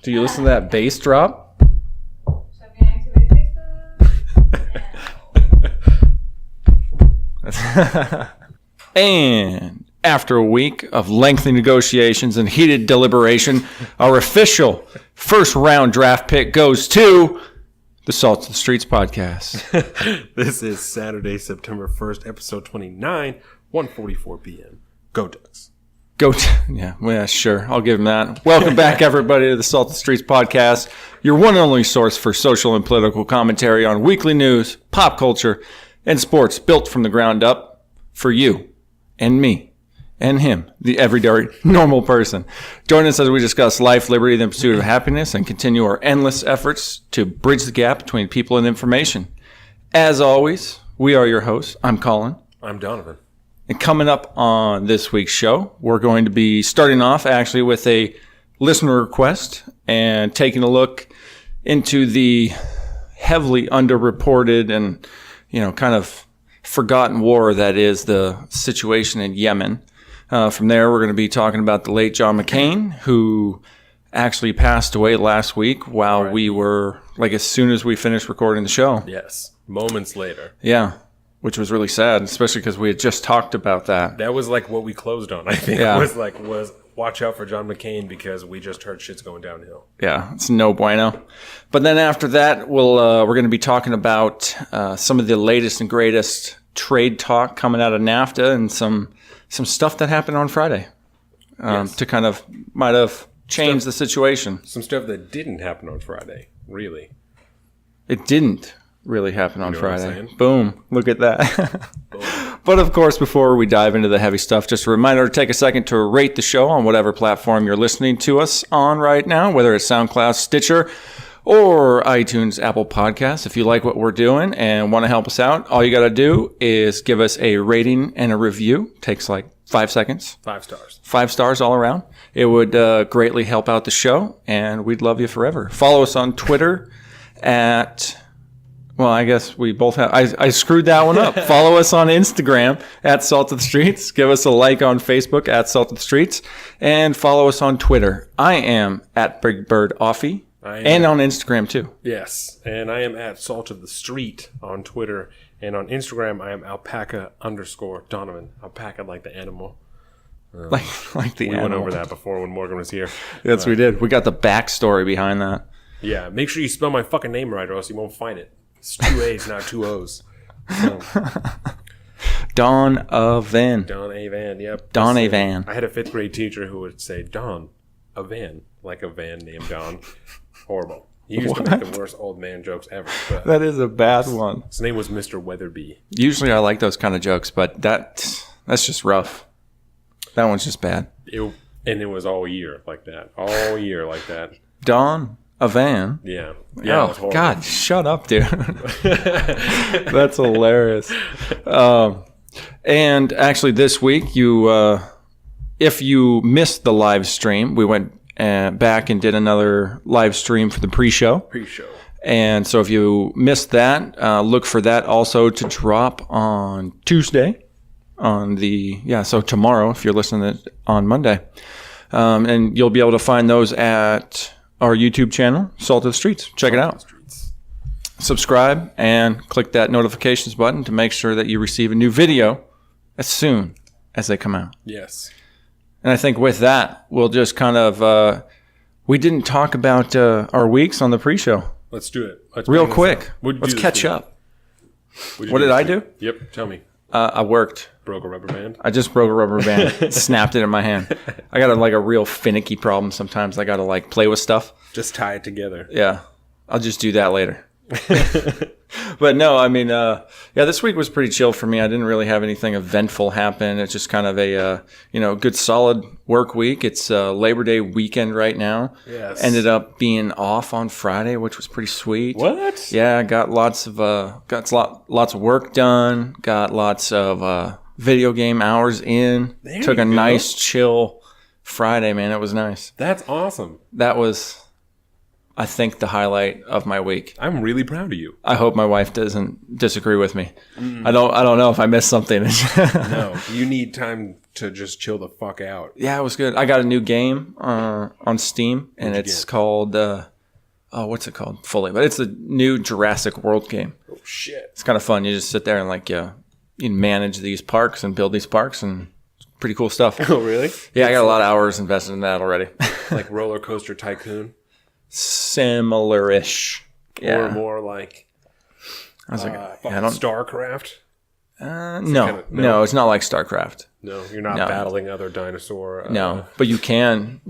Do you listen to that bass drop? Should I activate Facebook? And after a week of lengthy negotiations and heated deliberation, our official first round draft pick goes to the Salt of the Streets podcast. This is Saturday, September 1st, episode 29, 1:44 p.m. Go Ducks. Yeah, sure. I'll give him that. Welcome back, everybody, to the Salt of the Streets podcast, your one and only source for social and political commentary on weekly news, pop culture, and sports built from the ground up for you and me and him, the everyday normal person. Join us as we discuss life, liberty, and the pursuit of happiness and continue our endless efforts to bridge the gap between people and information. As always, we are your hosts. I'm Colin. I'm Donovan. And coming up on this week's show, we're going to be starting off actually with a listener request and taking a look into the heavily underreported and, kind of forgotten war that is the situation in Yemen. From there, we're going to be talking about the late John McCain, who actually passed away last week while we were, as soon as we finished recording the show. Yes, moments later. Yeah. Which was really sad, especially because we had just talked about that. That was what we closed on, I think. Yeah. Was watch out for John McCain because we just heard shit's going downhill. Yeah, it's no bueno. But then after that, we're going to be talking about some of the latest and greatest trade talk coming out of NAFTA and some stuff that happened on Friday to kind of might have changed the situation. Some stuff that didn't happen on Friday, really. It didn't really happened on You know what I'm Friday. saying? Boom. Look at that. Boom. But of course, before we dive into the heavy stuff, just a reminder to take a second to rate the show on whatever platform you're listening to us on right now, whether it's SoundCloud, Stitcher, or iTunes, Apple Podcasts. If you like what we're doing and want to help us out, all you got to do is give us a rating and a review. Takes 5 seconds. 5 stars. 5 stars all around. It would greatly help out the show, and we'd love you forever. Follow us on Twitter at... Well, I guess we both have... I screwed that one up. Follow us on Instagram at Salt of the Streets. Give us a like on Facebook at Salt of the Streets. And follow us on Twitter. I am at Big Bird Offie. And on Instagram, too. Yes. And I am at Salt of the Street on Twitter. And on Instagram, I am alpaca_Donovan. Alpaca like the animal. Like the we animal. went over that before when Morgan was here. Yes, we did. We got the backstory behind that. Yeah. Make sure you spell my fucking name right or else you won't find it. It's 2 A's, not 2 O's. So. Don Van. Don A. Van, yep. Don A. Van. I had a 5th grade teacher who would say, Don, a van, like a van named Don. Horrible. He used to make the worst old man jokes ever. But that is a bad one. His name was Mr. Weatherby. Usually I like those kind of jokes, but that's just rough. That one's just bad. And it was all year like that. All year like that. Don a van. Yeah. Oh, God, shut up, dude. That's hilarious. And actually this week, if you missed the live stream, we went back and did another live stream for the pre-show. And so if you missed that, look for that also to drop on Tuesday. So tomorrow, if you're listening to it on Monday. And you'll be able to find those at our YouTube channel, Salt of the Streets. Check it out. Subscribe and click that notifications button to make sure that you receive a new video as soon as they come out. Yes. And I think with that, we'll just kind of... we didn't talk about our weeks on the pre-show. Let's do it. Real quick. Let's catch up. What did I do? Yep, tell me. I worked. Broke a rubber band? I just broke a rubber band. Snapped it in my hand. I got a real finicky problem sometimes. I got to play with stuff. Just tie it together. Yeah. I'll just do that later. But no, I mean, this week was pretty chill for me. I didn't really have anything eventful happen. It's just kind of a, good solid work week. It's Labor Day weekend right now. Yes. Ended up being off on Friday, which was pretty sweet. What? Yeah, got lots of work done. Got lots of video game hours in. Took a nice chill Friday, man. It was nice. That's awesome. That was, I think, the highlight of my week. I'm really proud of you. I hope my wife doesn't disagree with me. I don't know if I missed something. No, you need time to just chill the fuck out. Yeah, it was good. I got a new game on Steam, and it's called what's it called fully? But it's the new Jurassic World game. Oh shit! It's kind of fun. You just sit there and like you manage these parks and build these parks, and it's pretty cool stuff. Oh really? Yeah, I got a lot of hours invested in that already. Like Roller Coaster Tycoon. Similar-ish. Yeah. Or more like I was like, StarCraft. No, it's not like StarCraft. No, you're not battling other dinosaur. No, but you can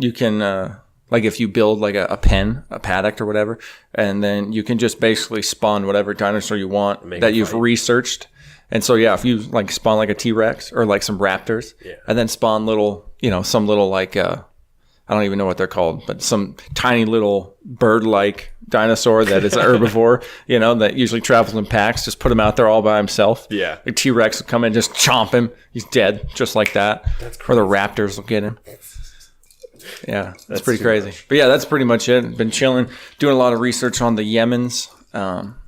like if you build like a pen, a paddock or whatever, and then you can just basically spawn whatever dinosaur you want that you've researched. And so if you like spawn like a T-Rex or like some raptors, and then spawn little, some little like I don't even know what they're called, but some tiny little bird-like dinosaur that is an herbivore, that usually travels in packs. Just put him out there all by himself. Yeah. The T-Rex will come in, just chomp him. He's dead, just like that. That's crazy. Or the raptors will get him. Yeah, that's pretty crazy. Much. But yeah, that's pretty much it. Been chilling, doing a lot of research on the Yemens,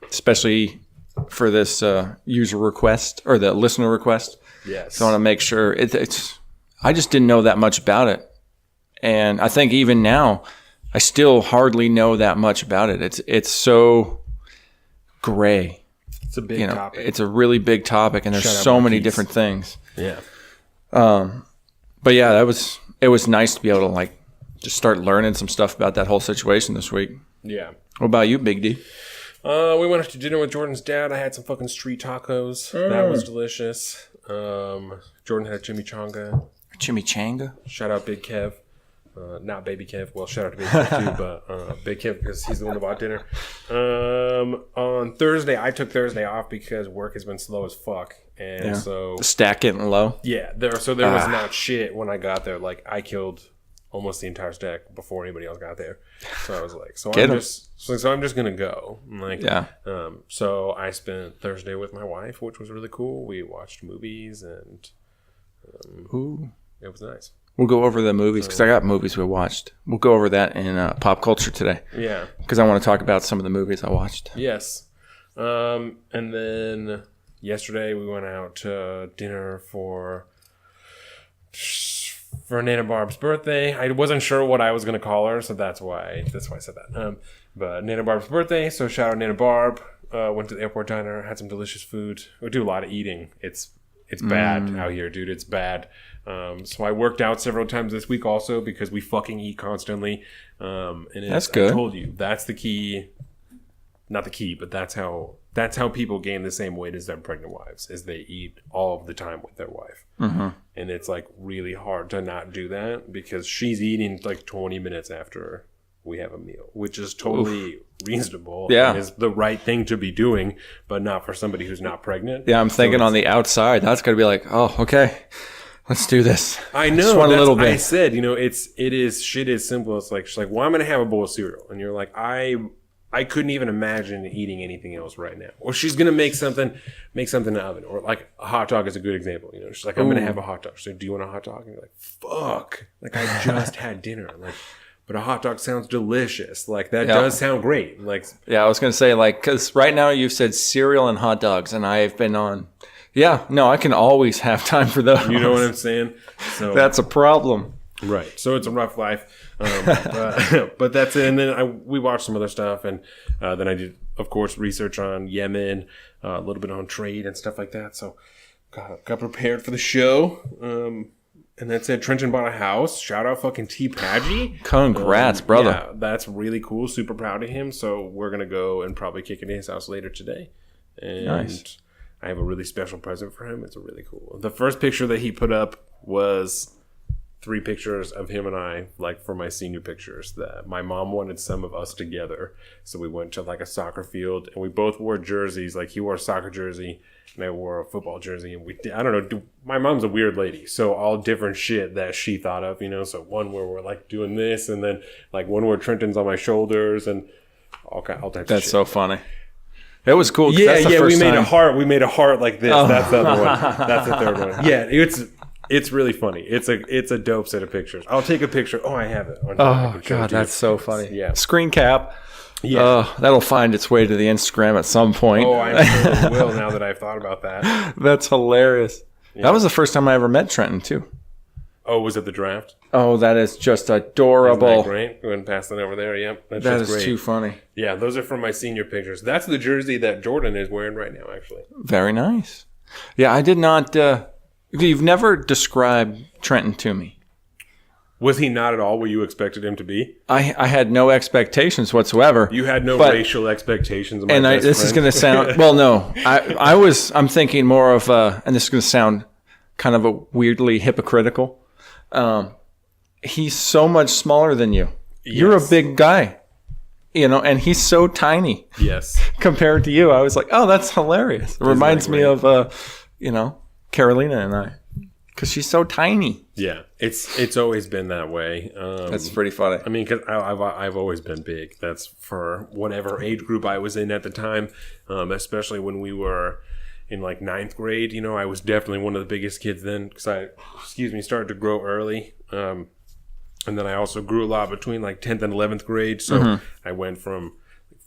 especially for this user request or the listener request. Yes. So I want to make sure it's. I just didn't know that much about it. And I think even now, I still hardly know that much about it. It's so gray. It's a big topic. It's a really big topic, and there's so many different things. Yeah. But yeah, it was nice to be able to like just start learning some stuff about that whole situation this week. Yeah. What about you, Big D? We went out to dinner with Jordan's dad. I had some fucking street tacos. That was delicious. Jordan had a chimichanga. Chimichanga? Shout out Big Kev. Not Baby Kev. Well, shout out to Baby Kev too, but Big Kev because he's the one that bought dinner. On Thursday, I took Thursday off because work has been slow as fuck, and so the stack getting low. Yeah, there was not shit when I got there. Like I killed almost the entire stack before anybody else got there. So I was like, I'm just gonna go. Like, so I spent Thursday with my wife, which was really cool. We watched movies and it was nice. We'll go over the movies because I got movies we watched. We'll go over that in pop culture today. Yeah. Because I want to talk about some of the movies I watched. Yes. And then yesterday we went out to dinner for Nana Barb's birthday. I wasn't sure what I was going to call her, so that's why I said that. But Nana Barb's birthday, so shout out Nana Barb. Went to the airport diner, had some delicious food. We do a lot of eating. It's bad out here, dude. It's bad. So I worked out several times this week also because we fucking eat constantly. And that's good. I told you, that's the key. Not the key, but that's how people gain the same weight as their pregnant wives, is they eat all of the time with their wife. Mm-hmm. And it's like really hard to not do that because she's eating like 20 minutes after we have a meal, which is totally reasonable. Yeah. And is the right thing to be doing, but not for somebody who's not pregnant. Yeah, I'm thinking on the outside, that's going to be like, oh, okay, let's do this. I know. Just want a little bit. I said, it is shit as simple as like, she's like, well, I'm going to have a bowl of cereal. And you're like, I couldn't even imagine eating anything else right now. Or she's going to make something in the oven. Or like a hot dog is a good example. She's like, I'm going to have a hot dog. So do you want a hot dog? And you're like, fuck. Like I just had dinner. Like, but a hot dog sounds delicious. Like that does sound great. Like, yeah, I was going to say like, cause right now you've said cereal and hot dogs and I've been on, I can always have time for those. You know what I'm saying? So that's a problem. Right. So it's a rough life. But that's it. And then we watched some other stuff. And then I did, of course, research on Yemen, a little bit on trade and stuff like that. So got prepared for the show. And that's it. Trenton bought a house. Shout out fucking T. Paggy. Congrats, brother. Yeah, that's really cool. Super proud of him. So we're going to go and probably kick it in his house later today. And nice. I have a really special present for him. It's really cool. The first picture that he put up was 3 pictures of him and I, like for my senior pictures. That my mom wanted some of us together. So we went to like a soccer field and we both wore jerseys. Like he wore a soccer jersey and I wore a football jersey. And I don't know, my mom's a weird lady. So all different shit that she thought of, So one where we're like doing this and then like one where Trenton's on my shoulders and all types of shit. That's so funny. It was cool. Yeah, we made a heart. We made a heart like this. Oh. That's the other one. That's the third one. Yeah, it's really funny. It's a dope set of pictures. I'll take a picture. Oh, I have it. Oh God, that's so funny. Yeah, screen cap. Yeah, that'll find its way to the Instagram at some point. Oh, I sure it will. Now that I've thought about that, that's hilarious. Yeah. That was the first time I ever met Trenton too. Oh, was it the draft? Oh, that is just Isn't adorable. that great? Go ahead and pass that over there. Yep, that's That just is great. too funny. Yeah, those are from my senior pictures. That's the jersey that Jordan is wearing right now, actually. Very nice. Yeah, I did not. You've never described Trenton to me. Was he not at all what you expected him to be? I had no expectations whatsoever. You had no But- racial expectations. Of my And best this is friend. going to sound well. No, I'm thinking more of and this is going to sound kind of a weirdly hypocritical. He's so much smaller than you. You're a Yes. big guy, and he's so tiny Yes. compared to you. I was like, oh, that's hilarious. It reminds me great? of Carolina and I, because she's so tiny. Yeah, it's always been that way. That's pretty funny. I mean, because I've always been big. That's for whatever age group I was in at the time, especially when we were in like 9th grade. I was definitely one of the biggest kids then because I started to grow early. And then I also grew a lot between like 10th and 11th grade. So I went from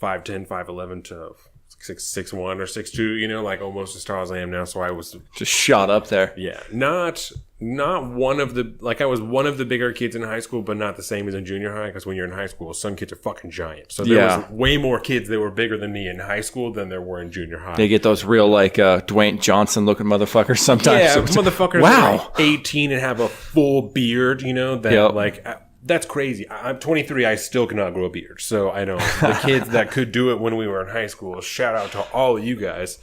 5'10", 5'11" to 6'1" or 6'2", like almost as tall as I am now. So I was Just shot up there. Yeah, not one of the I was one of the bigger kids in high school, but not the same as in junior high. Because when you're in high school, some kids are fucking giant. So there was way more kids that were bigger than me in high school than there were in junior high. They get those real Dwayne Johnson looking motherfuckers sometimes. Yeah, motherfuckers. Wow. That are like 18 and have a full beard. That Yep. that's crazy. I'm 23. I still cannot grow a beard. So I know the kids that could do it when we were in high school. Shout out to all of you guys.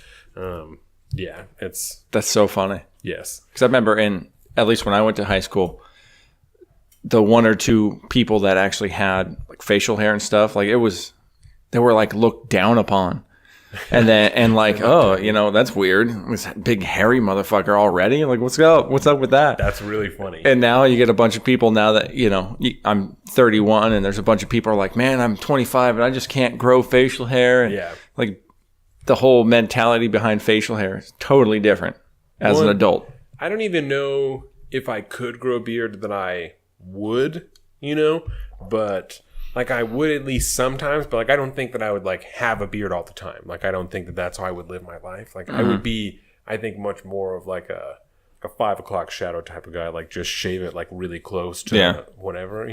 Yeah, That's so funny. yes. Because I remember at least when I went to high school, the one or two people that actually had like facial hair and stuff, like they were like looked down upon. And like, oh, that's weird. This big hairy motherfucker already. Like, what's up? What's up with that? That's really funny. And now you get a bunch of people now that, I'm 31 and there's a bunch of people are like, man, I'm 25 and I just can't grow facial hair. And Yeah. like the whole mentality behind facial hair is totally different as an adult. I don't even know if I could grow a beard that I would, but like I would at least sometimes, but like I don't think that I would like have a beard all the time. Like I don't think that that's how I would live my life. Like I would be, I think, much more of like a 5 o'clock shadow type of guy, like just shave it like really close to whatever,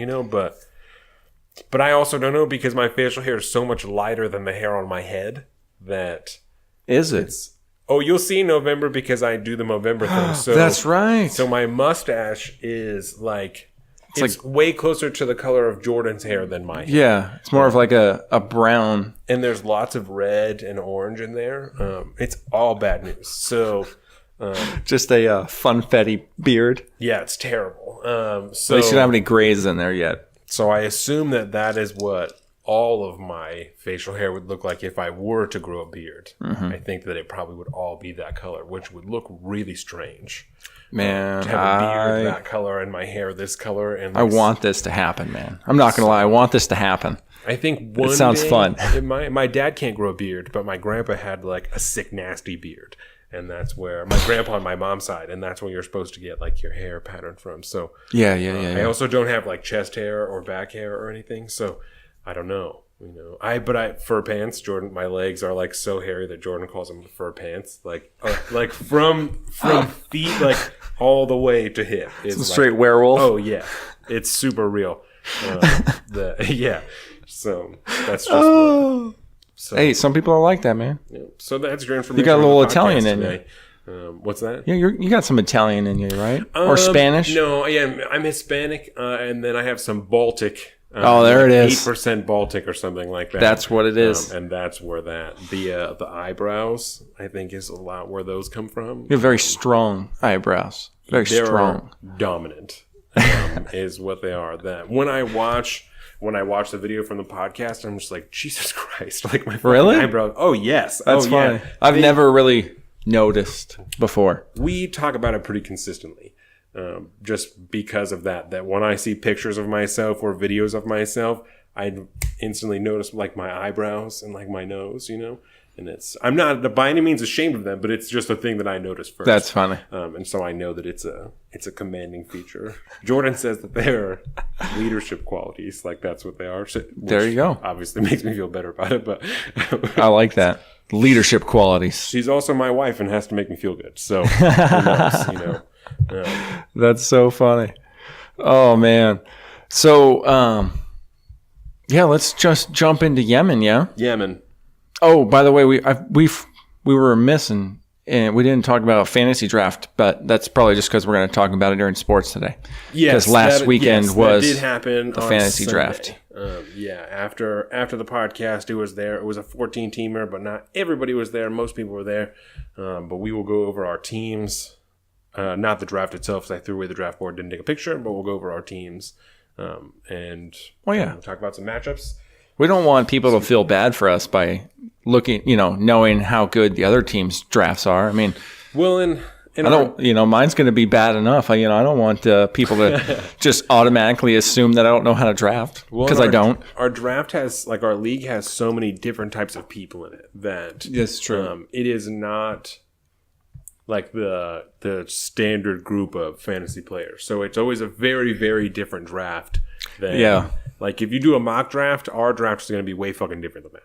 but I also don't know because my facial hair is so much lighter than the hair on my head that Is it? Oh, you'll see in November because I do the Movember thing. So That's right. So my mustache is like it's way closer to the color of Jordan's hair than my hair. Yeah, it's more of like a brown. And there's lots of red and orange in there. It's all bad news. So Just a funfetti beard. yeah, it's terrible. So At least you don't have any grays in there yet. So I assume that is what all of my facial hair would look like if I were to grow a beard. I think that it probably would all be that color, which would look really strange. Man, To have a beard that color and my hair this color. And I want this to happen, man. I'm not going to lie. I want this to happen. I think one sounds day, fun. My dad can't grow a beard, but my grandpa had like a sick, nasty beard. And that's where my grandpa on my mom's side, and that's where you're supposed to get like your hair pattern from. So Yeah. I also don't have like chest hair or back hair or anything. So I don't know. I fur pants. Jordan, my legs are like so hairy that Jordan calls them fur pants. Like from feet like all the way to hip. It's Some straight werewolf. Oh yeah, it's super real. Yeah. So that's just. So, Hey, some people are like that, man. yeah. So that's your information. You got a on little the podcast Italian in today. What's that? Yeah, you got some Italian in you, right? Or Spanish? No, yeah, I'm Hispanic, and then I have some Baltic. Oh, there it is. 8% Baltic or something like that. That's what it is. And that's where the eyebrows, I think, is a lot where those come from. You have very strong eyebrows. Very They're strong. dominant, is what they are. That when I watch the video from the podcast, I'm just like, Jesus Christ! Like my fucking Really? eyebrows. Oh yes, That's oh, funny. Yeah. I've never really noticed before. We talk about it pretty consistently, just because of that when I see pictures of myself or videos of myself, I instantly notice like my eyebrows and like my nose, and I'm not by any means ashamed of them, but it's just a thing that I notice first. That's funny. And so I know that it's a commanding feature. Jordan says that they're leadership qualities, like that's what they are. Which There you go. Obviously makes me feel better about it, but I like that. Leadership qualities. she's also my wife and has to make me feel good. So who knows, That's so funny. Oh man. So yeah, let's just jump into Yemen. Yeah. Yemen. Oh, by the way, we were missing, and we didn't talk about a fantasy draft, but that's probably just because we're going to talk about it during sports today. Yes, because last weekend was that did happen the on fantasy Sunday. draft. After the podcast, it was there. It was a 14-teamer, but not everybody was there. Most people were there. But we will go over our teams, not the draft itself, because I threw away the draft board, didn't take a picture. But we'll go over our teams and we'll talk about some matchups. We don't want people to feel bad for us by looking, knowing how good the other teams' drafts are. I mean, well, I don't, mine's going to be bad enough. I don't want people to just automatically assume that I don't know how to draft because I don't. Our draft has, our league has so many different types of people in it that that's true. It is not like the standard group of fantasy players. So it's always a very, very different draft. Like if you do a mock draft, our draft is going to be way fucking different than that.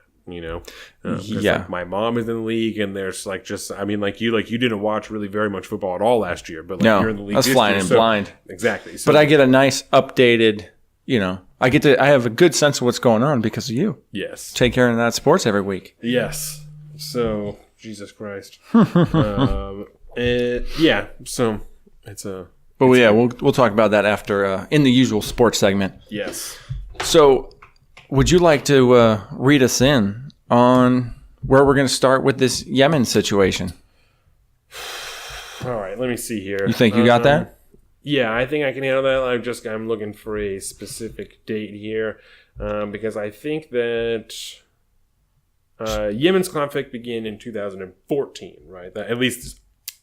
My mom is in the league, and there's you didn't watch really very much football at all last year, but you're in the league. I was flying in blind. Exactly. So, but I get a nice updated. I have a good sense of what's going on because of you. Yes. Take care of that sports every week. Yes. So Jesus Christ. So it's a. But we'll talk about that after in the usual sports segment. Yes. So, would you like to read us in on where we're going to start with this Yemen situation? All right, let me see here. You think you got that? Yeah, I think I can handle that. I'm looking for a specific date here because I think that Yemen's conflict began in 2014, right? At least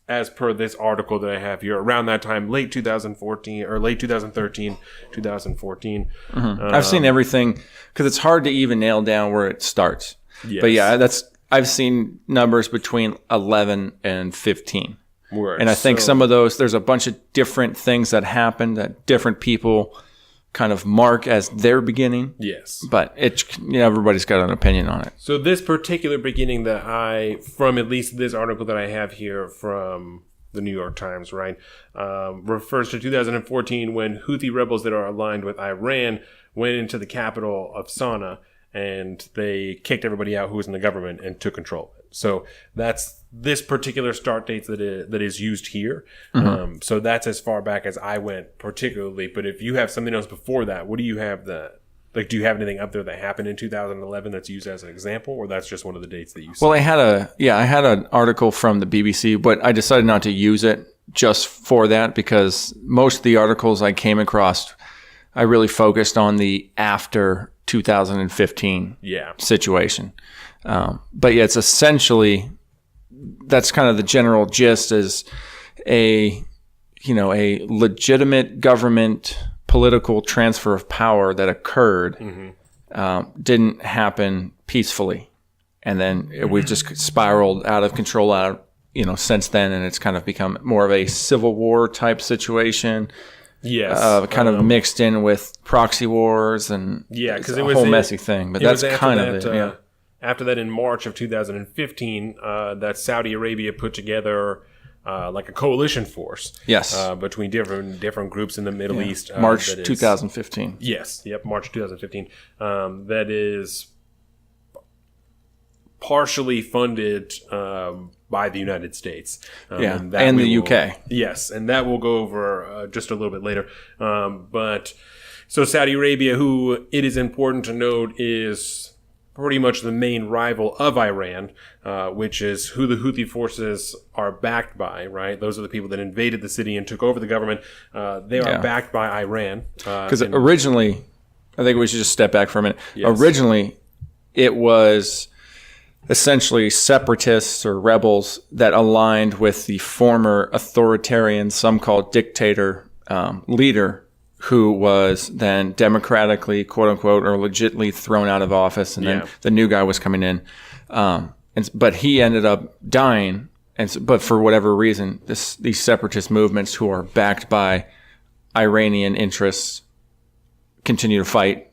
as per this article that I have here, around that time, late 2014 or late 2013, 2014. Mm-hmm. I've seen everything because it's hard to even nail down where it starts. Yes. But yeah, I've seen numbers between 11 and 15. Word. And I think some of those, there's a bunch of different things that happened that different people kind of mark as their beginning. Yes. But everybody's got an opinion on it. So this particular beginning from at least this article that I have here from the New York Times, right, refers to 2014 when Houthi rebels that are aligned with Iran went into the capital of Sana'a and they kicked everybody out who was in the government and took control of it. So that's this particular start date that is used here. Mm-hmm. So that's as far back as I went particularly. But if you have something else before that, what do you have do you have anything up there that happened in 2011 that's used as an example, or that's just one of the dates that you saw? Well, I had an article from the BBC, but I decided not to use it just for that because most of the articles I came across, I really focused on the after 2015 situation. But yeah, it's essentially, that's kind of the general gist, is a legitimate government political transfer of power that occurred, didn't happen peacefully. And then we've just spiraled out of control since then. And it's kind of become more of a civil war type situation. Yes. Kind of mixed in with proxy wars and because it was a whole messy thing. But that's kind of it. Yeah. After that, in March of 2015, that Saudi Arabia put together like a coalition force. Yes. Between different groups in the Middle East. March 2015. Yes. Yep. March 2015. That is partially funded by the United States. And the UK. Yes. And that we'll go over just a little bit later. But so Saudi Arabia, who it is important to note is pretty much the main rival of Iran, which is who the Houthi forces are backed by, right? Those are the people that invaded the city and took over the government. They are backed by Iran. Because originally, I think we should just step back for a minute. Yes. Originally, it was essentially separatists or rebels that aligned with the former authoritarian, some call dictator, leader, who was then democratically, quote unquote, or legitimately thrown out of office, and then the new guy was coming in. But he ended up dying, but for whatever reason, these separatist movements who are backed by Iranian interests continue to fight,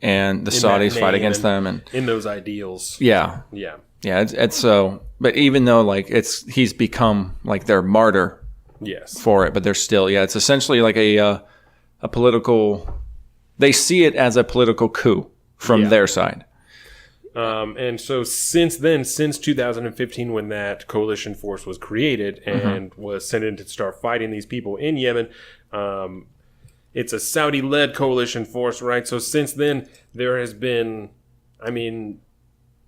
and the Saudis fight against them, and in those ideals. It's so. But even though he's become like their martyr, yes, for it, but they're still it's essentially like a a political. They see it as a political coup from their side. And so since then, since 2015, when that coalition force was created and was sent in to start fighting these people in Yemen, it's a Saudi-led coalition force, right? So since then, there has been,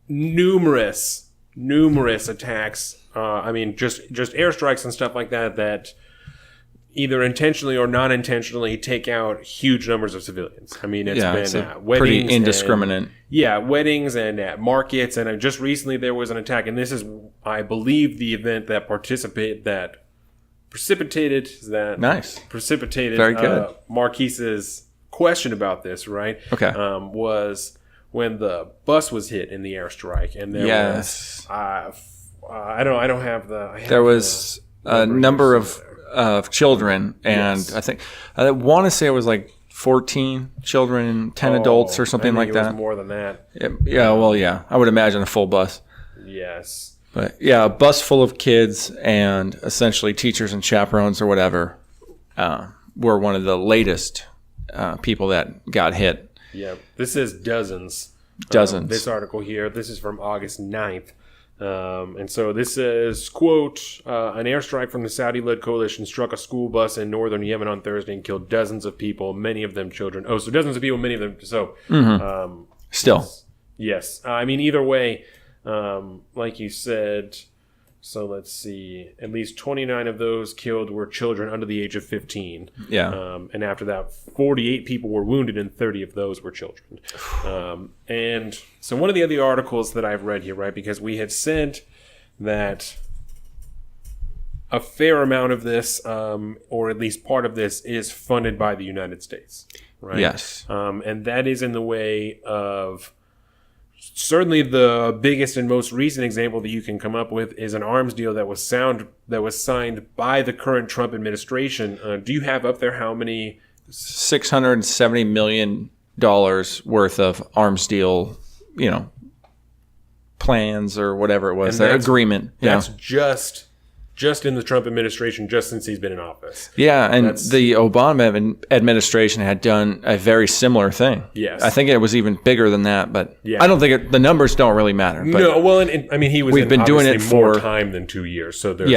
numerous attacks. Just airstrikes and stuff like that either intentionally or non-intentionally take out huge numbers of civilians. It's been weddings, pretty indiscriminate. Weddings and at markets, and just recently there was an attack, and this is, I believe, the event that precipitated Very good. Marquise's question about this, right? Okay. Was when the bus was hit in the airstrike, and there was I don't have the. There was a number of children, and I want to say it was like 14 children and 10 adults or something like that. It was more than that. I would imagine a full bus. Yes. But yeah, a bus full of kids and essentially teachers and chaperones or whatever were one of the latest people that got hit. Yeah, this is dozens. This article here, this is from August 9th. And so this says, quote, an airstrike from the Saudi-led coalition struck a school bus in northern Yemen on Thursday and killed dozens of people, many of them children. Oh, so dozens of people, many of them. So, Still. Yes. Either way, like you said, so let's see, at least 29 of those killed were children under the age of 15. Yeah. And after that, 48 people were wounded and 30 of those were children. And so one of the other articles that I've read here, right, because we had said that a fair amount of this, or at least part of this, is funded by the United States, right? Yes. And that is in the way of... Certainly, the biggest and most recent example that you can come up with is an arms deal that was signed by the current Trump administration. Do you have up there how many? $670 million worth of arms deal, plans or whatever it was, that agreement. That's just in the Trump administration, just since he's been in office. Yeah, and the Obama administration had done a very similar thing. Yes. I think it was even bigger than that, but I don't think the numbers don't really matter. But no, well, he was we've been doing it more for time than 2 years, so there's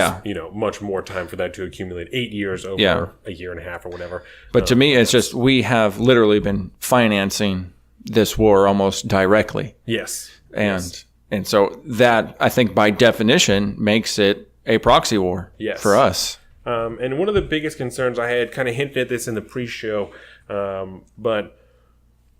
much more time for that to accumulate. 8 years over a year and a half or whatever. But to me, it's just we have literally been financing this war almost directly. Yes. And so that, I think, by definition, makes it a proxy war for us. And one of the biggest concerns I had, kind of hinted at this in the pre-show, but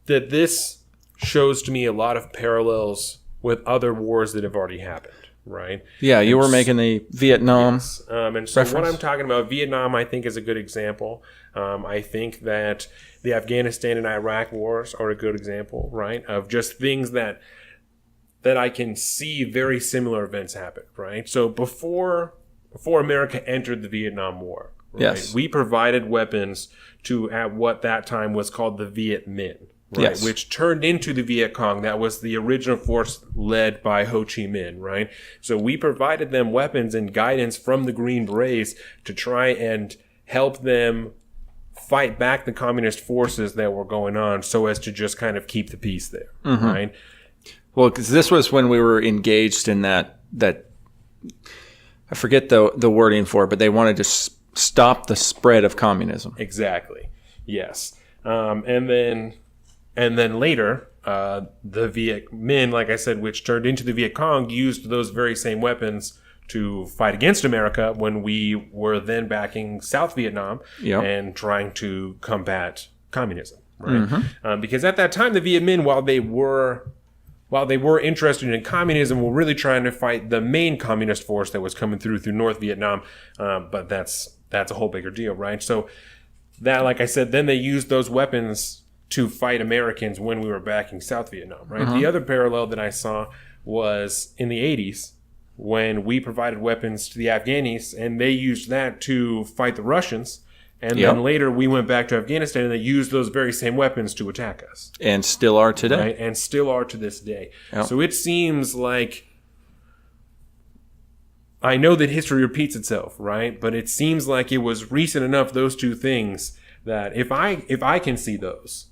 that this shows to me a lot of parallels with other wars that have already happened, right? Yeah, you were making the Vietnam and so reference. What I'm talking about, Vietnam, I think, is a good example. I think that the Afghanistan and Iraq wars are a good example, right, of just things that I can see very similar events happen, right? So before America entered the Vietnam War, right, we provided weapons to at what that time was called the Viet Minh, right, which turned into the Viet Cong. That was the original force led by Ho Chi Minh, right? So we provided them weapons and guidance from the Green Berets to try and help them fight back the communist forces that were going on so as to just kind of keep the peace there, right? Well, because this was when we were engaged in that I forget the wording for it, but they wanted to stop the spread of communism. Exactly. Yes. And then later, the Viet Minh, like I said, which turned into the Viet Cong, used those very same weapons to fight against America when we were then backing South Vietnam and trying to combat communism, right? Because at that time, the Viet Minh, while they were interested in communism, were really trying to fight the main communist force that was coming through North Vietnam. But that's a whole bigger deal, right? So that, like I said, then they used those weapons to fight Americans when we were backing South Vietnam, right? The other parallel that I saw was in the 80s when we provided weapons to the Afghanis, and they used that to fight the Russians. And then later we went back to Afghanistan and they used those very same weapons to attack us. And still are today. Right? And still are to this day. Yep. So it seems like, I know that history repeats itself, right? But it seems like it was recent enough, those two things, That if I can see those,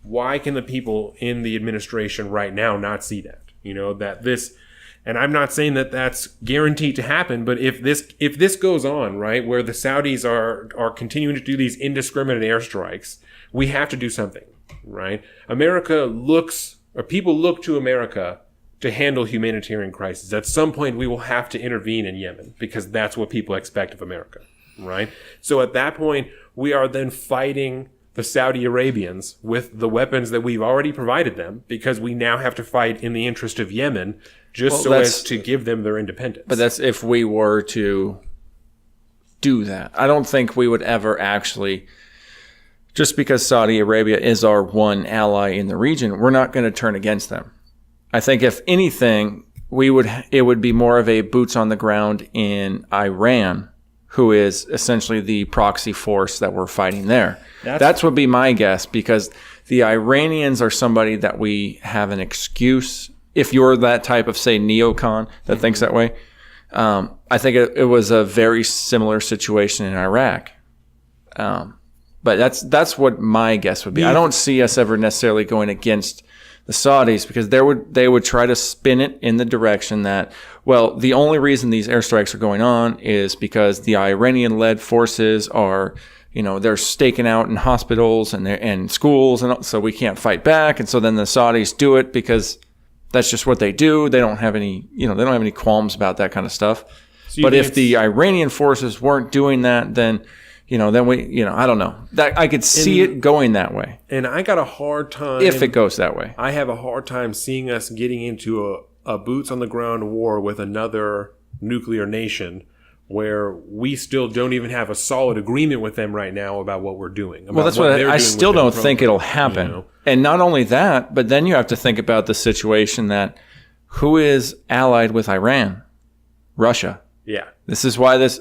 why can the people in the administration right now not see that? You know, that this, and I'm not saying that that's guaranteed to happen, but if this goes on, right, where the Saudis are continuing to do these indiscriminate airstrikes, we have to do something, right? People look to America to handle humanitarian crises. At some point, we will have to intervene in Yemen because that's what people expect of America, right? So at that point, we are then fighting the Saudi Arabians with the weapons that we've already provided them because we now have to fight in the interest of Yemen so as to give them their independence. But that's if we were to do that. I don't think we would ever actually, just because Saudi Arabia is our one ally in the region, we're not going to turn against them. I think if anything, it would be more of a boots on the ground in Iran, who is essentially the proxy force that we're fighting there. That's would be my guess, because the Iranians are somebody that we have an excuse. If you're that type of, say, neocon that thinks that way, I think it was a very similar situation in Iraq. But that's what my guess would be. I don't see us ever necessarily going against the Saudis, because they would try to spin it in the direction that, well, the only reason these airstrikes are going on is because the Iranian-led forces are, they're staking out in hospitals and schools, and so we can't fight back. And so then the Saudis do it because that's just what they do. They don't have any, they don't have any qualms about that kind of stuff. So but if the Iranian forces weren't doing that, then then we, I don't know. That I could see it going that way. And I got a hard time. If it goes that way. I have a hard time seeing us getting into a boots on the ground war with another nuclear nation where we still don't even have a solid agreement with them right now about what we're doing. Well, that's what I still don't think it'll happen. And not only that, but then you have to think about the situation that who is allied with Iran? Russia. Yeah. This is why this...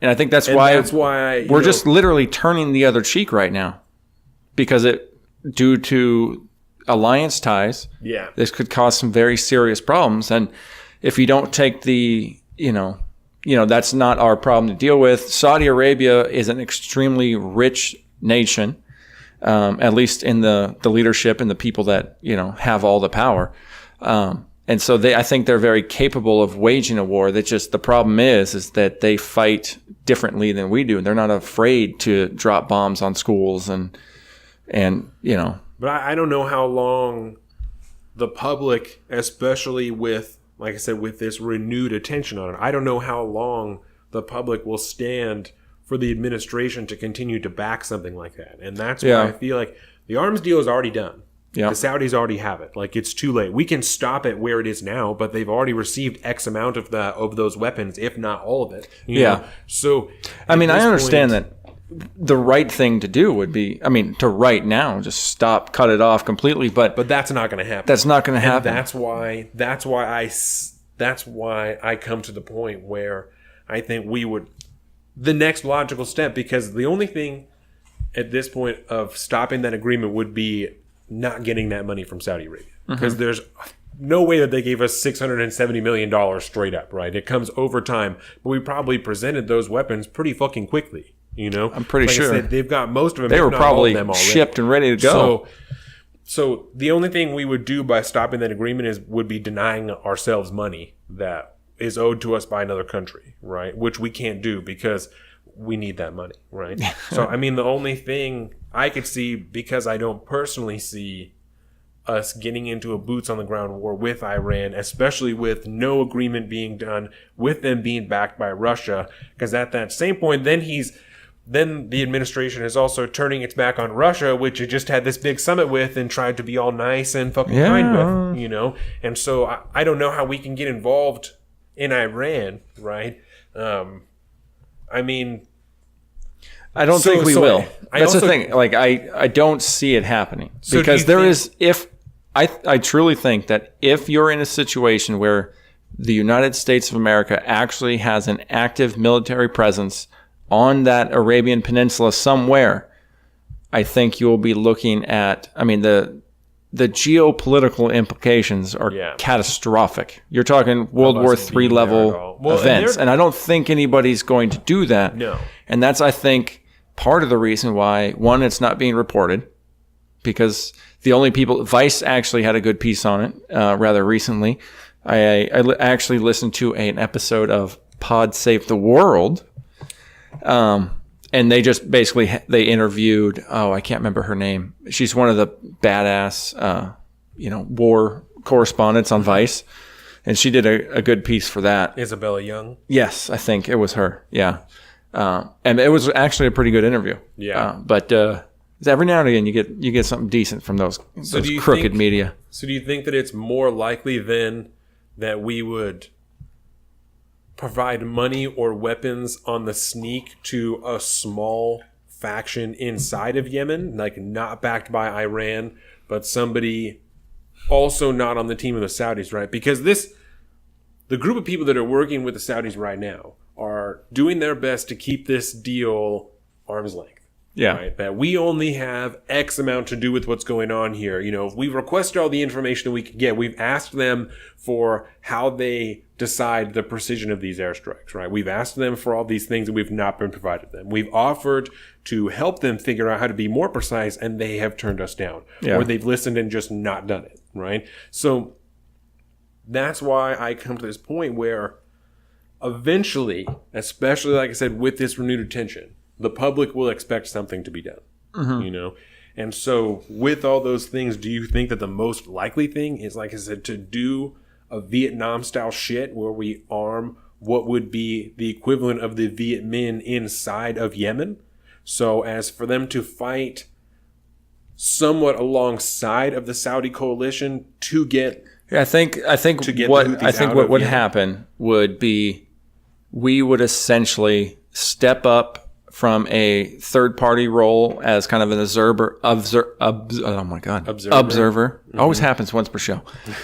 And I think that's why we're just literally turning the other cheek right now, because due to alliance ties, this could cause some very serious problems. And if you don't take that's not our problem to deal with. Saudi Arabia is an extremely rich nation, at least in the leadership and the people that have all the power. And so I think they're very capable of waging a war. That just the problem is that they fight differently than we do. They're not afraid to drop bombs on schools and. But I don't know how long the public, especially with, like I said, with this renewed attention on it, I don't know how long the public will stand for the administration to continue to back something like that. And that's why I feel like the arms deal is already done. Yeah. The Saudis already have it. Like, it's too late. We can stop it where it is now, but they've already received X amount of those weapons, if not all of it. You know? So, I mean, I understand that the right thing to do would be, to right now, just cut it off completely. But that's not going to happen. That's not going to happen. And that's why I come to the point where I think the next logical step, because the only thing at this point of stopping that agreement would be not getting that money from Saudi Arabia, because there's no way that they gave us $670 million straight up, right? It comes over time, but we probably presented those weapons pretty fucking quickly, I'm pretty sure. I said, they've got most of them. They were probably shipped and ready to go. So the only thing we would do by stopping that agreement would be denying ourselves money that is owed to us by another country, right? Which we can't do because we need that money, right? So, the only thing I could see, because I don't personally see us getting into a boots on the ground war with Iran, especially with no agreement being done, with them being backed by Russia, because at that same point, then the administration is also turning its back on Russia, which it just had this big summit with and tried to be all nice and fucking kind with, And so I don't know how we can get involved in Iran, right? I don't think we will. That's the thing. Like, I don't see it happening, because I truly think that if you're in a situation where the United States of America actually has an active military presence on that Arabian Peninsula somewhere, I think you'll be looking at, the geopolitical implications are catastrophic. You're talking World War III level events. And I don't think anybody's going to do that. No. And that's, I think, part of the reason why, one, it's not being reported, because the only people, Vice actually had a good piece on it rather recently. I actually listened to an episode of Pod Save the World, and they just basically, they interviewed, I can't remember her name. She's one of the badass, war correspondents on Vice, and she did a good piece for that. Isabella Young? Yes, I think it was her, yeah. And it was actually a pretty good interview. Yeah. But every now and again, you get something decent from those crooked media. So do you think that it's more likely then that we would provide money or weapons on the sneak to a small faction inside of Yemen, like not backed by Iran, but somebody also not on the team of the Saudis, right? Because the group of people that are working with the Saudis right now are doing their best to keep this deal arm's length. Yeah. Right? That we only have X amount to do with what's going on here. We've requested all the information that we can get. We've asked them for how they decide the precision of these airstrikes, right? We've asked them for all these things that we've not been provided them. We've offered to help them figure out how to be more precise, and they have turned us down. Yeah. Or they've listened and just not done it, right? So that's why I come to this point where eventually, especially like I said, with this renewed attention, the public will expect something to be done, And so with all those things, do you think that the most likely thing is, like I said, to do a Vietnam style shit where we arm what would be the equivalent of the Viet Minh inside of Yemen? So as for them to fight somewhat alongside of the Saudi coalition to get... I think what would happen would be we would essentially step up from a third-party role as kind of an observer. Mm-hmm. Always happens once per show.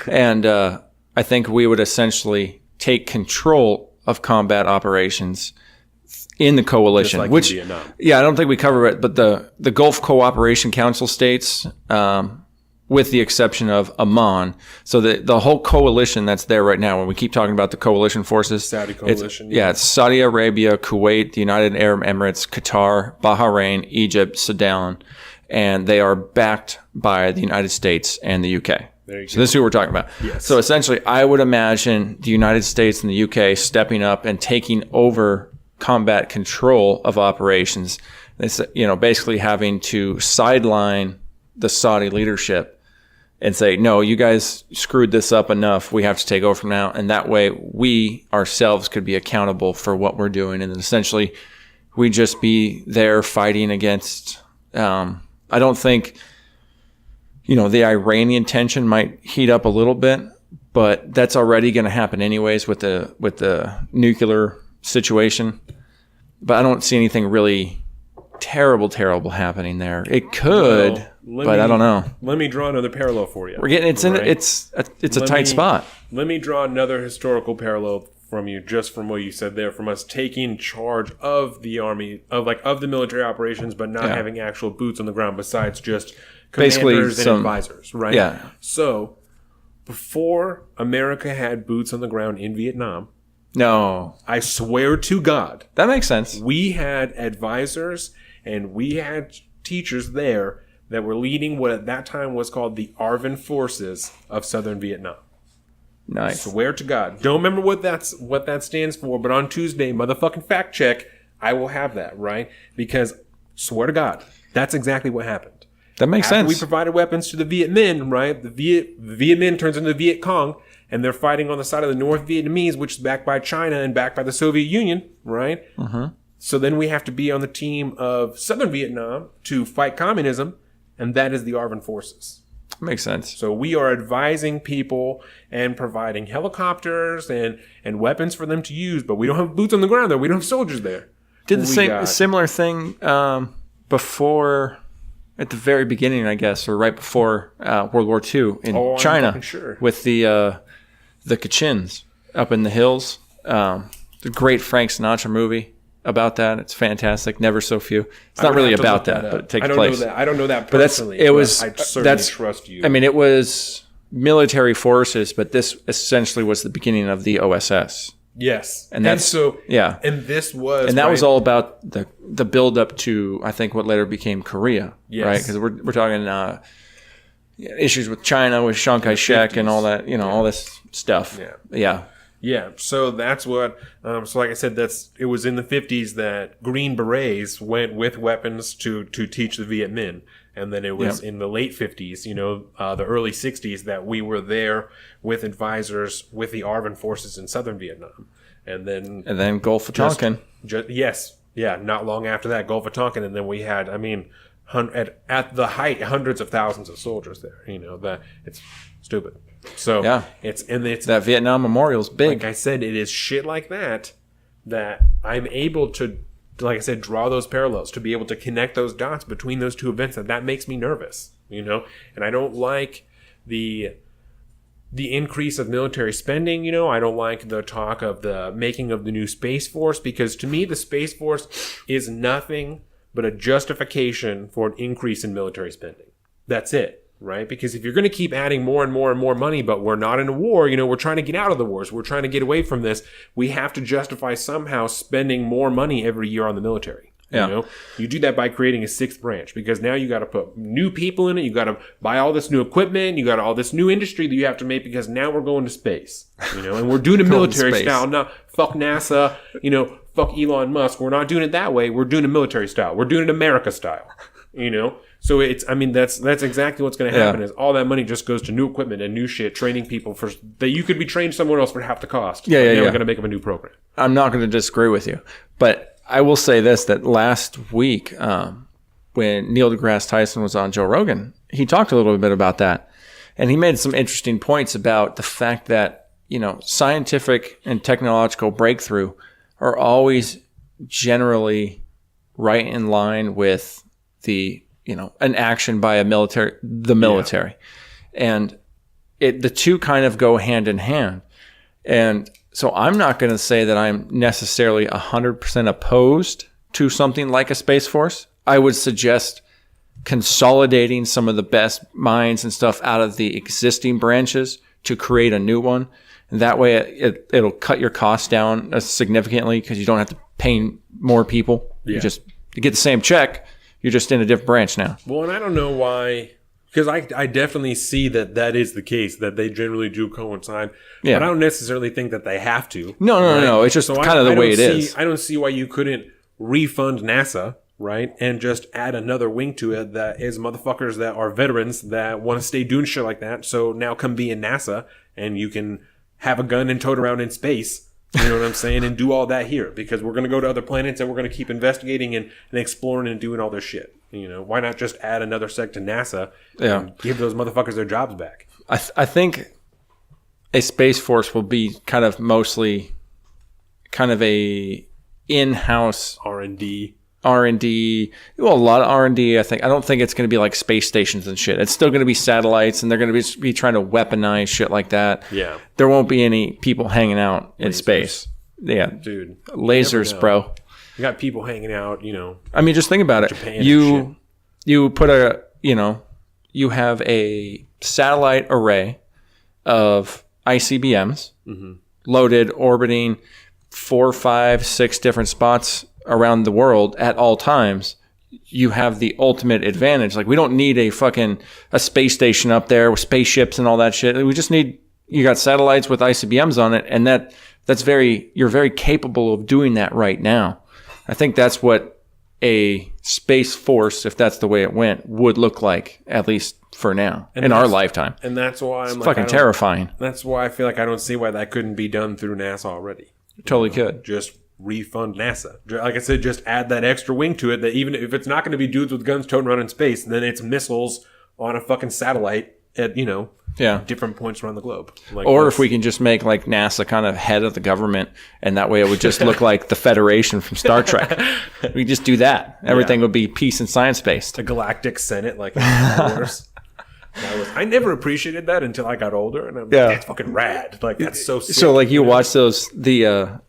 And I think we would essentially take control of combat operations in the coalition. Just like which, in Vietnam. Yeah, I don't think we cover it, but the Gulf Cooperation Council states, with the exception of Oman, so the whole coalition that's there right now, when we keep talking about the coalition forces, Saudi coalition. It's Saudi Arabia, Kuwait, the United Arab Emirates, Qatar, Bahrain, Egypt, Sudan, and they are backed by the United States and the UK. So this is who we're talking about. Yes. So essentially, I would imagine the United States and the UK stepping up and taking over combat control of operations. It's, basically having to sideline the Saudi leadership and say, no, you guys screwed this up enough. We have to take over from now. And that way we ourselves could be accountable for what we're doing. And essentially we just be there fighting against, I don't think, the Iranian tension might heat up a little bit, but that's already going to happen anyways with the nuclear situation. But I don't see anything really terrible happening there. It could, I don't know. Let me draw another parallel for you. We're getting it's a tight spot. Let me draw another historical parallel from you, just from what you said there, from us taking charge of the army, of the military operations, but not having actual boots on the ground besides just commanders and advisors, right? Yeah. So before America had boots on the ground in Vietnam, no, I swear to God, that makes sense. We had advisors and we had teachers there that were leading what at that time was called the ARVN forces of Southern Vietnam. Nice. Swear to God. Don't remember what that stands for, but on Tuesday, motherfucking fact check, I will have that, right? Because, swear to God, that's exactly what happened. That makes sense. We provided weapons to the Viet Minh, right? The Viet Minh turns into the Viet Cong, and they're fighting on the side of the North Vietnamese, which is backed by China and backed by the Soviet Union, right? Mm-hmm. So then we have to be on the team of Southern Vietnam to fight communism, and that is the ARVN forces. Makes sense. So we are advising people and providing helicopters and weapons for them to use, but we don't have boots on the ground there. We don't have soldiers there. Did the similar thing before, at the very beginning, I guess, or right before World War II in China, sure. With the Kachins up in the hills. The great Frank Sinatra movie about that. It's fantastic. Never So Few. It's not really about that, but it takes place. I don't know that But personally. I certainly trust you. I mean, it was military forces, but this essentially was the beginning of the OSS. Yes. And that's so yeah. And this was And that was all about the build up to, I think, what later became Korea, Yes. right? Because we're talking issues with China, with Chiang Kai-shek and all that, all this stuff. Yeah. Yeah, so that's what. So, like I said, it was in the 50s that Green Berets went with weapons to teach the Viet Minh, and then it was in the late 50s, the early 60s, that we were there with advisors with the ARVN forces in southern Vietnam, and then Gulf of Tonkin. Not long after that, Gulf of Tonkin, and then we had, at the height, hundreds of thousands of soldiers there. That it's stupid. So it's that Vietnam Memorial's big. Like I said, it is shit like that I'm able to, like I said, draw those parallels, to be able to connect those dots between those two events. That makes me nervous, and I don't like the increase of military spending. I don't like the talk of the making of the new Space Force, because to me the Space Force is nothing but a justification for an increase in military spending. That's it. Right? Because if you're going to keep adding more and more and more money, but we're not in a war, we're trying to get out of the wars, we're trying to get away from this, we have to justify somehow spending more money every year on the military. You do that by creating a sixth branch, because now you got to put new people in it, you got to buy all this new equipment, you got all this new industry that you have to make, because now we're going to space, and we're doing it military style, not fuck NASA, fuck Elon Musk. We're not doing it that way. We're doing it military style. We're doing it America style, So that's exactly what's going to happen. Is all that money just goes to new equipment and new shit, training people that you could be trained somewhere else for half the cost. We're going to make them a new program. I'm not going to disagree with you, but I will say this: that last week, when Neil deGrasse Tyson was on Joe Rogan, he talked a little bit about that, and he made some interesting points about the fact that scientific and technological breakthrough are always generally right in line with an action by the military. And the two kind of go hand in hand. And so I'm not going to say that I'm necessarily 100% opposed to something like a Space Force. I would suggest consolidating some of the best minds and stuff out of the existing branches to create a new one. And that way it'll cut your costs down significantly, because you don't have to pay more people. You get the same check. You're just in a different branch now. Well, and I don't know why, because I definitely see that is the case, that they generally do coincide. Yeah. But I don't necessarily think that they have to. No. It's just kind of the way it is. I don't see why you couldn't refund NASA, right, and just add another wing to it that is motherfuckers that are veterans that want to stay doing shit like that. So now come be in NASA, and you can have a gun and tote around in space. You know what I'm saying? And do all that here, because we're going to go to other planets and we're going to keep investigating and exploring and doing all this shit. Why not just add another sec to NASA and give those motherfuckers their jobs back? I think a Space Force will be kind of mostly kind of a in-house R&D. Well, a lot of R&D. I don't think it's going to be like space stations and shit. It's still going to be satellites, and they're going to be trying to weaponize shit like that. Yeah. There won't be any people hanging out in space. Yeah. Dude. Lasers, bro. You got people hanging out, just think about it. Japan you put you have a satellite array of ICBMs loaded, orbiting 4, 5, 6 different spots around the world at all times. You have the ultimate advantage. Like, we don't need a space station up there with spaceships and all that shit. We just need, you got satellites with ICBMs on it, and you're very capable of doing that right now. I think that's what a Space Force, if that's the way it went, would look like, at least for now, in our lifetime. And that's why it's fucking terrifying. That's why I feel like I don't see why that couldn't be done through NASA already. Totally could. Just refund NASA. Like I said, just add that extra wing to it, that even if it's not going to be dudes with guns toting around in space, then it's missiles on a fucking satellite at, different points around the globe. Or if we can just make like NASA kind of head of the government, and that way it would just look like the Federation from Star Trek. We just do that. Everything would be peace and science based. The Galactic Senate, like in Star Wars. I never appreciated that until I got older, and I'm like, that's fucking rad. Like, that's so sick. So like you watch the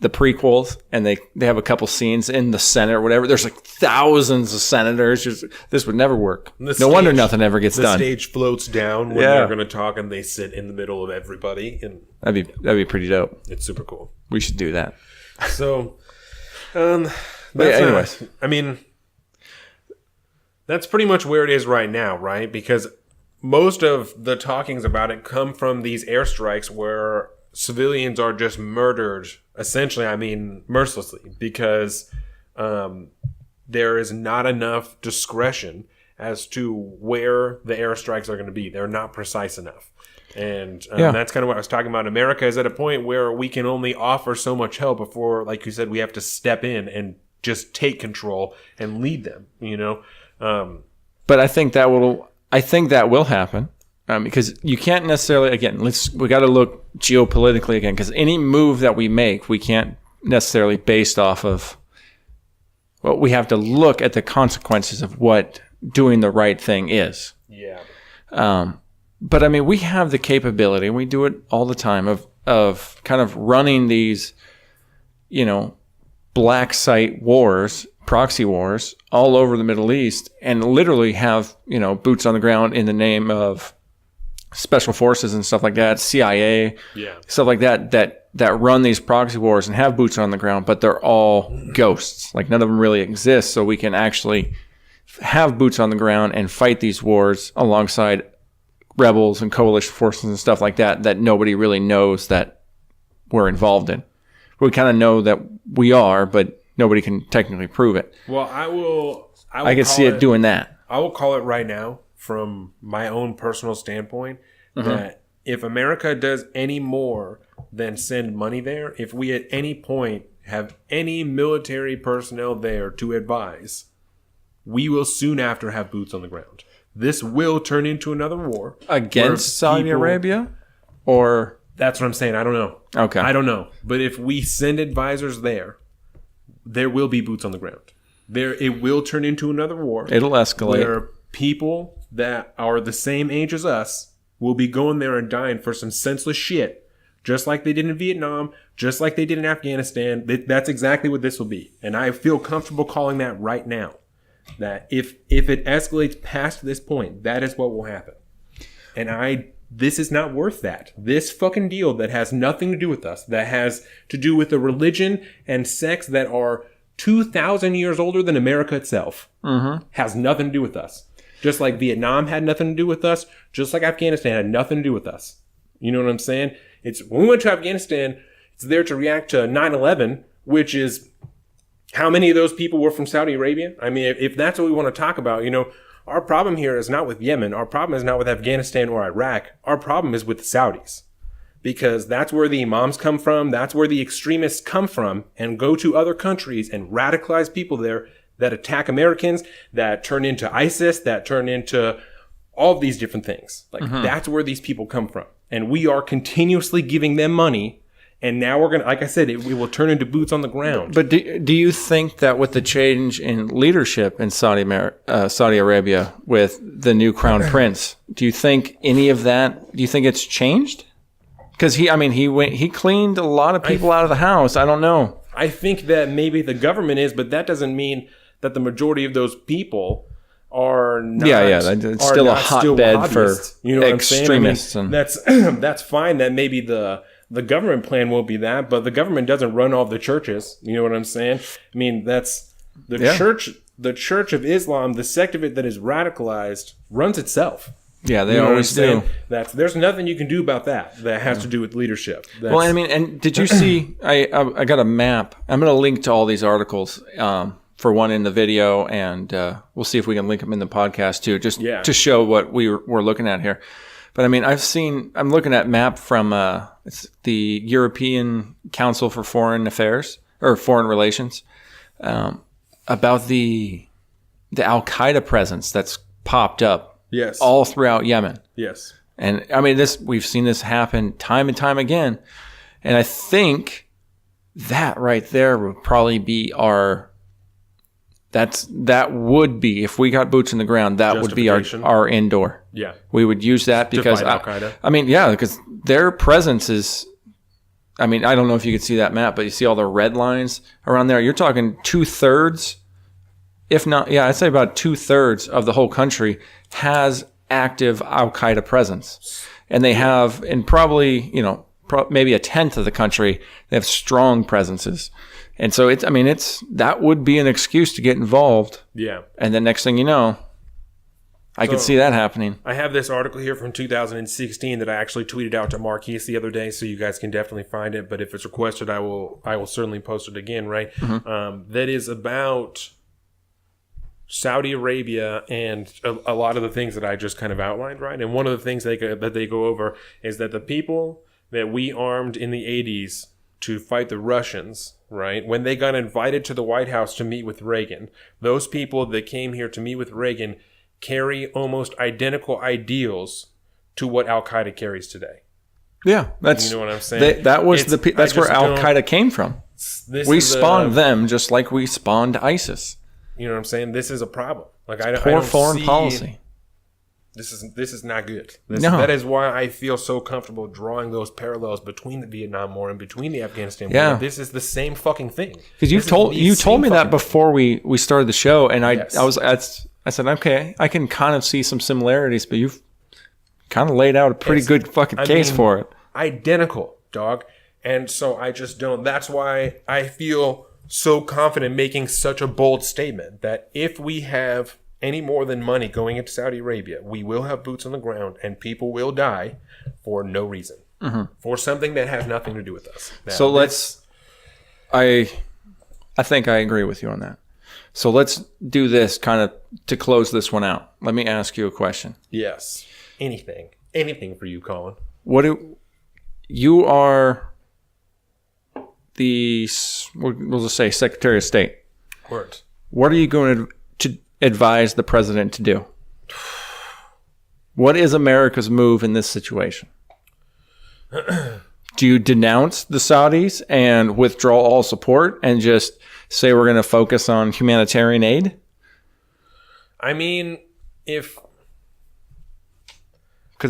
the prequels, and they have a couple scenes in the Senate or whatever. There's like thousands of senators. This would never work. No wonder nothing ever gets done. The stage floats down when they're going to talk, and they sit in the middle of everybody, and that'd be pretty dope. It's super cool. We should do that. So, anyways, that's pretty much where it is right now, right? Because most of the talkings about it come from these airstrikes where civilians are just murdered, essentially, mercilessly, because there is not enough discretion as to where the airstrikes are going to be. They're not precise enough. And that's kind of what I was talking about. America is at a point where we can only offer so much help before, like you said, we have to step in and just take control and lead them, But I think that will happen. Because you can't necessarily, again, we got to look geopolitically again, because any move that we make, we can't necessarily based off of, well, we have to look at the consequences of what doing the right thing is. Yeah. But we have the capability, and we do it all the time, of kind of running these, black site wars, proxy wars all over the Middle East, and literally have, boots on the ground in the name of special forces and stuff like that, CIA, stuff like that run these proxy wars and have boots on the ground, but they're all ghosts. Like, none of them really exist, so we can actually have boots on the ground and fight these wars alongside rebels and coalition forces and stuff like that nobody really knows that we're involved in. We kind of know that we are, but nobody can technically prove it. Well, I can see it doing that. I will call it right now, from my own personal standpoint, that if America does any more than send money there, if we at any point have any military personnel there to advise, we will soon after have boots on the ground. This will turn into another war. Against Saudi Arabia? Or... That's what I'm saying. I don't know. Okay. I don't know. But if we send advisors there will be boots on the ground. It will turn into another war. It'll escalate. Where people that are the same age as us will be going there and dying for some senseless shit, just like they did in Vietnam, just like they did in Afghanistan. That's exactly what this will be. And I feel comfortable calling that right now, that if it escalates past this point, that is what will happen. And this is not worth that. This fucking deal that has nothing to do with us, that has to do with a religion and sex that are 2,000 years older than America itself, has nothing to do with us. Just like Vietnam had nothing to do with us, just like Afghanistan had nothing to do with us. You know what I'm saying? When we went to Afghanistan, it's there to react to 9/11, which is how many of those people were from Saudi Arabia? If that's what we want to talk about, our problem here is not with Yemen. Our problem is not with Afghanistan or Iraq. Our problem is with the Saudis. Because that's where the imams come from. That's where the extremists come from and go to other countries and radicalize people there that attack Americans, that turn into ISIS, that turn into all of these different things. That's where these people come from. And we are continuously giving them money. And now we're going to, like I said, we will turn into boots on the ground. But do you think that with the change in leadership in Saudi Arabia with the new crown prince, do you think any of that, do you think it's changed? Because he cleaned a lot of people out of the house. I don't know. I think that maybe the government is, but that doesn't mean that the majority of those people are not. It's still a hotbed for extremists. That's fine. That maybe the government plan will be that, but the government doesn't run all the churches. You know what I'm saying? That's the church. The Church of Islam, the sect of it that is radicalized, runs itself. Yeah, they always do. There's nothing you can do about that has to do with leadership. And did you see, I got a map. I'm going to link to all these articles, for one in the video, and we'll see if we can link them in the podcast too, just to show what we're looking at here. But I'm looking at map from it's the European Council for Foreign Affairs, or Foreign Relations, about the Al-Qaeda presence that's popped up. Yes. All throughout Yemen. Yes. And we've seen this happen time and time again. And I think that right there would probably be that would be, if we got boots in the ground, that would be our indoor. Yeah. We would use that because Al-Qaeda. because their presence is I mean, I don't know if you can see that map, but you see all the red lines around there. You're talking 2/3, if not, I'd say about 2/3 of the whole country has active Al-Qaeda presence. And they have, in probably, maybe 1/10 of the country, they have strong presences. And so that would be an excuse to get involved. Yeah. And then next thing you know, I could see that happening. I have this article here from 2016 that I actually tweeted out to Marquise the other day, so you guys can definitely find it. But if it's requested, I will certainly post it again, right? Mm-hmm. That is about Saudi Arabia and a lot of the things that I just kind of outlined, right? And one of the things that they go over is that the people that we armed in the 80s to fight the Russians, right? When they got invited to the White House to meet with Reagan, those people that came here to meet with Reagan carry almost identical ideals to what Al-Qaeda carries today. Yeah, that's, you know what I'm saying? That's where Al-Qaeda came from. We spawned them just like we spawned ISIS. You know what I'm saying? This is a problem. Like I poor don't foreign see, policy. This is not good. That is why I feel so comfortable drawing those parallels between the Vietnam War and between the Afghanistan War. Yeah. This is the same fucking thing. Because you told me that before we started the show, and I said, okay, I can kind of see some similarities, but you've kind of laid out a pretty good fucking case for it. Identical, dog. And so I just don't. That's why I feel so confident making such a bold statement that if we have any more than money going into Saudi Arabia, we will have boots on the ground and people will die for no reason. Mm-hmm. For something that has nothing to do with us. Now, so I think I agree with you on that. So let's do this kind of to close this one out. Let me ask you a question. Yes. Anything for you, Colin. You are we'll just say Secretary of State. Words. What are you going to advise the president to do? What is America's move in this situation? Do you denounce the Saudis and withdraw all support and just say we're going to focus on humanitarian aid? I mean, because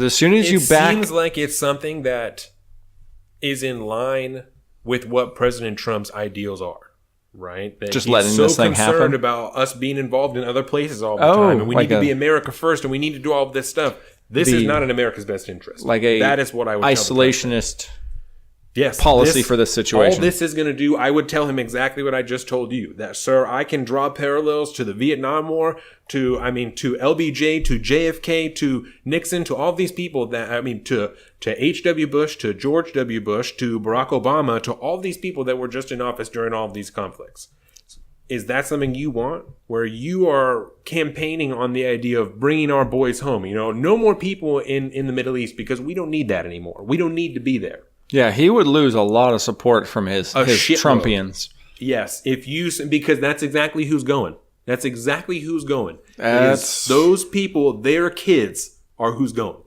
as soon as it seems like it's something that is in line with what President Trump's ideals are, right? That just letting this thing happen. He's so concerned about us being involved in other places all the time, and we need to be America first, and we need to do all of this stuff. This is not in America's best interest. That is what I would isolationist policy for this situation. All this is going to do, I would tell him exactly what I just told you. That, sir, I can draw parallels to the Vietnam War, to LBJ, to JFK, to Nixon, to all these people to H.W. Bush, to George W. Bush, to Barack Obama, to all these people that were just in office during all of these conflicts. Is that something you want? Where you are campaigning on the idea of bringing our boys home? No more people in the Middle East because we don't need that anymore. We don't need to be there. Yeah, he would lose a lot of support from his Trumpians. Yes, because that's exactly who's going. That's exactly who's going. Those people, their kids are who's going.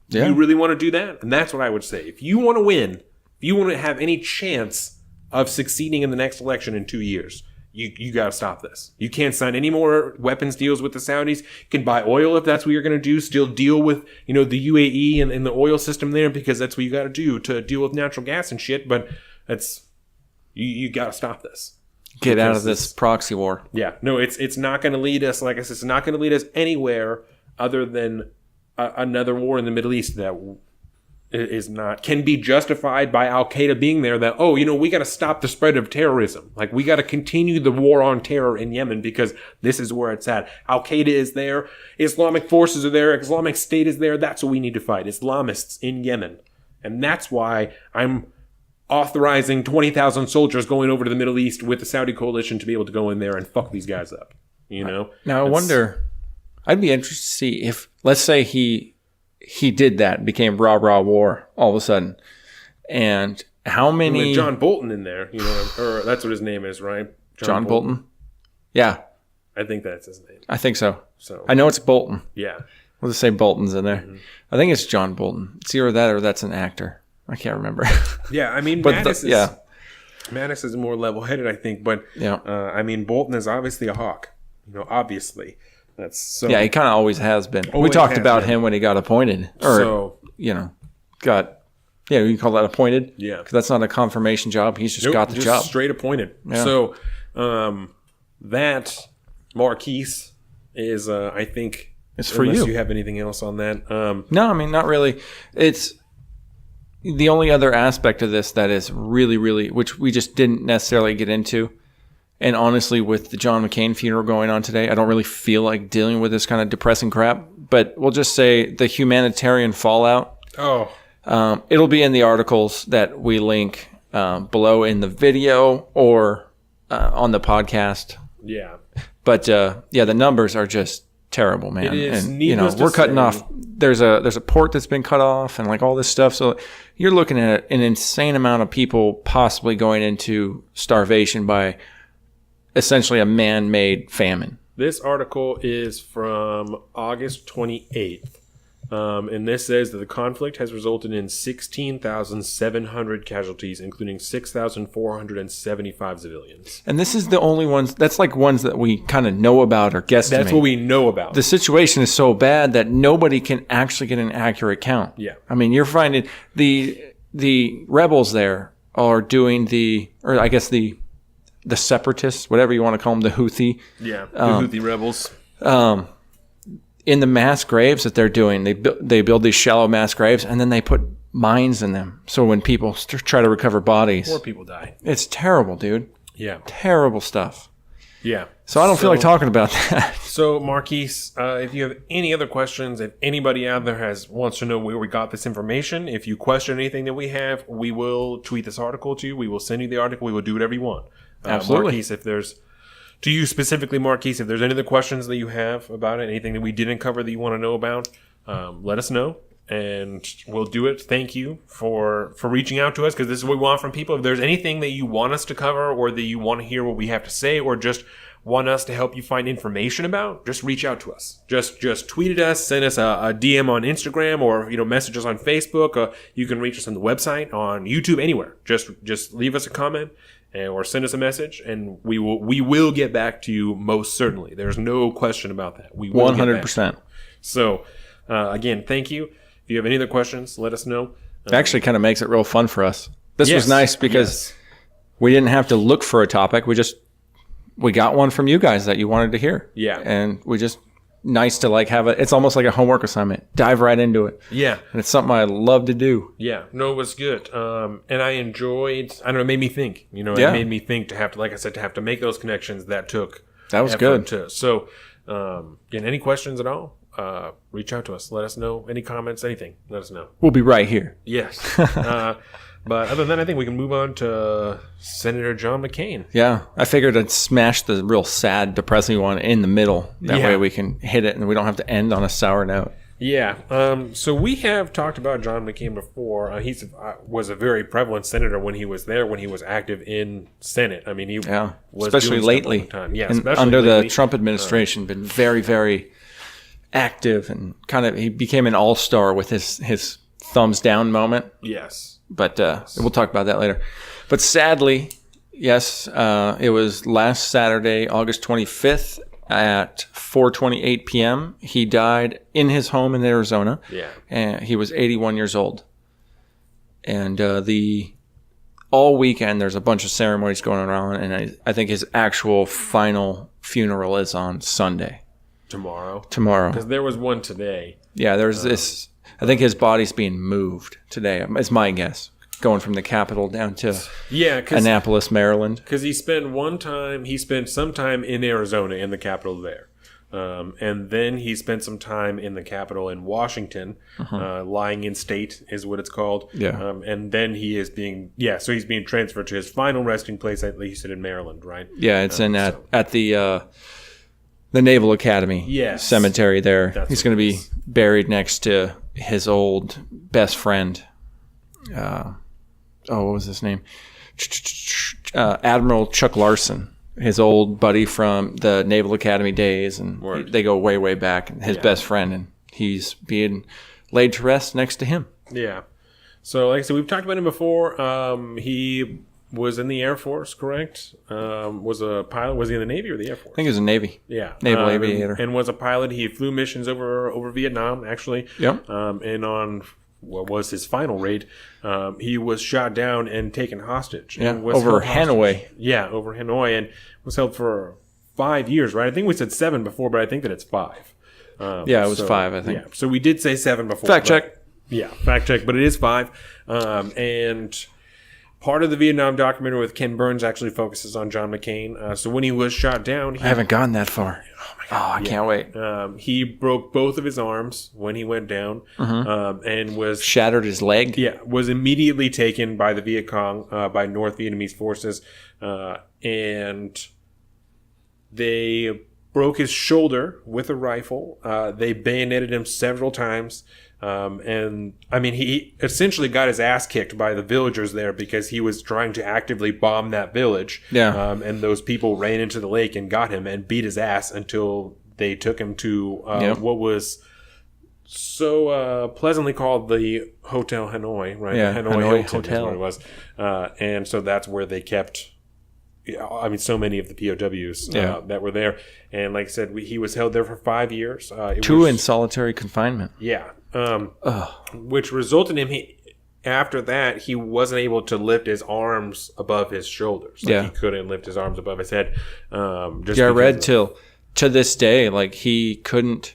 Yeah. You really want to do that? And that's what I would say. If you want to win, if you want to have any chance of succeeding in the next election in 2 years, you got to stop this. You can't sign any more weapons deals with the Saudis. You can buy oil if that's what you're going to do. Still deal with, the UAE and the oil system there because that's what you got to do to deal with natural gas and shit. But you got to stop this. Get out of this proxy war. Yeah. No, it's not going to lead us, like I said, it's not going to lead us anywhere other than another war in the Middle East that can be justified by Al-Qaeda being there, that, we got to stop the spread of terrorism. Like, we got to continue the war on terror in Yemen because this is where it's at. Al-Qaeda is there. Islamic forces are there. Islamic State is there. That's what we need to fight. Islamists in Yemen. And that's why I'm authorizing 20,000 soldiers going over to the Middle East with the Saudi coalition to be able to go in there and fuck these guys up. Now, I wonder, I'd be interested to see if, let's say he did that, became rah-rah war all of a sudden. And how many... With John Bolton in there, or that's what his name is, right? John Bolton? Yeah. I think that's his name. I think so. I know it's Bolton. Yeah. We'll just say Bolton's in there. Mm-hmm. I think it's John Bolton. It's either that or that's an actor. I can't remember. Yeah, Mattis is more level-headed, I think. But, Bolton is obviously a hawk. Obviously. That's so. Yeah, he kind of always has been. We talked about him when he got appointed, got Yeah, you can call that appointed. Yeah. Because that's not a confirmation job. He's just got the job. Straight appointed. Yeah. So that Marquise is, I think, it's for unless you. you have anything else on that. No, I mean, not really. It's the only other aspect of this that is really, really, which we just didn't necessarily get into. And honestly, with the John McCain funeral going on today, I don't really feel like dealing with this kind of depressing crap. But we'll just say the humanitarian fallout. Oh. It'll be in the articles that we link below in the video or on the podcast. Yeah. But yeah, the numbers are just terrible, man. It is. And Needless to we're cutting say, off. There's a port that's been cut off, and like all this stuff. So you're looking at an insane amount of people possibly going into starvation by essentially a man-made famine. This article is from August 28th. And this says that the conflict has resulted in 16,700 casualties, including 6,475 civilians. And this is the only ones, that's like ones that we kind of know about or guesstimate. That's what we know about. The situation is so bad that nobody can actually get an accurate count. Yeah. I mean, you're finding the rebels there are doing the separatists, whatever you want to call them, the Houthi. Yeah, the Houthi rebels. In the mass graves that they're doing, they build these shallow mass graves, and then they put mines in them. So when people try to recover bodies, More people die. it's terrible, dude. Yeah, Terrible stuff. yeah. So I don't feel like talking about that. So, Marquise, if you have any other questions, if anybody out there wants to know where we got this information, if you question anything that we have, we will tweet this article to you. We will send you the article. We will do whatever you want. Absolutely. Marquise, to you specifically, Marquise, if there's any other questions that you have about it, anything that we didn't cover that you want to know about, let us know, and we'll do it. Thank you for reaching out to us, because this is what we want from people. If there's anything that you want us to cover, or that you want to hear what we have to say, or just want us to help you find information about, just reach out to us. Just tweet at us, send us a DM on Instagram, or message us on Facebook. You can reach us on the website, on YouTube, anywhere. Just leave us a comment. Or send us a message, and we will get back to you most certainly. There's no question about that. We will 100%. So, again, thank you. If you have any other questions, let us know. It actually kind of makes it real fun for us. This was nice because yes. we didn't have to look for a topic. We got one from you guys that you wanted to hear. Yeah. And nice to have it's almost like a homework assignment. Dive right into it. Yeah. And it's something I love to do. Yeah. No, it was good. And I enjoyed, I don't know, it made me think. It made me think to have to, like I said, to have to make those connections that took. That was good. So, again, any questions at all? Reach out to us. Let us know. Any comments, anything. Let us know. We'll be right here. Yes. But other than that, I think we can move on to Senator John McCain. Yeah. I figured I'd smash the real sad, depressing one in the middle. That way we can hit it and we don't have to end on a sour note. Yeah. So we have talked about John McCain before. He was a very prevalent senator when he was there, when he was active in Senate. I mean, he was especially doing lately. stuff all the time. Yeah, and especially under lately. the Trump administration, been very, very active, and he became an all-star with his thumbs down moment. Yes. But we'll talk about that later. But sadly, yes, it was last Saturday, August 25th at 4:28 p.m. He died in his home in Arizona. Yeah. And he was 81 years old. And all weekend there's a bunch of ceremonies going around, and I think his actual final funeral is on Sunday. Tomorrow. Tomorrow. Because there was one today. Yeah, there's this. I think his body's being moved today. It's my guess. Going from the Capitol down to Annapolis, Maryland. Because he spent some time in Arizona, in the Capitol there. And then he spent some time in the Capitol in Washington, lying in state is what it's called. Yeah. And then he's being transferred to his final resting place, at least in Maryland, right? Yeah, it's at the Naval Academy cemetery there. He's going to be buried next to his old best friend. What was his name? Admiral Chuck Larson, his old buddy from the Naval Academy days, and they go way, way back. His best friend, and he's being laid to rest next to him. Yeah. So, like I said, we've talked about him before. He was in the Air Force, correct? Was a pilot. Was he in the Navy or the Air Force? I think he was in Navy. Yeah. Naval aviator. And was a pilot. He flew missions over Vietnam, actually. Yep. And on what was his final raid, he was shot down and taken hostage. Yeah, and was over held hostage. Hanoi. Yeah, over Hanoi, and was held for 5 years, right? I think we said 7 before, but I think that it's 5. Yeah, it was 5, I think. Yeah, so we did say 7 before. Fact check. Yeah, fact check, but it is 5. And part of the Vietnam documentary with Ken Burns actually focuses on John McCain. So when he was shot down... I haven't gone that far. Oh, my God. I can't wait. He broke both of his arms when he went down and was... Shattered his leg? Yeah, was immediately taken by the Viet Cong, by North Vietnamese forces, and they broke his shoulder with a rifle. They bayoneted him several times. And I mean, he essentially got his ass kicked by the villagers there because he was trying to actively bomb that village. Yeah. And those people ran into the lake and got him and beat his ass until they took him to what was so pleasantly called the Hotel Hanoi, right? Yeah, the Hanoi Hilton Hotel. is what it was. And so that's where they kept... I mean, so many of the POWs that were there. And like I said, he was held there for 5 years. Two in solitary confinement. Yeah. Which resulted in him, after that, he wasn't able to lift his arms above his shoulders. He couldn't lift his arms above his head. I read to this day, like he can't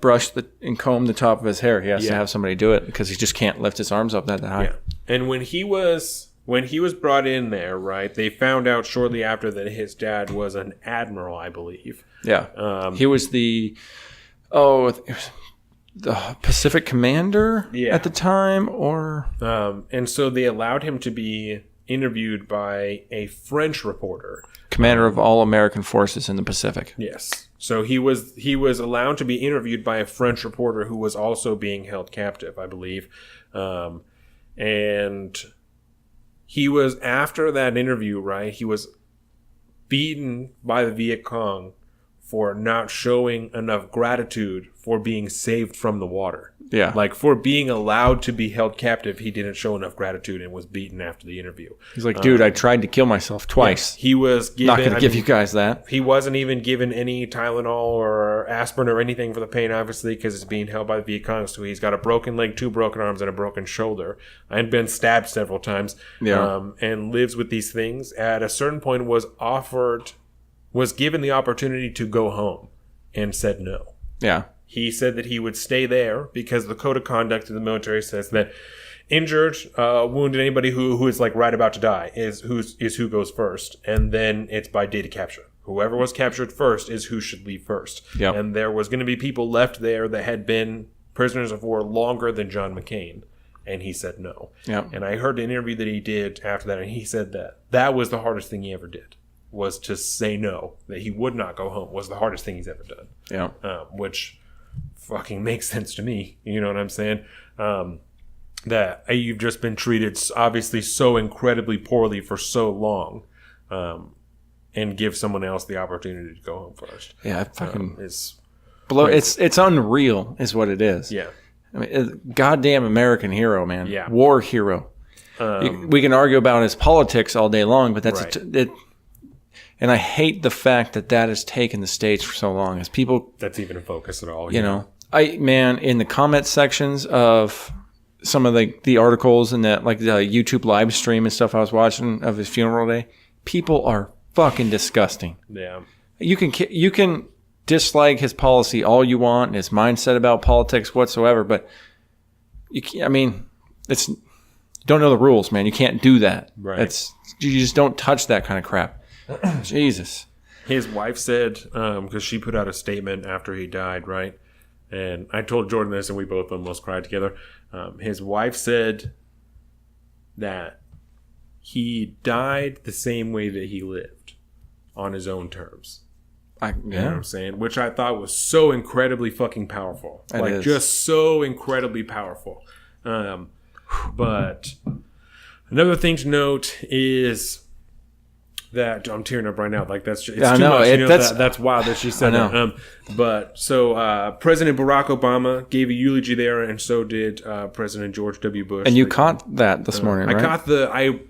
brush and comb the top of his hair. He has to have somebody do it because he just can't lift his arms up that high. Yeah. And when he was brought in there, right, they found out shortly after that his dad was an admiral, I believe. Yeah. He was the Pacific commander at the time, or... and so they allowed him to be interviewed by a French reporter. Commander of all American forces in the Pacific. Yes. So he was allowed to be interviewed by a French reporter who was also being held captive, I believe. And... he was, after that interview, right, he was beaten by the Viet Cong for not showing enough gratitude for being saved from the water. Yeah. Like, for being allowed to be held captive, he didn't show enough gratitude and was beaten after the interview. He's like, dude, I tried to kill myself twice. He was given... Not going to give you guys that. He wasn't even given any Tylenol or aspirin or anything for the pain, obviously, because it's being held by the Viet Cong. So he's got a broken leg, 2 broken arms, and a broken shoulder. And been stabbed several times. Yeah. And lives with these things. At a certain point was given the opportunity to go home and said no. Yeah. He said that he would stay there because the code of conduct of the military says that injured, wounded, anybody who is like right about to die is who goes first. And then it's by date of capture. Whoever was captured first is who should leave first. Yep. And there was going to be people left there that had been prisoners of war longer than John McCain. And he said no. Yep. And I heard an interview that he did after that, and he said that was the hardest thing he ever did. Was to say no, that he would not go home, was the hardest thing he's ever done. Yeah. Which fucking makes sense to me. You know what I'm saying? That you've just been treated obviously so incredibly poorly for so long, and give someone else the opportunity to go home first. Yeah, it's unreal, is what it is. Yeah. I mean, goddamn American hero, man. Yeah. War hero. We can argue about his politics all day long, but that's right. And I hate the fact that has taken the stage for so long. As people, that's even a focus at all. You know, in the comment sections of some of the articles and that, like the YouTube live stream and stuff I was watching of his funeral day, people are fucking disgusting. Yeah. You can dislike his policy all you want and his mindset about politics whatsoever, but you don't know the rules, man. You can't do that. Right. You just don't touch that kind of crap. Jesus. His wife said, because she put out a statement after he died, right? And I told Jordan this, and we both almost cried together. His wife said that he died the same way that he lived, on his own terms. You know what I'm saying? Which I thought was so incredibly fucking powerful. Just so incredibly powerful. But another thing to note is that I'm tearing up right now. Like that's too much. That's wild that she said that. But so President Barack Obama gave a eulogy there, and so did President George W. Bush. And you caught that this morning, right? I caught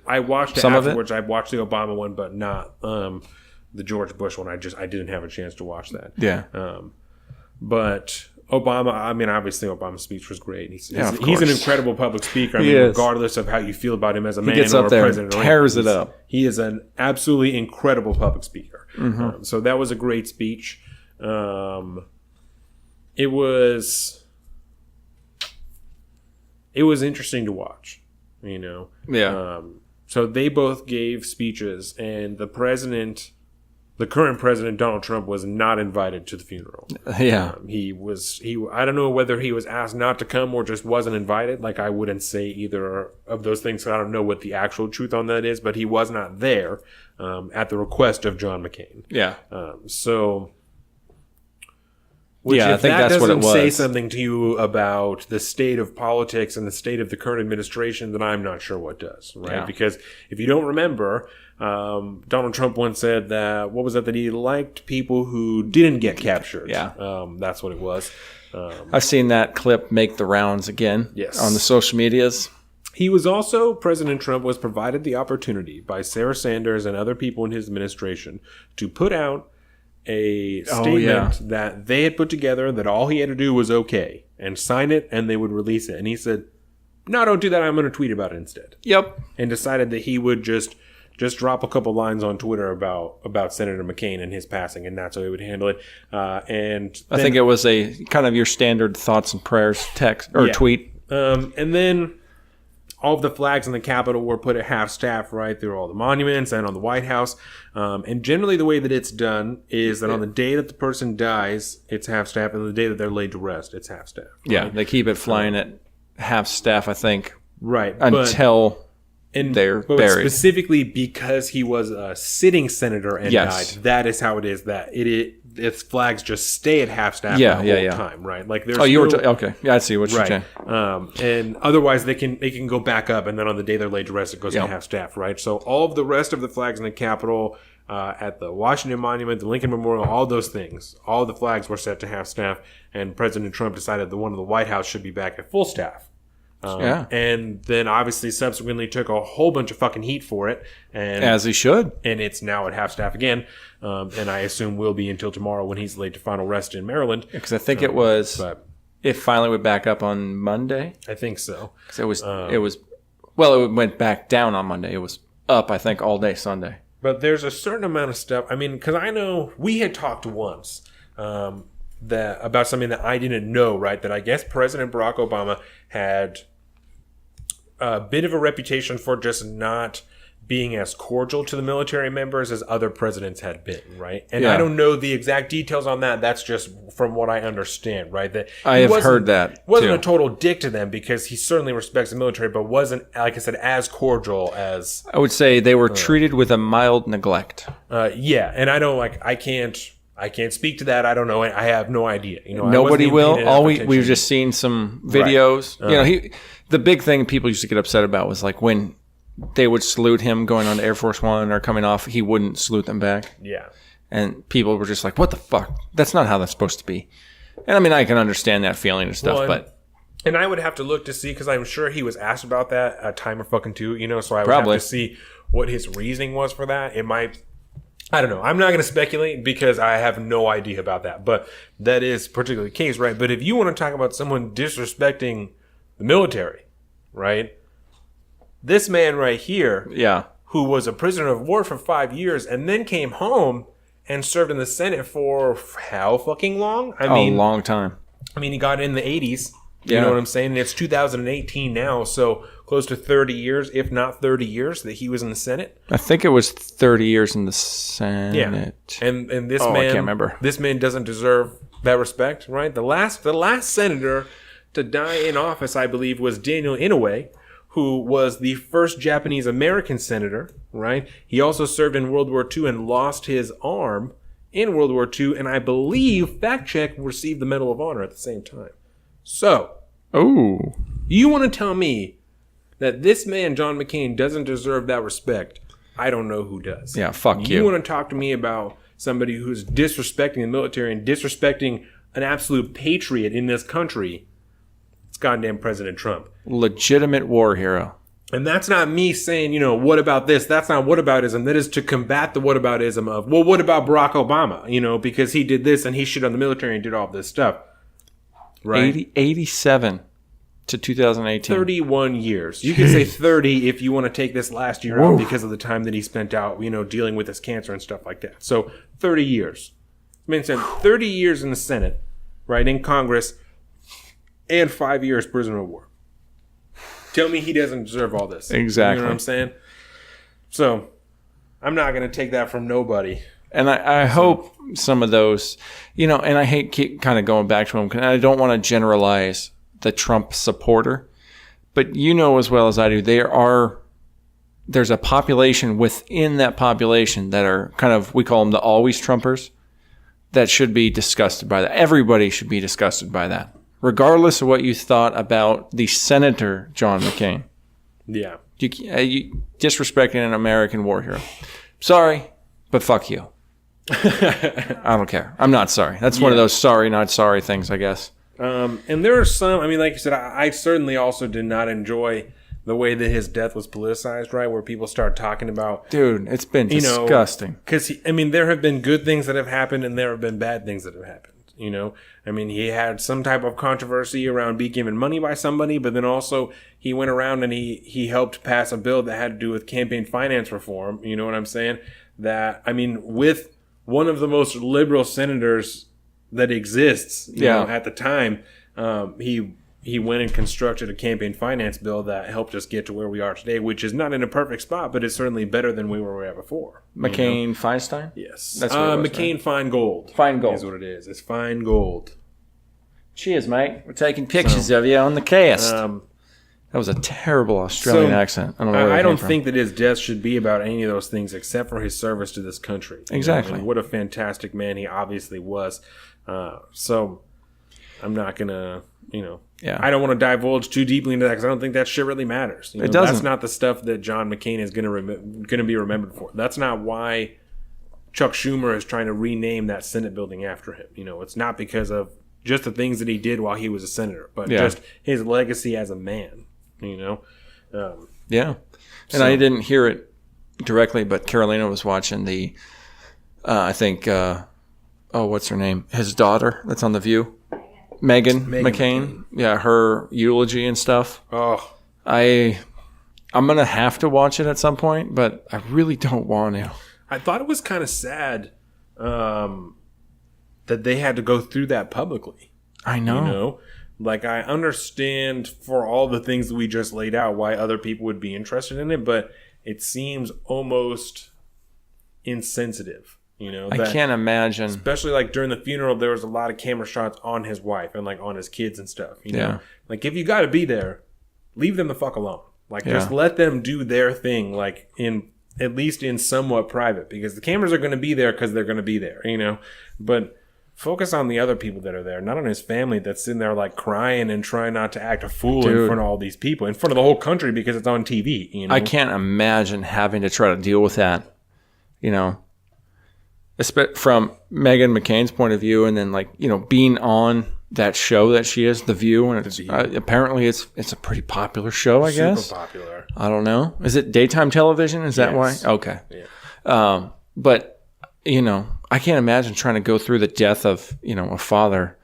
I watched it Some afterwards. of it? I watched the Obama one, but not the George Bush one. I didn't have a chance to watch that. Yeah. But Obama, I mean, obviously Obama's speech was great. He's of an course. incredible public speaker. I He mean, is. regardless of how you feel about him as a man gets or up a there and president, or tears anything, it up. He is an absolutely incredible public speaker. So that was a great speech. It was interesting to watch, you know. Yeah. So they both gave speeches, and the current president, Donald Trump, was not invited to the funeral. Yeah. I don't know whether he was asked not to come or just wasn't invited. Like, I wouldn't say either of those things. So I don't know what the actual truth on that is, but he was not there at the request of John McCain. Yeah. Which, I if think that that's what it doesn't say was. something to you about the state of politics and the state of the current administration, then I'm not sure what does, right? Yeah. Because if you don't remember, Donald Trump once said that, what was that he liked people who didn't get captured. Yeah. That's what it was. I've seen that clip make the rounds again Yes. on the social medias. President Trump was provided the opportunity by Sarah Sanders and other people in his administration to put out a statement that they had put together that all he had to do was okay and sign it and they would release it. And he said, no, don't do that. I'm going to tweet about it instead. Yep. And decided that he would just drop a couple lines on Twitter about Senator McCain and his passing, and that's how he would handle it. And I think it was a kind of your standard thoughts and prayers text or tweet. And then all of the flags in the Capitol were put at half-staff, right, through all the monuments and on the White House. And generally the way that it's done is that on the day that the person dies, it's half-staff, and the day that they're laid to rest, it's half-staff. Right? Yeah, they keep it flying at half staff, I think, right, until they're buried. Specifically because he was a sitting senator and died, that is how it is that its flags just stay at half staff the whole time, right? Like there's okay. Yeah, I see what you're saying. And otherwise they can go back up, and then on the day they're laid to rest, it goes to half staff, right? So all of the rest of the flags in the Capitol, at the Washington Monument, the Lincoln Memorial, all those things, all the flags were set to half staff, and President Trump decided the one in the White House should be back at full staff. And then obviously subsequently took a whole bunch of fucking heat for it. And as he should. And it's now at half staff again. And I assume will be until tomorrow when he's laid to final rest in Maryland. Because I think it finally went back up on Monday. I think so. Because it went back down on Monday. It was up, I think, all day Sunday. But there's a certain amount of stuff. I mean, because I know we had talked once about something that I didn't know, right? That I guess President Barack Obama had a bit of a reputation for just not being as cordial to the military members as other presidents had been, right? And I don't know the exact details on that. That's just from what I understand, right? That I have heard that wasn't a total dick to them, because he certainly respects the military, but wasn't, like I said, as cordial as I would say they were treated with a mild neglect. And I don't I can't speak to that. I don't know. I have no idea. You know, nobody will. All we've just seen some videos. Right. The big thing people used to get upset about was like when they would salute him going on to Air Force One or coming off, he wouldn't salute them back. Yeah. And people were just like, "What the fuck? That's not how that's supposed to be." And I mean, I can understand that feeling and stuff, and I would have to look to see, because I'm sure he was asked about that a time or fucking two. You know, so I would have to see what his reasoning was for that. It might. I don't know. I'm not going to speculate because I have no idea about that. But that is particularly the case, right? But if you want to talk about someone disrespecting the military, right? This man right here, who was a prisoner of war for 5 years and then came home and served in the Senate for how fucking long? I mean, a long time. I mean, he got in the 80s. You know what I'm saying? And it's 2018 now, so close to 30 years, if not 30 years, that he was in the Senate. I think it was 30 years in the Senate. Yeah. And this man, I can't remember. This man doesn't deserve that respect, right? The last senator to die in office, I believe, was Daniel Inouye, who was the first Japanese American senator, right? He also served in World War II and lost his arm in World War II, and I believe, fact check, received the Medal of Honor at the same time. So, you want to tell me that this man, John McCain, doesn't deserve that respect? I don't know who does. Yeah, fuck you. You want to talk to me about somebody who's disrespecting the military and disrespecting an absolute patriot in this country? It's goddamn President Trump. Legitimate war hero. And that's not me saying, what about this? That's not whataboutism. That is to combat the whataboutism of, well, what about Barack Obama? Because he did this and he shit on the military and did all this stuff. Right. 87 to 2018. 31 years. You can say 30 if you want to take this last year out because of the time that he spent out, dealing with his cancer and stuff like that. So 30 years. Man said 30 years in the Senate, right, in Congress, and 5 years prisoner of war. Tell me he doesn't deserve all this. Exactly. You know what I'm saying? So I'm not going to take that from nobody. And I hope some of those, and I hate keep kind of going back to them because I don't want to generalize the Trump supporter, but as well as I do, there's a population within that population that are kind of, we call them the always Trumpers, that should be disgusted by that. Everybody should be disgusted by that, regardless of what you thought about the Senator John McCain. Yeah. You disrespecting an American war hero. Sorry, but fuck you. I don't care. I'm not sorry. That's one of those sorry, not sorry things, I guess. And there are some, like you said, I certainly also did not enjoy the way that his death was politicized, right? Where people start talking about... Dude, it's been disgusting. Because, there have been good things that have happened and there have been bad things that have happened, He had some type of controversy around being given money by somebody, but then also he went around and he helped pass a bill that had to do with campaign finance reform, you know what I'm saying? That, with one of the most liberal senators that exists, at the time, he went and constructed a campaign finance bill that helped us get to where we are today, which is not in a perfect spot, but it's certainly better than we were at before. McCain Feinstein? Yes. That's what it was, McCain right? Fine Gold. Fine Gold. Is what it is. It's fine gold. Cheers, mate. We're taking pictures of you on the cast. That was a terrible Australian accent. I don't know where I don't think that his death should be about any of those things except for his service to this country. Exactly. What a fantastic man he obviously was. So I'm not going to, I don't want to divulge too deeply into that because I don't think that shit really matters. It doesn't. That's not the stuff that John McCain is going to be remembered for. That's not why Chuck Schumer is trying to rename that Senate building after him. It's not because of just the things that he did while he was a senator, but just his legacy as a man. Yeah. And I didn't hear it directly, but Carolina was watching the, I think, what's her name? His daughter that's on The View. Meghan McCain. Yeah, her eulogy and stuff. Oh. I'm going to have to watch it at some point, but I really don't want to. I thought it was kind of sad that they had to go through that publicly. I know. Like, I understand for all the things that we just laid out why other people would be interested in it, but it seems almost insensitive. I can't imagine. Especially, like, during the funeral, there was a lot of camera shots on his wife and, like, on his kids and stuff. Yeah. Like, if you got to be there, leave them the fuck alone. Like, just let them do their thing, like, at least in somewhat private. Because the cameras are going to be there because they're going to be there, But focus on the other people that are there, not on his family that's sitting there, like, crying and trying not to act a fool in front of all these people, in front of the whole country because it's on TV, I can't imagine having to try to deal with that, from Meghan McCain's point of view, and then being on that show that she is, The View, and it's apparently it's a pretty popular show, I guess. Super popular. I don't know. Is it daytime television? Is that why? Okay. Yeah. But I can't imagine trying to go through the death of a father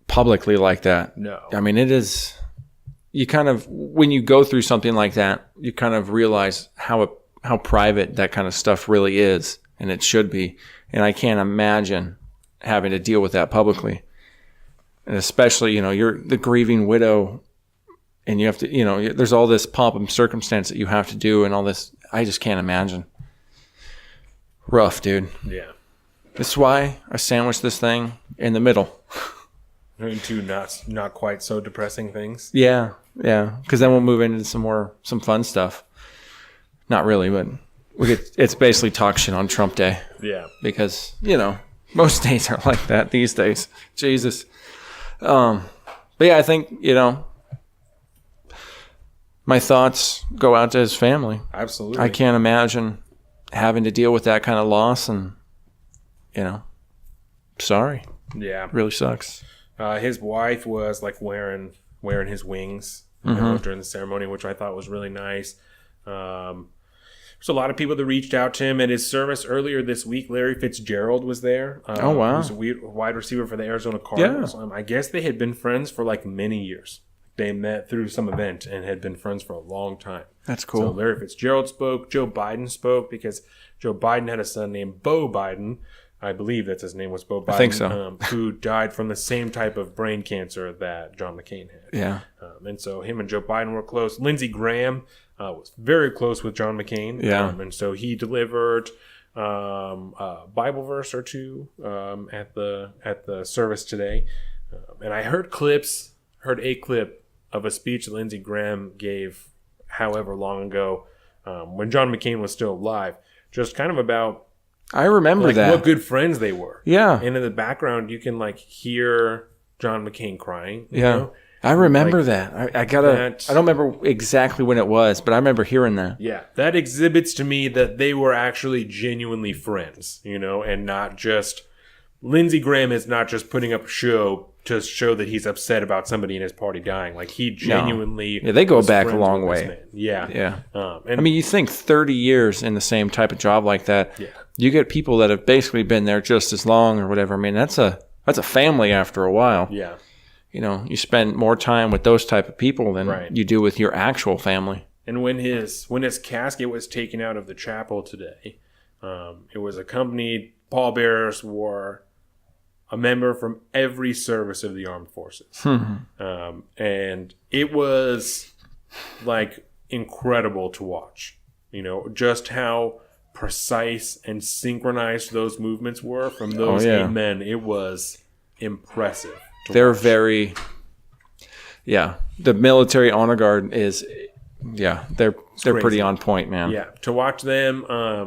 publicly like that. No. I mean, it is. You kind of, when you go through something like that, you kind of realize how private that kind of stuff really is. And it should be. And I can't imagine having to deal with that publicly. And especially, you're the grieving widow and you have to, there's all this pomp and circumstance that you have to do and all this. I just can't imagine. Rough, dude. Yeah. That's why I sandwiched this thing in the middle. Into not quite so depressing things. Yeah. Because then we'll move into some fun stuff. Not really, but it's basically talk shit on Trump Day. Yeah. Because, most days are like that these days. Jesus. But yeah, I think, my thoughts go out to his family. Absolutely. I can't imagine having to deal with that kind of loss and, sorry. Yeah. It really sucks. His wife was like wearing his wings during the ceremony, which I thought was really nice. there's a lot of people that reached out to him at his service earlier this week. Larry Fitzgerald was there. Oh, wow. Who's a wide receiver for the Arizona Cardinals. Yeah. I guess they had been friends for like many years. They met through some event and had been friends for a long time. That's cool. So Larry Fitzgerald spoke. Joe Biden spoke because Joe Biden had a son named Beau Biden. I believe that's his name was Beau Biden. I think so. Who died from the same type of brain cancer that John McCain had. Yeah. And so him and Joe Biden were close. Lindsey Graham was very close with John McCain. Yeah. And so he delivered a Bible verse or two at the service today. And I heard a clip of a speech that Lindsey Graham gave however long ago when John McCain was still alive, just kind of about I remember that. what good friends they were. Yeah. And in the background, you can like hear John McCain crying. You Yeah. know? I remember Like, that. I don't remember exactly when it was, but I remember hearing that. Yeah. That exhibits to me that they were actually genuinely friends, you know, and not just Lindsey Graham is not just putting up a show to show that he's upset about somebody in his party dying. Like he genuinely Yeah, they go was back a friends long with this way. man. Yeah. Yeah. And I mean, you think 30 years in the same type of job like that, you get people that have basically been there just as long or whatever. I mean, that's a family after a while. yeah. You know, you spend more time with those type of people than Right. you do with your actual family. And when his casket was taken out of the chapel today, it was accompanied. Pallbearers were a member from every service of the armed forces, and it was like incredible to watch. You know, just how precise and synchronized those movements were from those 8 men. It was impressive. They're very, the military honor guard is, they're pretty on point, man. Yeah, to watch them,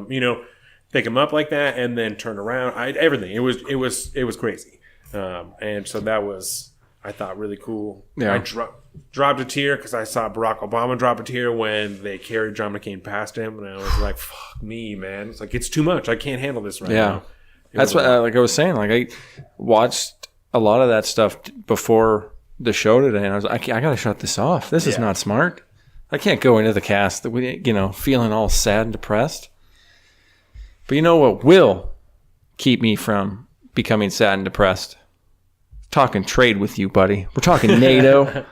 you know, pick them up like that and then turn around, everything. It was crazy, and so that was, I thought, really cool. Yeah. I dropped a tear because I saw Barack Obama drop a tear when they carried John McCain past him, and I was like, "Fuck me, man! It's like it's too much. I can't handle this right now." That's what, like I was saying, like I watched a lot of that stuff before the show today, and I was like, I gotta shut this off. This is not smart. I can't go into the cast, feeling all sad and depressed. But you know what will keep me from becoming sad and depressed? Talking trade with you, buddy. We're talking NATO.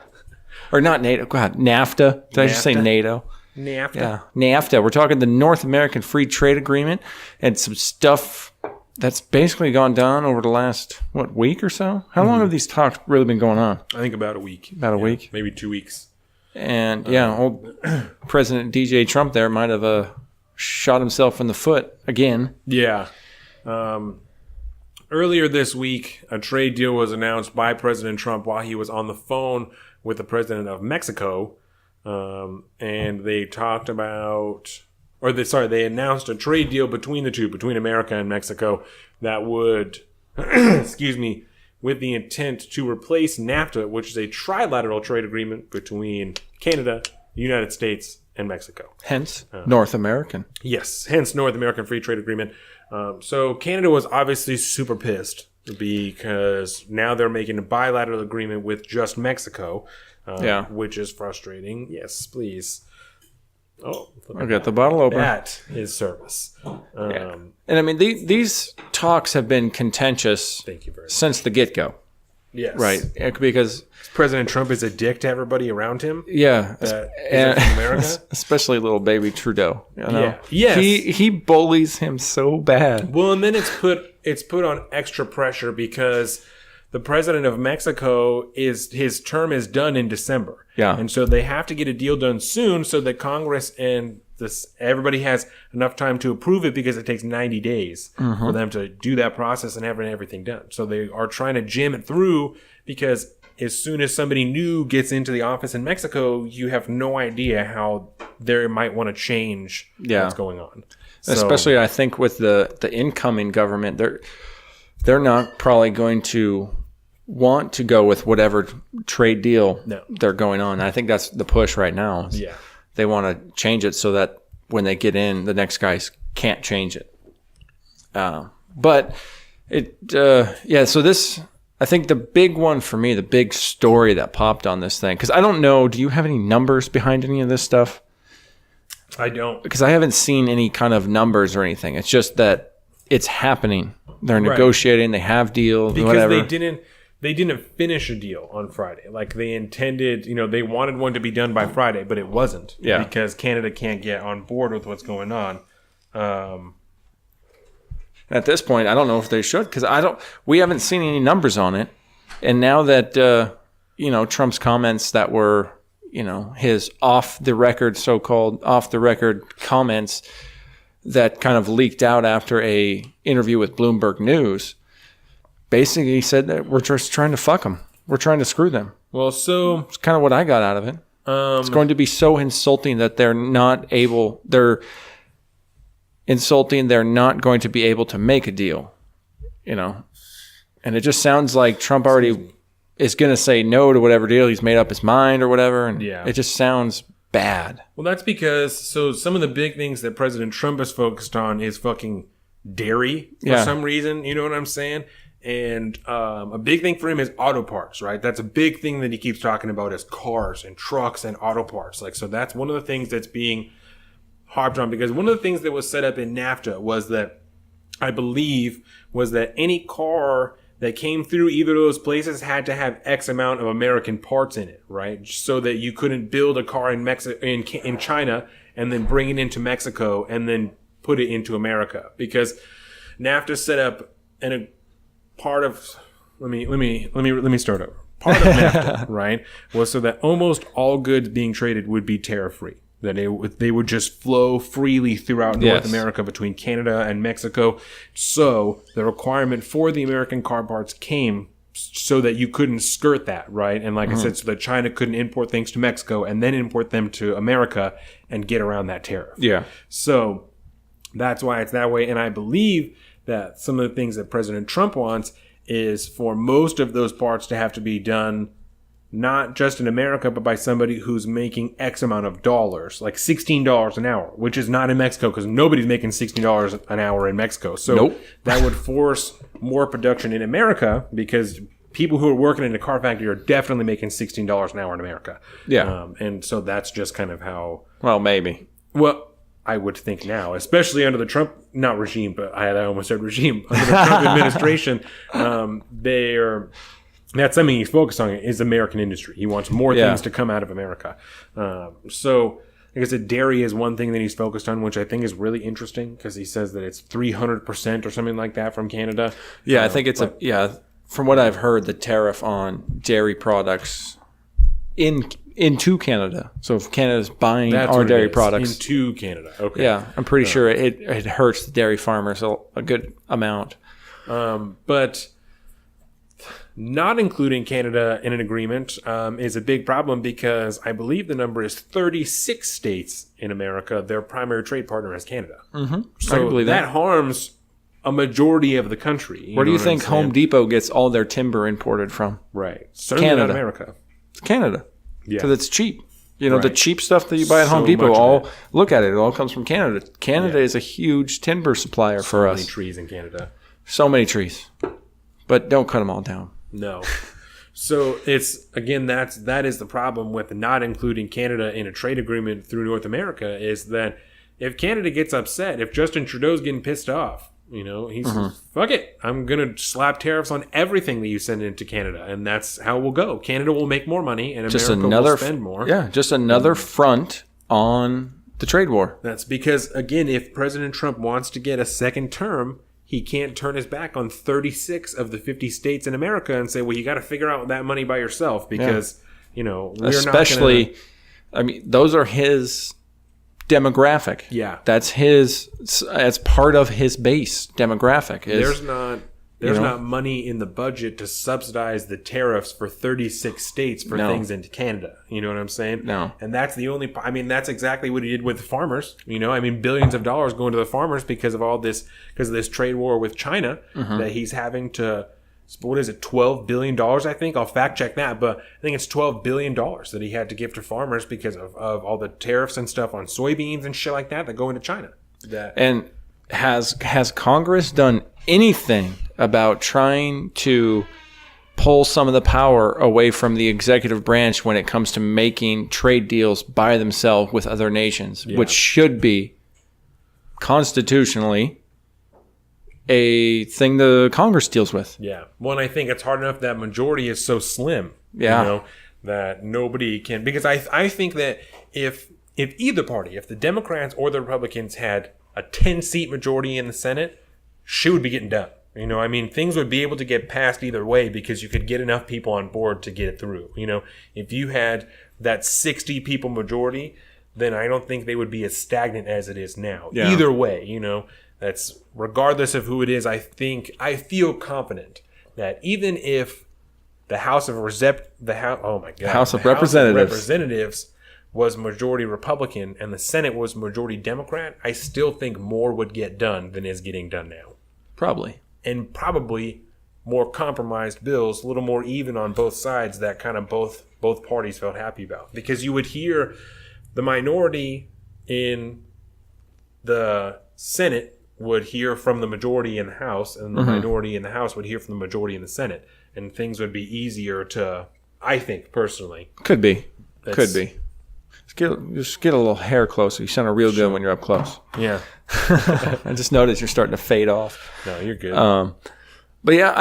Or not NATO. God, NAFTA. Did I just say NATO? NAFTA. Yeah, NAFTA. We're talking the North American Free Trade Agreement and some stuff that's basically gone down over the last, week or so? How long have these talks really been going on? I think about a week. About a week? Maybe 2 weeks. And, old President DJ Trump there might have shot himself in the foot again. Yeah. Earlier this week, a trade deal was announced by President Trump while he was on the phone with the president of Mexico. And they talked about... they announced a trade deal between the two, between America and Mexico, that would, with the intent to replace NAFTA, which is a trilateral trade agreement between Canada, the United States, and Mexico. Hence, North American. Yes, hence North American Free Trade Agreement. So Canada was obviously super pissed because now they're making a bilateral agreement with just Mexico, which is frustrating. Yes, please. Oh, I'll get the bottle open. That is service. And I mean, these talks have been contentious Thank you very much. since the get-go. Yes. Right. Because President Trump is a dick to everybody around him. Yeah, and America, especially little baby Trudeau. You know? Yeah, yes. He bullies him so bad. Well, and then it's put on extra pressure because the president of Mexico his term is done in December. Yeah, and so they have to get a deal done soon so that Congress and everybody has enough time to approve it because it takes 90 days for them to do that process and have everything done. So they are trying to jam it through because as soon as somebody new gets into the office in Mexico, you have no idea how they might want to change what's going on. So, especially, I think, with the incoming government, they're not probably going to want to go with whatever trade deal they're going on. I think that's the push right now. Yeah. They want to change it so that when they get in, the next guys can't change it. But so this, I think the big one for me, the big story that popped on this thing, because I don't know, do you have any numbers behind any of this stuff? I don't. Because I haven't seen any kind of numbers or anything. It's just that it's happening. They're negotiating. They have deals. Because whatever. they didn't finish a deal on Friday. Like they intended, they wanted one to be done by Friday, but it wasn't. Yeah. Because Canada can't get on board with what's going on. At this point, I don't know if they should because we haven't seen any numbers on it. And now that, Trump's comments that were, his so-called off-the-record comments that kind of leaked out after a interview with Bloomberg News, basically said that we're just trying to fuck them. We're trying to screw them. Well, so... It's kind of what I got out of it. It's going to be so insulting that they're not going to be able to make a deal, And it just sounds like Trump already is going to say no to whatever deal. He's made up his mind or whatever. And it just sounds bad. Well, that's because, some of the big things that President Trump is focused on is fucking dairy for some reason. You know what I'm saying? And a big thing for him is auto parts, right? That's a big thing that he keeps talking about is cars and trucks and auto parts. So that's one of the things that's being harped on, because one of the things that was set up in NAFTA was that, I believe, any car that came through either of those places had to have X amount of American parts in it, right? So that you couldn't build a car in China and then bring it into Mexico and then put it into America, because NAFTA set up a part of. Let me start over. Part of NAFTA, right, was so that almost all goods being traded would be tariff free. That they would just flow freely throughout North America between Canada and Mexico. So the requirement for the American car parts came so that you couldn't skirt that, right? And like I said, so that China couldn't import things to Mexico and then import them to America and get around that tariff. Yeah. So that's why it's that way. And I believe that some of the things that President Trump wants is for most of those parts to have to be done not just in America, but by somebody who's making X amount of dollars, like $16 an hour, which is not in Mexico because nobody's making $16 an hour in Mexico. So that would force more production in America, because people who are working in a car factory are definitely making $16 an hour in America. Yeah. And so that's just kind of how... Well, maybe. Well, I would think now, especially under the Trump, not regime, but I almost said regime, under the Trump administration, that's something he's focused on is American industry. He wants more things to come out of America. So, like I said, dairy is one thing that he's focused on, which I think is really interesting because he says that it's 300% or something like that from Canada. Yeah, I think it's from what I've heard, the tariff on dairy products into Canada. So if Canada's buying our dairy products into Canada, okay. Yeah, I'm pretty sure it hurts the dairy farmers a good amount. But not including Canada in an agreement is a big problem, because I believe the number is 36 states in America. Their primary trade partner is Canada. Mm-hmm. So that harms a majority of the country. Where do you think Home Depot gets all their timber imported from? Right. Certainly Canada. not America. It's Canada. Yeah. Because it's cheap. The cheap stuff that you buy at Home Depot, look at it. It all comes from Canada. Canada is a huge timber supplier for us. So many trees in Canada. So many trees. But don't cut them all down. No. So it's, again, that is the problem with not including Canada in a trade agreement through North America, is that if Canada gets upset, if Justin Trudeau's getting pissed off, he's fuck it, I'm going to slap tariffs on everything that you send into Canada, and that's how it will go. Canada will make more money, and America will spend more. Yeah, just another front on the trade war. That's because, again, if President Trump wants to get a second term, he can't turn his back on 36 of the 50 states in America and say, well, you got to figure out that money by yourself, because, we're especially, not I mean, those are his demographic. Yeah. That's part of his base demographic. There's not money in the budget to subsidize the tariffs for 36 states for things into Canada. You know what I'm saying? No. And that's that's exactly what he did with the farmers. Billions of dollars going to the farmers because of this trade war with China that he's having to, what is it, $12 billion, I think? I'll fact check that, but I think it's $12 billion that he had to give to farmers because of all the tariffs and stuff on soybeans and shit like that go into China. And has Congress done anything about trying to pull some of the power away from the executive branch when it comes to making trade deals by themselves with other nations, which should be constitutionally a thing the Congress deals with. Yeah. Well, and I think it's hard enough that majority is so slim. Yeah. You know, that nobody can, because I think that if either party, if the Democrats or the Republicans had a 10-seat majority in the Senate, shit would be getting done. You know, I mean, things would be able to get passed either way because you could get enough people on board to get it through. You know, if you had that 60 people majority, then I don't think they would be as stagnant as it is now. Yeah. Either way, you know, that's regardless of who it is. I feel confident that even if the House of Representatives was majority Republican and the Senate was majority Democrat, I still think more would get done than is getting done now. Probably. And probably more compromised bills, a little more even on both sides that kind of both parties felt happy about. Because you would hear the minority in the Senate would hear from the majority in the House, and the minority in the House would hear from the majority in the Senate. And things would be easier to, I think, personally. Could be. Just get a little hair closer. You sound real good when you're up close. Yeah. I just noticed you're starting to fade off. No, you're good. But yeah,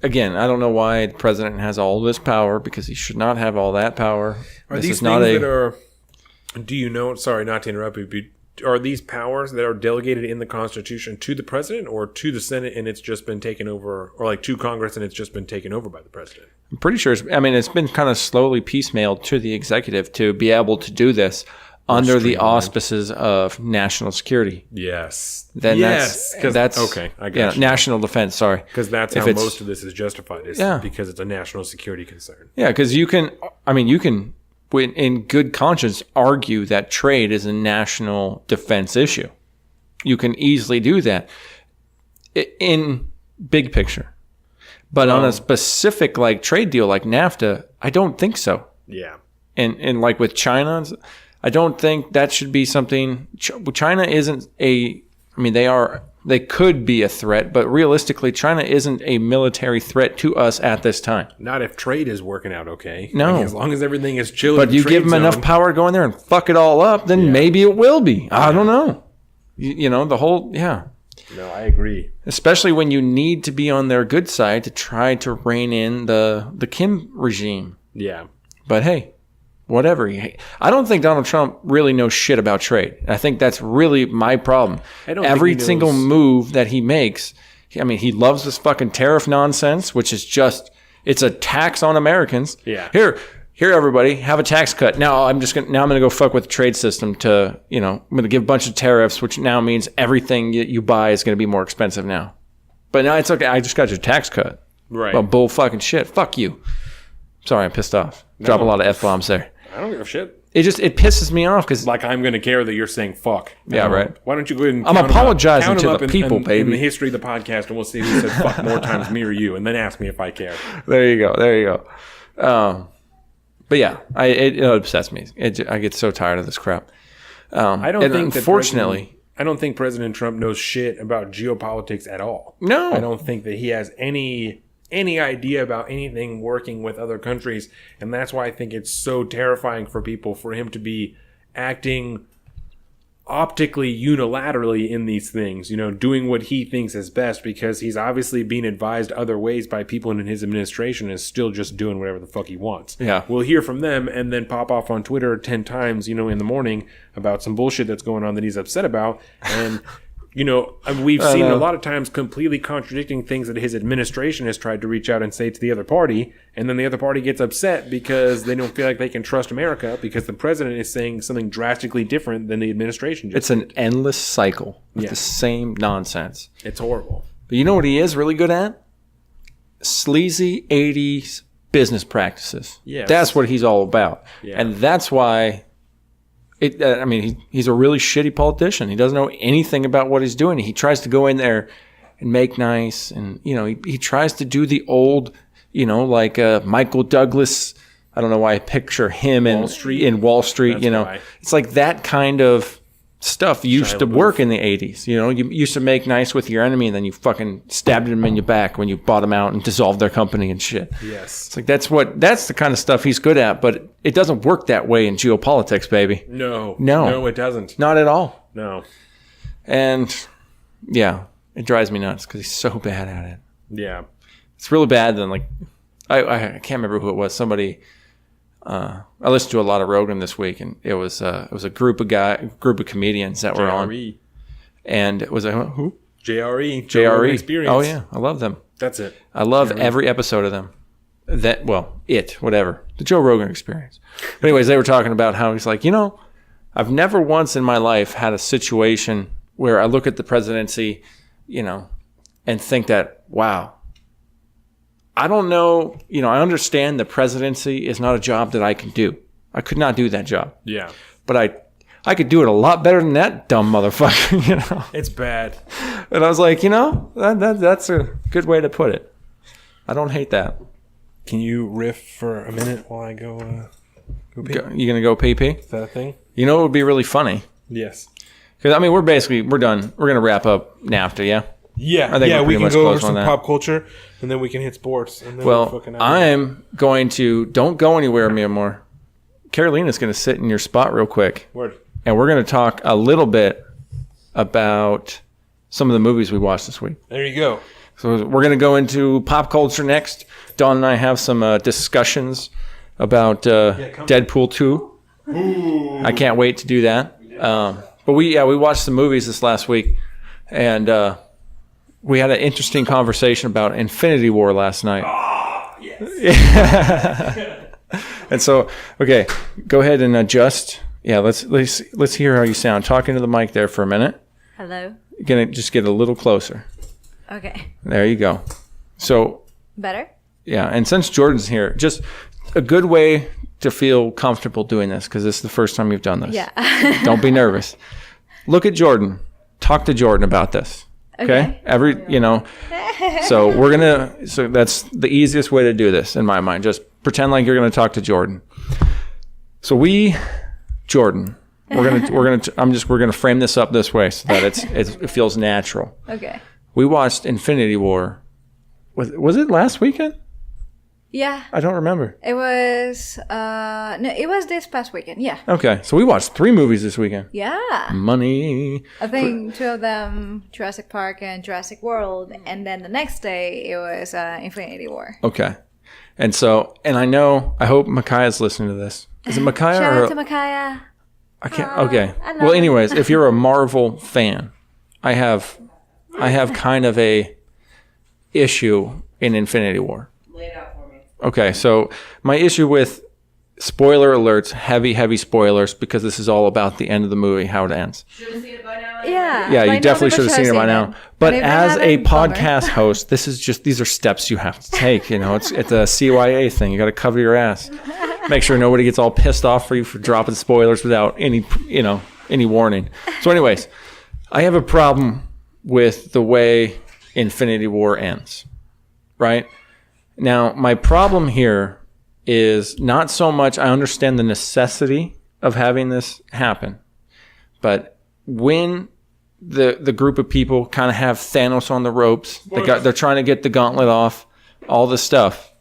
again, I don't know why the president has all this power, because he should not have all that power. Are these things that are, do you know, sorry not to interrupt you, but are these powers that are delegated in the Constitution to the president or to the Senate and it's just been taken over, or like to Congress and it's just been taken over by the president? I'm pretty sure it's been kind of slowly piecemealed to the executive to be able to do this under the auspices of national security. Yes. Then that's okay. I got you. National defense. Sorry, because that's how most of this is justified. Because it's a national security concern. Yeah, because you can in good conscience argue that trade is a national defense issue. You can easily do that in big picture. But on a specific like trade deal like NAFTA, I don't think so. Yeah. And like with China, I don't think that should be something. China isn't they could be a threat, but realistically, China isn't a military threat to us at this time. Not if trade is working out okay. No. Like, as long as everything is chill. But you give them enough power to go in there and fuck it all up, then maybe it will be. I don't know. You know, the whole, No, I agree. Especially when you need to be on their good side to try to rein in the Kim regime. Yeah. But hey, whatever. I don't think Donald Trump really knows shit about trade. I think that's really my problem. Every single move that he makes, he loves this fucking tariff nonsense, which is just, it's a tax on Americans. Yeah. Here, everybody, have a tax cut. Now I'm gonna go fuck with the trade system to, I'm gonna give a bunch of tariffs, which now means everything you buy is gonna be more expensive now. But now it's okay. I just got your tax cut. Right. Well, bull fucking shit. Fuck you. Sorry, I'm pissed off. Drop a lot of F-bombs there. I don't give a shit. It pisses me off because like I'm going to care that you're saying fuck. Yeah, right. Why don't you go ahead and I'm apologizing to the people, baby. In the history of the podcast, and we'll see who said fuck more times, me or you, and then ask me if I care. There you go. But yeah, it upsets me. I get so tired of this crap. I don't think unfortunately, I don't think President Trump knows shit about geopolitics at all. No, I don't think that he has any idea about anything working with other countries, and that's why I think it's so terrifying for people for him to be acting optically unilaterally in these things, doing what he thinks is best, because he's obviously being advised other ways by people in his administration and is still just doing whatever the fuck he wants. Yeah. We'll hear from them and then pop off on Twitter 10 times, in the morning about some bullshit that's going on that he's upset about, and we've seen a lot of times completely contradicting things that his administration has tried to reach out and say to the other party, and then the other party gets upset because they don't feel like they can trust America because the president is saying something drastically different than the administration just did. It's an endless cycle of the same nonsense. It's horrible. But you know what he is really good at? Sleazy 80s business practices. Yes. That's what he's all about. Yeah. And that's why... he's a really shitty politician. He doesn't know anything about what he's doing. He tries to go in there and make nice, and he tries to do the old, like Michael Douglas. I don't know why I picture him in Wall Street. That's why. It's like that kind of stuff used to work in the 80s. You know, you used to make nice with your enemy and then you fucking stabbed them in your back when you bought them out and dissolved their company and shit. Yes. It's like that's the kind of stuff he's good at, but it doesn't work that way in geopolitics, baby. No, it doesn't. Not at all. No. And yeah, it drives me nuts because he's so bad at it. Yeah. It's really bad. Then like, I can't remember who it was. Somebody. I listened to a lot of Rogan this week, and it was a group of comedians that were on, and it was who? JRE Experience. Oh yeah, I love them. That's it. I love every episode of them. Whatever, the Joe Rogan Experience. But anyways, they were talking about how he's like, I've never once in my life had a situation where I look at the presidency, and think that, wow. I don't know, I understand the presidency is not a job that I can do. I could not do that job. Yeah. But I could do it a lot better than that dumb motherfucker, It's bad. And I was like, that's a good way to put it. I don't hate that. Can you riff for a minute while I go pee? You going to go pee-pee? Is that a thing? You know what would be really funny? Yes. Because, we're done. We're going to wrap up NAFTA, yeah? Yeah, I think we can go over some that. Pop culture, and then we can hit sports. And then I'm going to... Don't go anywhere, Myanmar. Carolina's going to sit in your spot real quick. Word. And we're going to talk a little bit about some of the movies we watched this week. There you go. So we're going to go into pop culture next. Dawn and I have some discussions about Deadpool 2. Ooh. I can't wait to do that. But we watched some movies this last week, and we had an interesting conversation about Infinity War last night. Oh, yes. And so, okay, go ahead and adjust. Yeah, let's hear how you sound. Talking to the mic there for a minute. Hello. Gonna just get a little closer. Okay. There you go. So. Better? Yeah, and since Jordan's here, just a good way to feel comfortable doing this, because this is the first time you've done this. Yeah. Don't be nervous. Look at Jordan. Talk to Jordan about this. Okay? So that's the easiest way to do this in my mind. Just pretend like you're going to talk to Jordan. So Jordan, we're going to frame this up this way so that it feels natural. Okay. We watched Infinity War. Was it last weekend? Yeah. I don't remember. It was it was this past weekend. Yeah. Okay. So we watched 3 movies this weekend. Yeah. Money. I think 2 of them, Jurassic Park and Jurassic World, and then the next day it was Infinity War. Okay. And I hope Micaiah's listening to this. Is it Micaiah? Shout out to Micaiah. I can't. Okay. Well, anyways, if you're a Marvel fan, I have kind of a issue in Infinity War. Lay it out for me. Okay, so my issue with spoiler alerts, heavy spoilers, because this is all about the end of the movie, how it ends. Should have seen it by now. Yeah. You definitely should have seen it by now. But as a podcast host, these are steps you have to take. It's a CYA thing. You got to cover your ass. Make sure nobody gets all pissed off for you for dropping spoilers without any warning. So anyways, I have a problem with the way Infinity War ends, right? Now, my problem here is not so much I understand the necessity of having this happen, but when the group of people kind of have Thanos on the ropes, they're trying to get the gauntlet off, all this stuff,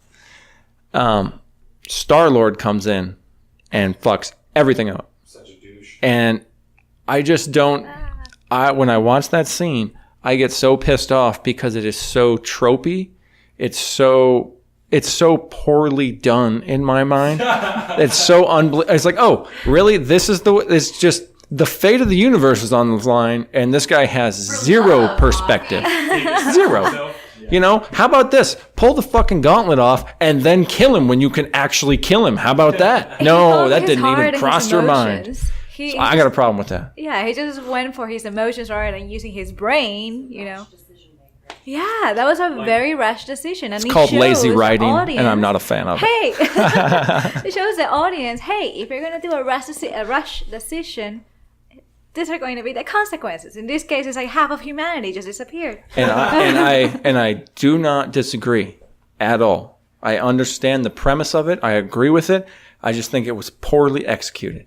Star-Lord comes in and fucks everything up. Such a douche. And I just don't... when I watch that scene, I get so pissed off because it is so tropey. It's so poorly done in my mind. It's so unbelievable. It's like, oh, really? It's just the fate of the universe is on the line, and this guy has zero perspective. Zero. How about this? Pull the fucking gauntlet off and then kill him when you can actually kill him. How about that? No, that didn't even cross your mind. So I got a problem with that. Yeah, he just went for his emotions rather than using his brain, Yeah, that was a very rash decision. And it's called lazy writing, and I'm not a fan of it. Hey, it shows the audience, hey, if you're going to do a rash decision, these are going to be the consequences. In this case, it's like half of humanity just disappeared. And I do not disagree at all. I understand the premise of it. I agree with it. I just think it was poorly executed.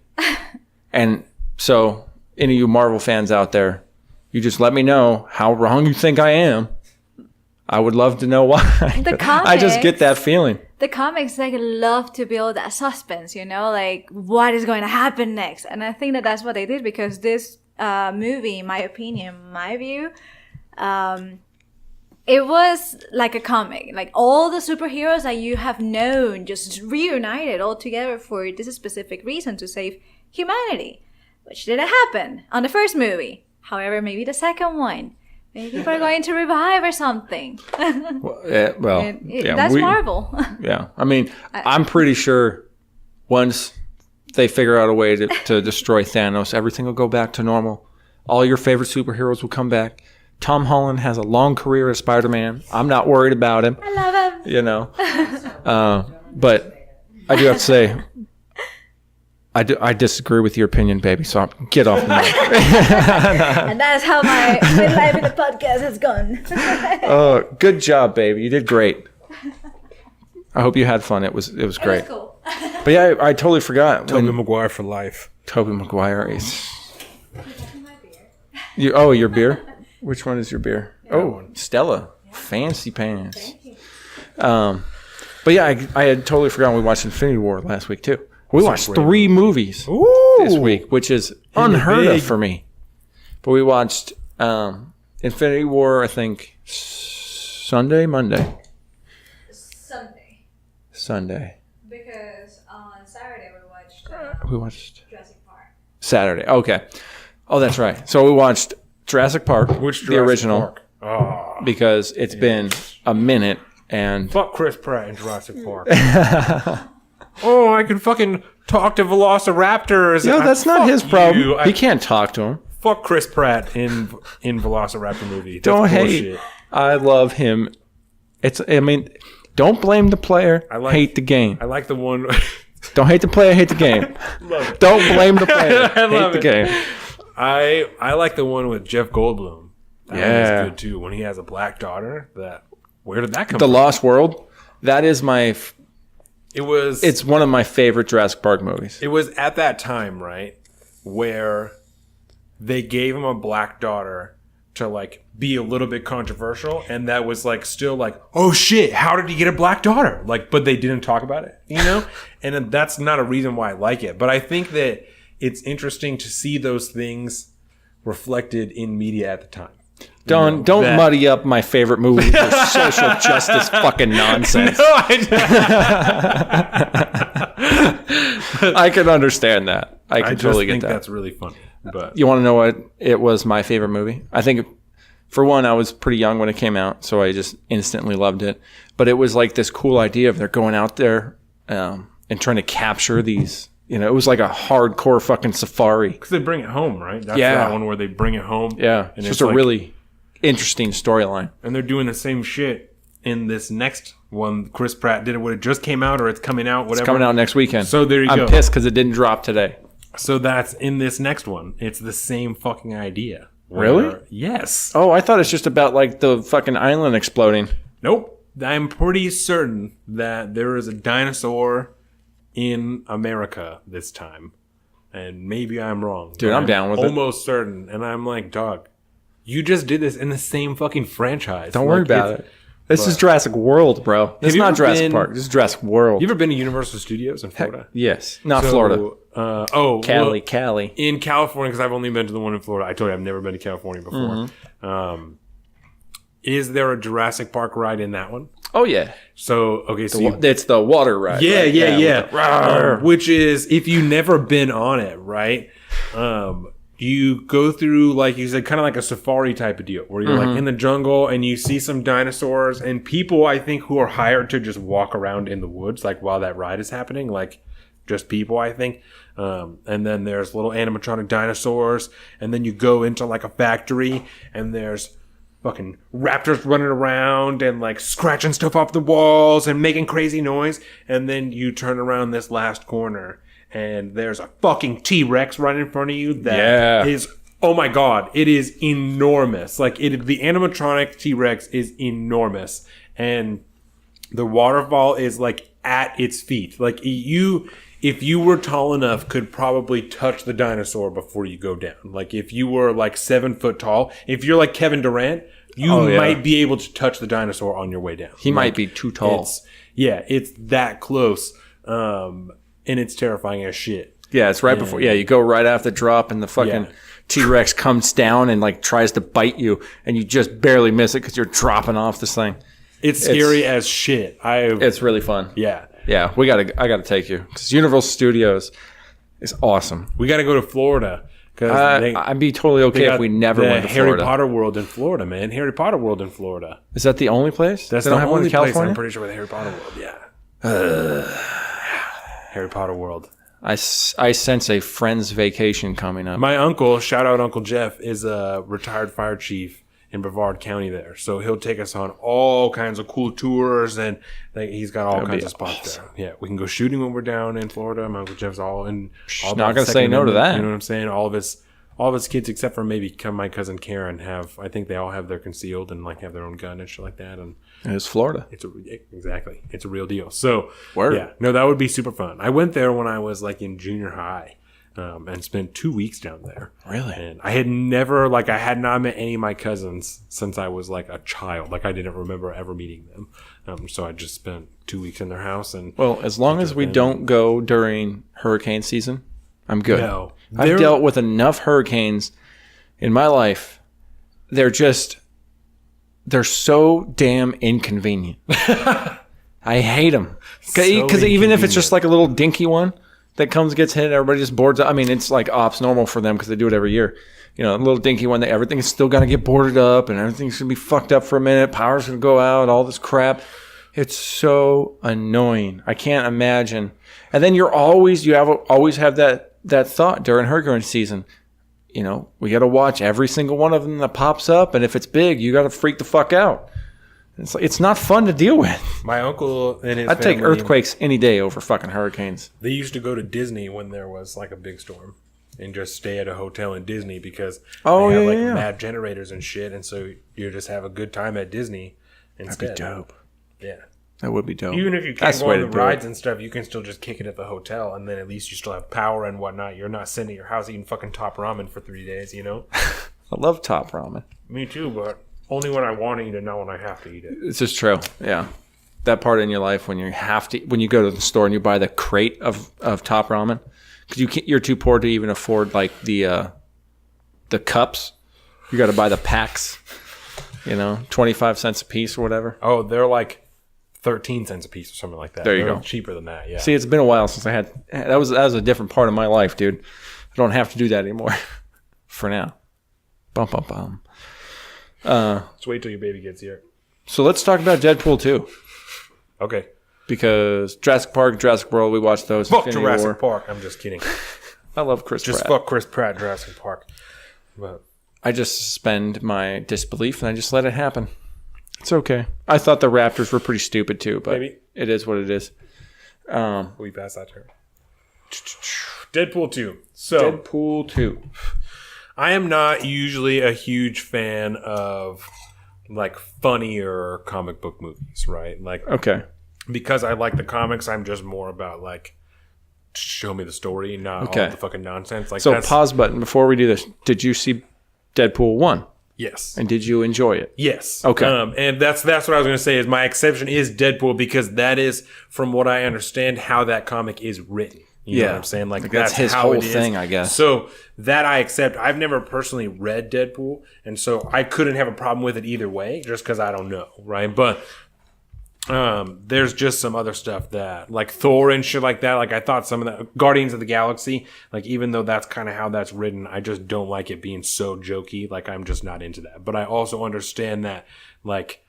And so any of you Marvel fans out there, you just let me know how wrong you think I am. I would love to know why. I just get that feeling. The comics like love to build that suspense, you know, like what is going to happen next. And I think that that's what they did, because this movie, in my opinion, my view, it was like a comic. Like all the superheroes that you have known just reunited all together for this specific reason, to save humanity, which didn't happen on the first movie. However, maybe the second one. Maybe people are going to revive or something. That's Marvel. Yeah. I mean, I'm pretty sure once they figure out a way to destroy Thanos, everything will go back to normal. All your favorite superheroes will come back. Tom Holland has a long career as Spider-Man. I'm not worried about him. I love him. You know. But I do have to say, I disagree with your opinion, baby, so get off me. And that's how my life in the podcast has gone. Good job, baby. You did great. I hope you had fun. It was great. It was cool. But yeah, I totally forgot. Tobey Maguire for life. Tobey Maguire is... your beer? Which one is your beer? Stella. Yeah. Fancy pants. Thank you. But yeah, I had totally forgotten we watched Infinity War last week, too. We watched 3 movies this week, which is unheard of for me. But we watched Infinity War, I think, Monday. Sunday. Because on Saturday we watched Jurassic Park. Saturday. Okay. Oh, that's right. So we watched Jurassic Park, the original, because it's been a minute. And fuck Chris Pratt in Jurassic Park. Oh, I can fucking talk to velociraptors. No, that's not his problem. He can't talk to him. Fuck Chris Pratt in Velociraptor movie. That's don't bullshit. Hate. I love him. Don't blame the player. Hate the game. I like the one. Don't hate the player. Hate the game. Don't blame the player. Hate the game. I like the one with Jeff Goldblum. That was good too. When he has a black daughter. Where did that come from? The Lost World. That is my. It's one of my favorite Jurassic Park movies. It was at that time, right, where they gave him a black daughter to like be a little bit controversial, and that was like still like, oh shit, how did he get a black daughter? Like, but they didn't talk about it, you know? And that's not a reason why I like it, but I think that it's interesting to see those things reflected in media at the time. Don't muddy up my favorite movie with social justice fucking nonsense. No, I can understand that. I can totally get that. That's really funny. But you want to know what it was my favorite movie? I think, for one, I was pretty young when it came out, so I just instantly loved it. But it was like this cool idea of they're going out there and trying to capture these. You know, it was like a hardcore fucking safari. Because they bring it home, right? That's that one where they bring it home. Yeah, it's just a really interesting storyline. And they're doing the same shit in this next one. Chris Pratt did it when it just came out, or it's coming out, whatever. It's coming out next weekend. So there you go. I'm pissed because it didn't drop today. So that's in this next one. It's the same fucking idea. Really? Yes. Oh, I thought it's just about like the fucking island exploding. Nope. I'm pretty certain that there is a dinosaur in America this time. And maybe I'm wrong. Dude, I'm down with it. Almost certain. And I'm like, dog, you just did this in the same fucking franchise. Don't worry about it. This is Jurassic World, bro. This is not Jurassic Park. This is Jurassic World. You ever been to Universal Studios in Florida? Yes. Not Florida. Cali. In California, because I've only been to the one in Florida. I told you I've never been to California before. Mm-hmm. Is there a Jurassic Park ride in that one? Oh, yeah. So, okay, so it's the water ride. Yeah, right? Yeah. Which is, if you've never been on it, right? You go through, like you said, kind of like a safari type of deal, where you're like in the jungle and you see some dinosaurs and people, I think, who are hired to just walk around in the woods, like while that ride is happening, like just people, I think. And then there's little animatronic dinosaurs, and then you go into like a factory and there's fucking raptors running around and like scratching stuff off the walls and making crazy noise. And then you turn around this last corner and there's a fucking T-Rex right in front of you that is, oh my God, it is enormous. Like the animatronic T-Rex is enormous. And the waterfall is like at its feet. Like if you were tall enough, could probably touch the dinosaur before you go down. Like if you were like 7 foot tall, if you're like Kevin Durant, you might be able to touch the dinosaur on your way down. He might be too tall. It's that close. And it's terrifying as shit. Yeah, it's right before. Yeah, you go right after the drop, and the fucking T-Rex comes down and like tries to bite you, and you just barely miss it because you're dropping off this thing. It's scary as shit. It's really fun. Yeah. Yeah, I gotta take you because Universal Studios is awesome. We got to go to Florida. I'd be totally okay if we never went to Florida. Harry Potter World in Florida, man. Harry Potter World in Florida. Is that the only place? That's the only place, I'm pretty sure, with Harry Potter World. Yeah. Harry Potter World. I sense a friend's vacation coming up. My uncle, shout out Uncle Jeff, is a retired fire chief in Brevard County there. So he'll take us on all kinds of cool tours, and he's got all kinds of spots there. Yeah, we can go shooting when we're down in Florida. My Uncle Jeff's all not going to say no to that. You know what I'm saying? All of his kids, except for maybe my cousin Karen, I think they all have their concealed and like have their own gun and shit like that. And it's Florida. It's a real deal. So that would be super fun. I went there when I was like in junior high. And spent 2 weeks down there. Really? And I had not met any of my cousins since I was like a child. Like I didn't remember ever meeting them. So I just spent 2 weeks in their house. And as long as we don't go during hurricane season, I'm good. No, I've dealt with enough hurricanes in my life. They're so damn inconvenient. I hate them. Because even if it's just like a little dinky one that gets hit, everybody just boards up. I mean, it's like ops normal for them because they do it every year. You know, a little dinky one, everything's still going to get boarded up and everything's going to be fucked up for a minute. Power's going to go out, all this crap. It's so annoying. I can't imagine. And then you always have that thought during hurricane season. You know, we got to watch every single one of them that pops up. And if it's big, you got to freak the fuck out. It's not fun to deal with. My uncle and his I'd take earthquakes any day over fucking hurricanes. They used to go to Disney when there was like a big storm and just stay at a hotel in Disney because they have mad generators and shit. And so you just have a good time at Disney instead. That'd be dope. Yeah. That would be dope. Even if you can't go on the rides and stuff, you can still just kick it at the hotel, and then at least you still have power and whatnot. You're not sitting at your house eating fucking top ramen for 3 days, you know? I love top ramen. Me too, but only when I want to eat it, not when I have to eat it. It's just true. Yeah. That part in your life when you go to the store and you buy the crate of top ramen, because you're too poor to even afford like the cups. You got to buy the packs, 25 cents a piece or whatever. Oh, they're like 13 cents a piece or something like that. There you go. Cheaper than that, yeah. See, it's been a while since I had that was a different part of my life, dude. I don't have to do that anymore for now. Bum bum bum. Let's wait till your baby gets here. So let's talk about Deadpool 2. Okay. Because Jurassic Park, Jurassic World, we watched those. Fuck Jurassic Park. I'm just kidding. I love Chris Pratt. Just fuck Chris Pratt, Jurassic Park. But I just suspend my disbelief and I just let it happen. It's okay. I thought the Raptors were pretty stupid too, but it is what it is. We passed that turn. Deadpool 2. So Deadpool 2. I am not usually a huge fan of like funnier comic book movies, right? Like, okay, because I like the comics, I'm just more about like show me the story, not all the fucking nonsense. Like, so pause button before we do this. Did you see Deadpool 1? Yes. And did you enjoy it? Yes. Okay. And that's what I was going to say. Is my exception is Deadpool because that is, from what I understand, how that comic is written. You know what I'm saying? Like that's his how whole thing, I guess. So that I accept. I've never personally read Deadpool, and so I couldn't have a problem with it either way, just because I don't know, right? But there's just some other stuff that, like Thor and shit like that. Like I thought some of the Guardians of the Galaxy, like even though that's kind of how that's written, I just don't like it being so jokey. Like I'm just not into that. But I also understand that, like,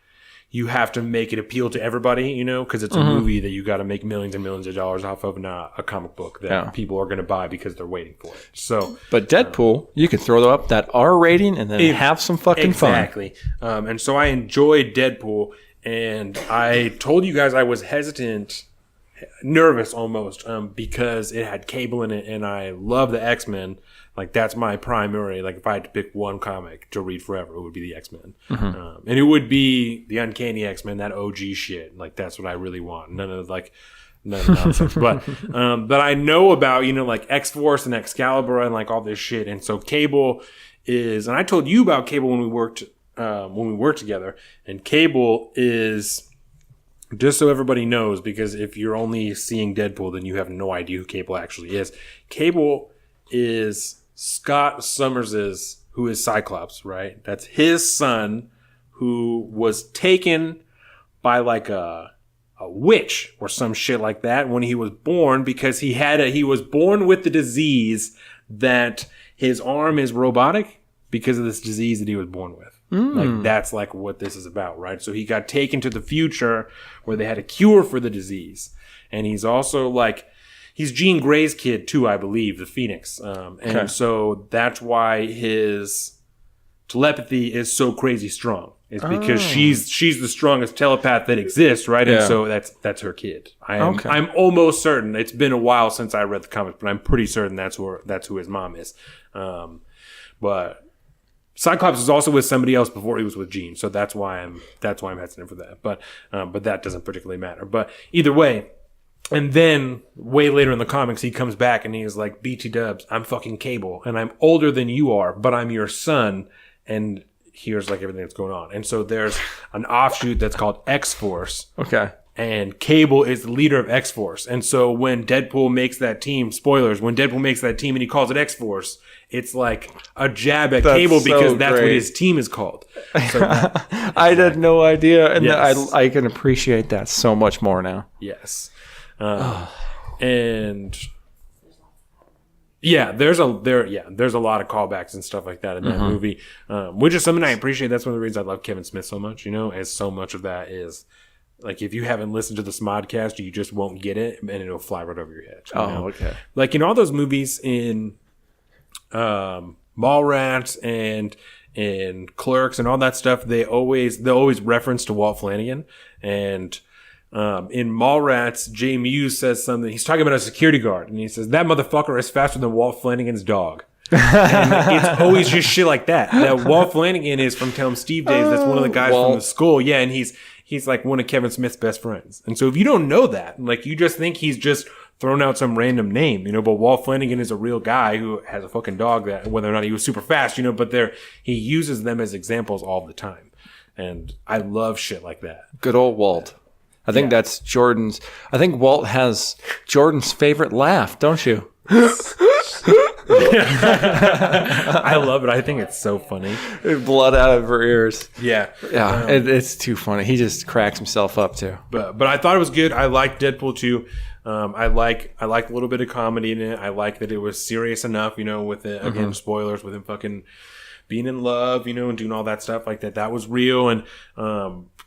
you have to make it appeal to everybody, because it's a movie that you got to make millions and millions of dollars off of, not a comic book that people are going to buy because they're waiting for it. So, but Deadpool, you could throw up that R rating and then have some fucking fun. Exactly. And so I enjoyed Deadpool, and I told you guys I was hesitant, nervous almost, because it had Cable in it, and I love the X-Men. Like, that's my primary, like, if I had to pick one comic to read forever, it would be the X-Men. And it would be the Uncanny X-Men, that OG shit. Like, that's what I really want. None of, like, nonsense. But I know about, like X-Force and Excalibur and like all this shit. And so Cable is, and I told you about Cable when we worked together. And Cable is, just so everybody knows, because if you're only seeing Deadpool, then you have no idea who Cable actually is. Cable is Scott Summers' who is Cyclops, right? That's his son who was taken by like a witch or some shit like that when he was born, because he was born with the disease that his arm is robotic because of this disease that he was born with. Like that's like what this is about, right? So he got taken to the future where they had a cure for the disease. And he's also like, he's Jean Grey's kid too, I believe, the Phoenix. And so that's why his telepathy is so crazy strong. It's because she's the strongest telepath that exists, right? Yeah. And so that's her kid. I'm almost certain. It's been a while since I read the comics, but I'm pretty certain that's who his mom is. But Cyclops was also with somebody else before he was with Jean, so that's why I'm hesitant for that. But that doesn't particularly matter. But either way. And then, way later in the comics, he comes back and he's like, BT Dubs, I'm fucking Cable, and I'm older than you are, but I'm your son, and here's like everything that's going on. And so there's an offshoot that's called X-Force. Okay. And Cable is the leader of X-Force. And so when Deadpool makes that team, spoilers, when Deadpool makes that team and he calls it X-Force, it's like a jab at Cable because that's what his team is called. So I had no idea. And Yes. I can appreciate that so much more now. Yes. And yeah, there's a lot of callbacks and stuff like that in that movie, which is something I appreciate. That's one of the reasons I love Kevin Smith so much, as so much of that is like, if you haven't listened to the Smodcast, you just won't get it and it'll fly right over your head. Okay. Like in all those movies in Mallrats and Clerks and all that stuff, they always reference to Walt Flanagan. And in Mallrats, Jay Muse says something. He's talking about a security guard, and he says, that motherfucker is faster than Walt Flanagan's dog. And it's always just shit like that. That Walt Flanagan is from Tell 'em Steve days. That's one of the guys from the school. Yeah, and he's like one of Kevin Smith's best friends. And so if you don't know that, like you just think he's just thrown out some random name, but Walt Flanagan is a real guy who has a fucking dog that, whether or not he was super fast, but he uses them as examples all the time. And I love shit like that. Good old Walt. I think that's Jordan's. I think Walt has Jordan's favorite laugh, don't you? I love it. I think it's so funny. Blood out of her ears. Yeah. Yeah, it's too funny. He just cracks himself up too. But I thought it was good. I liked Deadpool too. I like a little bit of comedy in it. I like that it was serious enough, with it, again, spoilers, with him fucking being in love, and doing all that stuff like that. That was real. And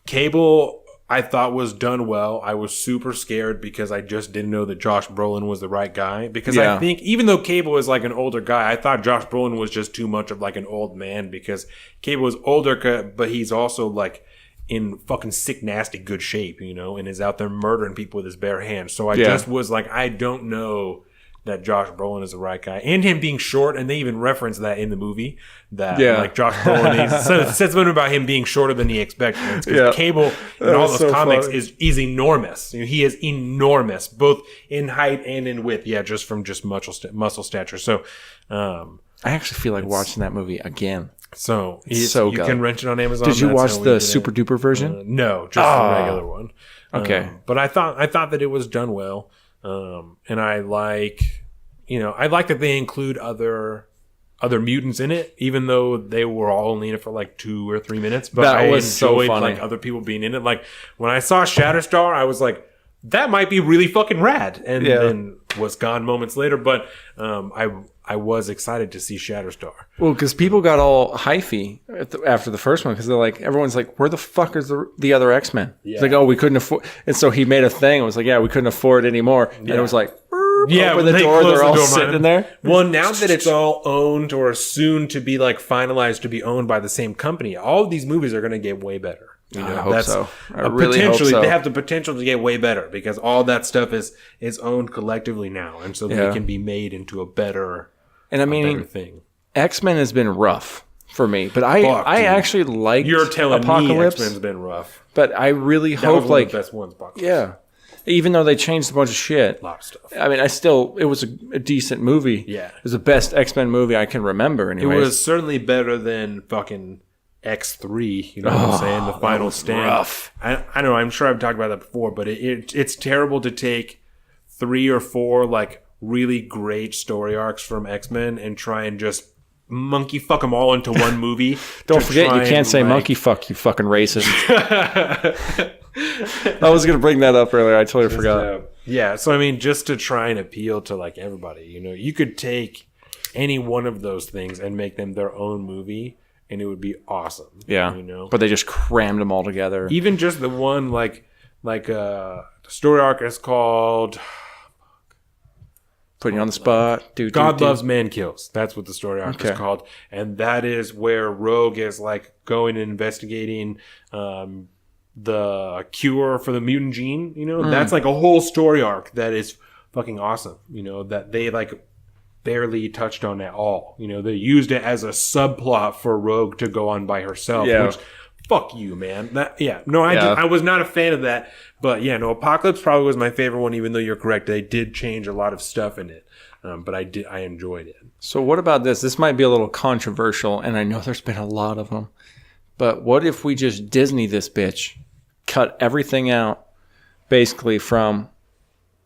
Cable, I thought was done well. I was super scared because I just didn't know that Josh Brolin was the right guy. Because I think even though Cable is like an older guy, I thought Josh Brolin was just too much of like an old man, because Cable is older, but he's also like in fucking sick, nasty good shape, and is out there murdering people with his bare hands. So I just was like, I don't know that Josh Brolin is the right guy, and him being short, and they even reference that in the movie, that like Josh Brolin says something about him being shorter than he expected. Because Cable in all those comics is enormous. He is enormous, both in height and in width. Yeah, just from muscle stature. So I actually feel like watching that movie again. So so you good. can rent it on Amazon. Did you watch the super duper version? No, just the regular one. Okay, but I thought that it was done well. And I like that they include other mutants in it, even though they were all only in it for like 2 or 3 minutes. But that was I enjoyed so funny. like other people being in it. Like when I saw Shatterstar, I was like, that might be really fucking rad, and then was gone moments later. But I was excited to see Shatterstar. Well, because people got all hyphy after the first one, because they're like, everyone's like, where the fuck is the other X-Men? It's like, oh, we couldn't afford, and so he made a thing. It was like, yeah, we couldn't afford it anymore, and it was like, open the door, they're all sitting in there. Well, now that it's all owned or soon to be like finalized to be owned by the same company, all of these movies are going to get way better. I hope so. I really hope potentially so. They have the potential to get way better because all that stuff is owned collectively now, and so they can be made into a better. And I mean, thing. X-Men has been rough for me, but I actually like. You're telling Apocalypse. me X-Men's been rough, but I really that hope was like one of the best ones. Apocalypse. Yeah, Even though they changed a bunch of shit. A lot of stuff. I mean, it was a decent movie. Yeah. It was the best X-Men movie I can remember anyways. It was certainly better than fucking X3, you know what I'm saying? The Final Stand. rough. I don't know, I'm sure I've talked about that before, but it's terrible to take 3 or 4 like really great story arcs from X-Men and try and just monkey fuck them all into one movie. Don't forget, you can't say monkey fuck, you fucking racist. I was going to bring that up earlier. I totally forgot. Yeah, so I mean, just to try and appeal to like everybody, you know, you could take any one of those things and make them their own movie, and it would be awesome. Yeah, you know, but they just crammed them all together. Even just the one like the story arc is called. Putting you on the spot. God Loves, Man Kills. That's what the story arc is called. And that is where Rogue is like going and investigating the cure for the mutant gene. You know, that's like a whole story arc that is fucking awesome. You know, that they like barely touched on at all. You know, they used it as a subplot for Rogue to go on by herself. Yeah. Which, fuck you, man. I was not a fan of that. But yeah, no, Apocalypse probably was my favorite one, even though you're correct. They did change a lot of stuff in it. But I enjoyed it. So what about this? This might be a little controversial, and I know there's been a lot of them. But what if we just Disney this bitch, cut everything out, basically from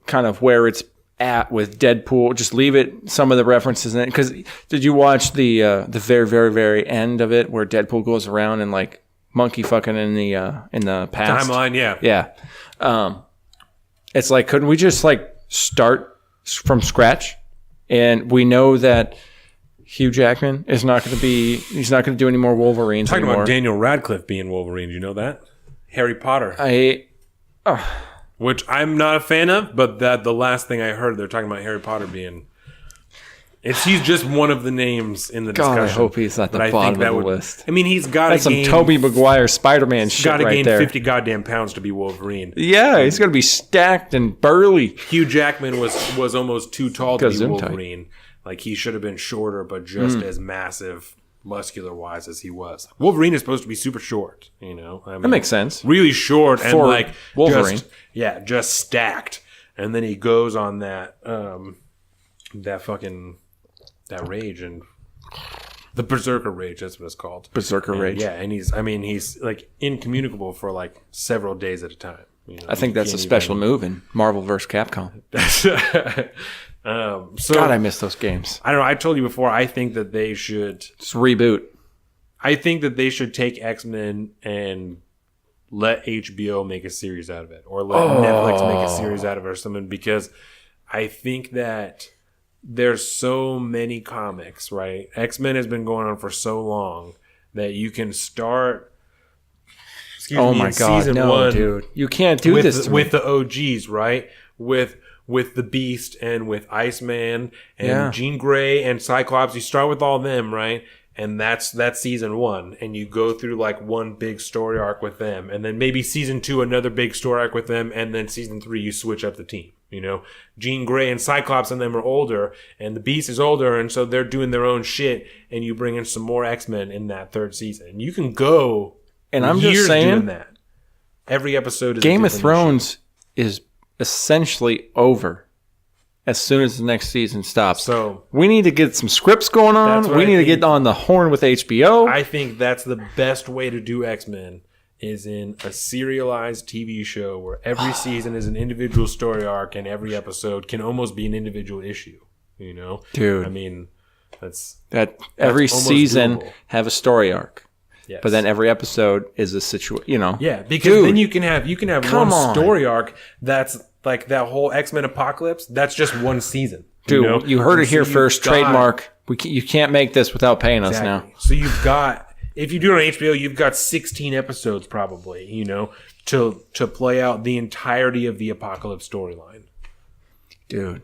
kind of where it's at with Deadpool, just leave it, some of the references in it? Because did you watch the very, very, very end of it where Deadpool goes around and like monkey fucking in the past timeline? Yeah. It's like, couldn't we just like start from scratch? And we know that Hugh Jackman is not going to he's not going to do any more Wolverines Talking anymore. about Daniel Radcliffe being Wolverine, do you know that? Harry Potter. Which I'm not a fan of, but that the last thing I heard, they're talking about Harry Potter being... he's just one of the names in the discussion. God, I hope he's at the bottom of the list. I mean, he's got That's some Tobey Maguire Spider-Man shit got to right gain there. 50 goddamn pounds to be Wolverine. Yeah, he's going to be stacked and burly. Hugh Jackman was almost too tall to be Gesundheit. Wolverine. Like, he should have been shorter, but just as massive, muscular-wise as he was. Wolverine is supposed to be super short, you know? I mean, That makes sense. really short and For like Wolverine. just stacked. And then he goes on that rage and the Berserker Rage, that's what it's called. Berserker Rage. Yeah, and he's like incommunicable for like several days at a time. You know, I think that's a special move in Marvel vs. Capcom. So God, I miss those games. I don't know. I told you before. I think that they should. Just reboot. I think that they should take X-Men and let HBO make a series out of it, or let Netflix make a series out of it, or something. Because I think that there's so many comics, right? X-Men has been going on for so long that you can start. Oh my God, season no, 1 dude! You can't do this to with me. the OGs, right? With the Beast and with Iceman and Jean Grey and Cyclops. You start with all them, right? And that's season 1. And you go through like one big story arc with them. And then maybe season 2, another big story arc with them. And then season 3, you switch up the team. You know, Jean Grey and Cyclops and them are older, and the Beast is older, and so they're doing their own shit. And you bring in some more X-Men in that 3rd season. You can go And I'm years just saying, doing that. Every episode is Game a of different Thrones is essentially over as soon as the next season stops. So we need to get some scripts going on. That's what We I need to think. get on the horn with HBO. I think that's the best way to do X-Men is in a serialized TV show where every season is an individual story arc and every episode can almost be an individual issue, you know? Dude. I mean, that's every almost season doable. have a story arc. yes. But then every episode is a situation, you know. Yeah, because Dude, then you can have come one on. story arc that's like that whole X-Men Apocalypse, that's just one season. dude, you heard it here So first. you've got- Trademark. You can't make this without paying us now. Exactly. So you've got, if you do it on HBO, you've got 16 episodes probably, you know, to play out the entirety of the Apocalypse storyline. Dude,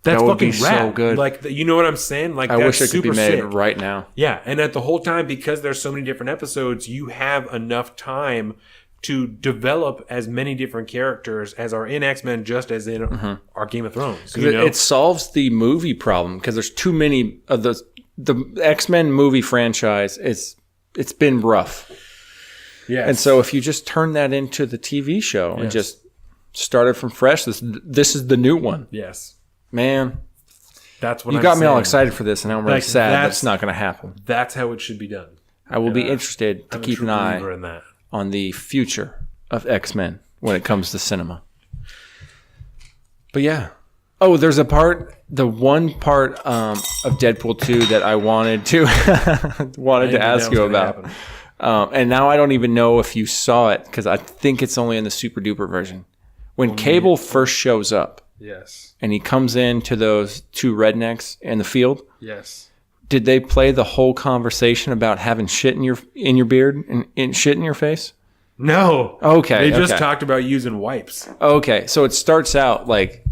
That's that would fucking be rad. so good. Like, you know what I'm saying? Like, I that's wish it could be super made sick. right now. Yeah, and at the whole time, because there's so many different episodes, you have enough time to develop as many different characters as are in X-Men, just as in our Game of Thrones. You know? It solves the movie problem because there's too many of the X-Men movie franchise. It's been rough. Yes. And so if you just turn that into the TV show and Yes. just started from fresh. This is the new one. Yes. Man, That's what you I'm got me all saying. excited for this, and I'm really Like, sad that that's- it's not going to happen. That's how it should be done. I will be Yeah. interested to I'm a keep true an eye believer in that. on the future of X-Men when it comes to cinema. But yeah. Oh, there's the one part of Deadpool 2 that I wanted to ask you about. And now I don't even know if you saw it because I think it's only in the super duper version. When Cable first shows up Yes. and he comes into those two rednecks in the field, Yes. did they play the whole conversation about having shit in your beard and shit in your face? No. Okay. They just okay. talked about using wipes. Okay, so it starts out like,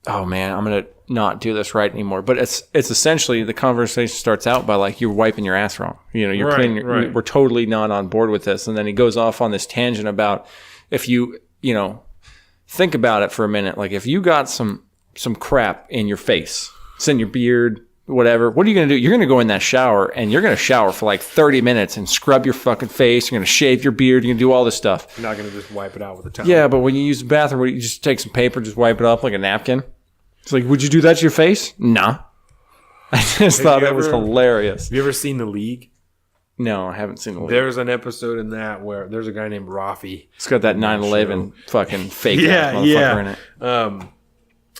oh man, I'm gonna not do this right anymore. But it's essentially the conversation starts out by like you're wiping your ass wrong. You know, you're Right, cleaning. right. We're totally not on board with this. And then he goes off on this tangent about if you think about it for a minute. Like if you got some crap in your face, it's in your beard, whatever. What are you gonna do? You're gonna go in that shower and you're gonna shower for like 30 minutes and scrub your fucking face. You're gonna shave your beard. You're gonna do all this stuff. You're not going to just wipe it out with a towel. Yeah, but when you use the bathroom, you just take some paper, just wipe it up like a napkin. It's like, would you do that to your face? Nah. I just thought you it was ever- hilarious. Have you ever seen The League? No, I haven't seen the league. There's an episode in that where there's a guy named Rafi. It's got that 9/11 fucking fake ass motherfucker Yeah, in it.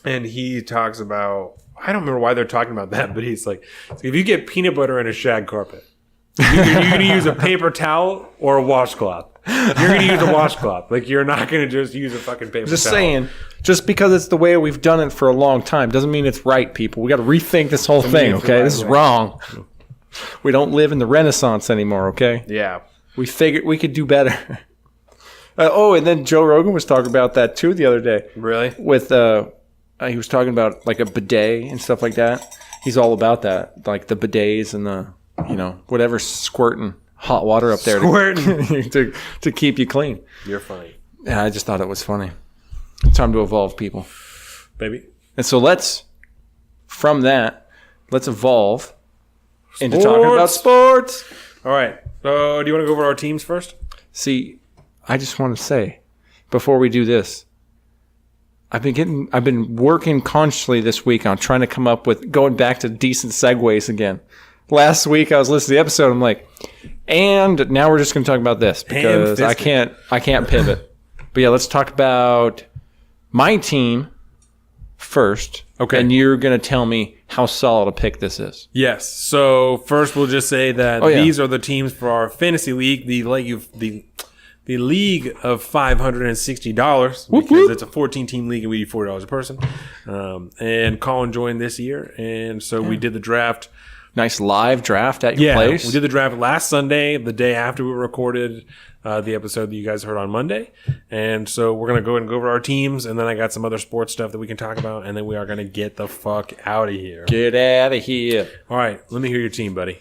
And he talks about, I don't remember why they're talking about that, but he's like, if you get peanut butter in a shag carpet, you're going to use a paper towel or a washcloth. You're going to use a washcloth. Like, you're not going to just use a fucking paper Just towel. saying, just because it's the way we've done it for a long time doesn't mean it's right, people. We got to rethink this whole thing, it's okay? right, This is right. wrong. We don't live in the Renaissance anymore, okay? Yeah. We figured we could do better. And then Joe Rogan was talking about that too the other day. Really? With he was talking about like a bidet and stuff like that. He's all about that, like the bidets and the whatever squirting hot water up there to keep you clean. You're funny. Yeah, I just thought it was funny. Time to evolve, people. Baby. And so let's evolve into talking about sports. All right. So, do you want to go over our teams first? See, I just want to say, before we do this, I've been working consciously this week on trying to come up with going back to decent segues again. Last week I was listening to the episode. I'm like, and now we're just going to talk about this because I can't pivot. But yeah, let's talk about my team first. Okay. And you're going to tell me how solid a pick this is. Yes. So first, we'll just say that yeah. these are the teams for our fantasy league, the league of $560 because whoop. it's a 14-team league and we do $40 a person. And Colin joined this year, and so we did the draft. Nice live draft at your place. We did the draft last Sunday, the day after we recorded the episode that you guys heard on Monday. And so we're going to go ahead and go over our teams, and then I got some other sports stuff that we can talk about, and then we are going to get the fuck out of here. Get out of here. All right, let me hear your team, buddy.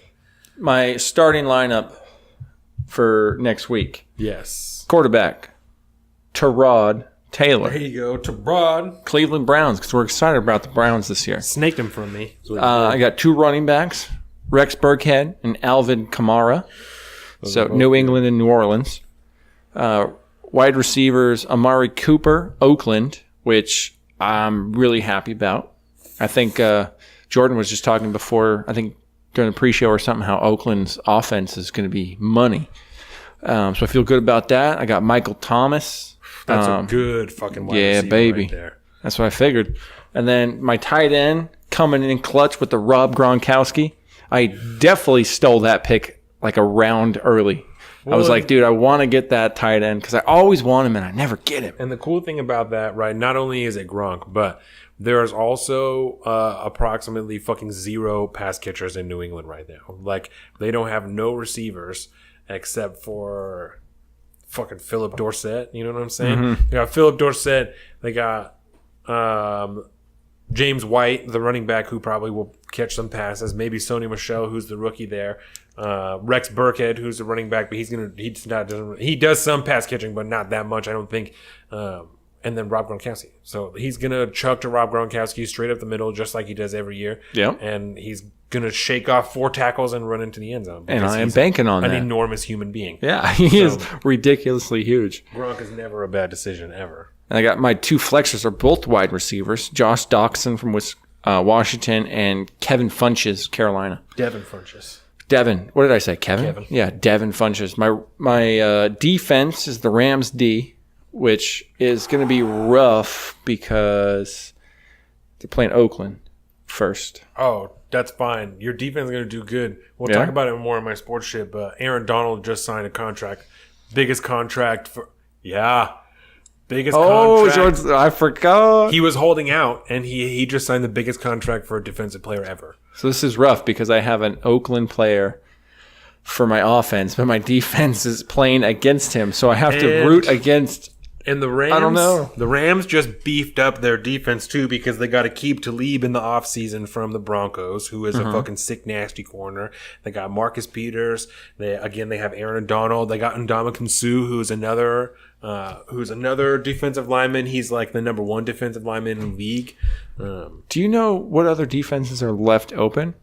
My starting lineup for next week. Yes. Quarterback, Tyrod Taylor. There you go, to Broad. Cleveland Browns, because we're excited about the Browns this year. Snaked him from me. I got two running backs, Rex Burkhead and Alvin Kamara. So New England and New Orleans. Wide receivers, Amari Cooper, Oakland, which I'm really happy about. I think Jordan was just talking before, I think during the pre-show or something, how Oakland's offense is going to be money. So I feel good about that. I got Michael Thomas. That's a good fucking wide receiver baby. right there. That's what I figured. And then my tight end coming in clutch with the Rob Gronkowski. I definitely stole that pick like a round early. I was like, dude, I want to get that tight end because I always want him and I never get him. And the cool thing about that, right, not only is it Gronk, but there's also approximately fucking 0 pass catchers in New England right now. Like, they don't have no receivers except for fucking Philip Dorsett. You know what I'm saying? Mm-hmm. They got Philip Dorsett. They got James White, the running back, who probably will catch some passes. Maybe Sony Michel, who's the rookie there. Rex Burkhead, who's the running back, but he does some pass catching, but not that much, I don't think. And and then Rob Gronkowski. So he's going to chuck to Rob Gronkowski straight up the middle, just like he does every year. Yeah. And he's going to shake off 4 tackles and run into the end zone. And I am banking on an that. enormous human being. Yeah, he is ridiculously huge. Gronk is never a bad decision, ever. And I got my 2 flexors are both wide receivers. Josh Doxson from Washington and Kevin Funches, Carolina. Devin Funches. Devin. What did I say? Kevin? Kevin. Yeah, Devin Funches. My defense is the Rams D, which is going to be rough because they're playing Oakland first. Oh, that's fine. Your defense is going to do good. We'll talk about it more in my sports shit, but Aaron Donald just signed a contract. Biggest contract for... Yeah. Biggest contract. George, I forgot. He was holding out, and he just signed the biggest contract for a defensive player ever. So this is rough because I have an Oakland player for my offense, but my defense is playing against him. So I have to root against... And the Rams, I don't know. The Rams just beefed up their defense too because they got to keep Talib in the offseason from the Broncos, who is a fucking sick, nasty corner. They got Marcus Peters. They have Aaron Donald. They got Ndamukong Suh, who's another defensive lineman. He's like the number 1 defensive lineman in the league. Do you know what other defenses are left open?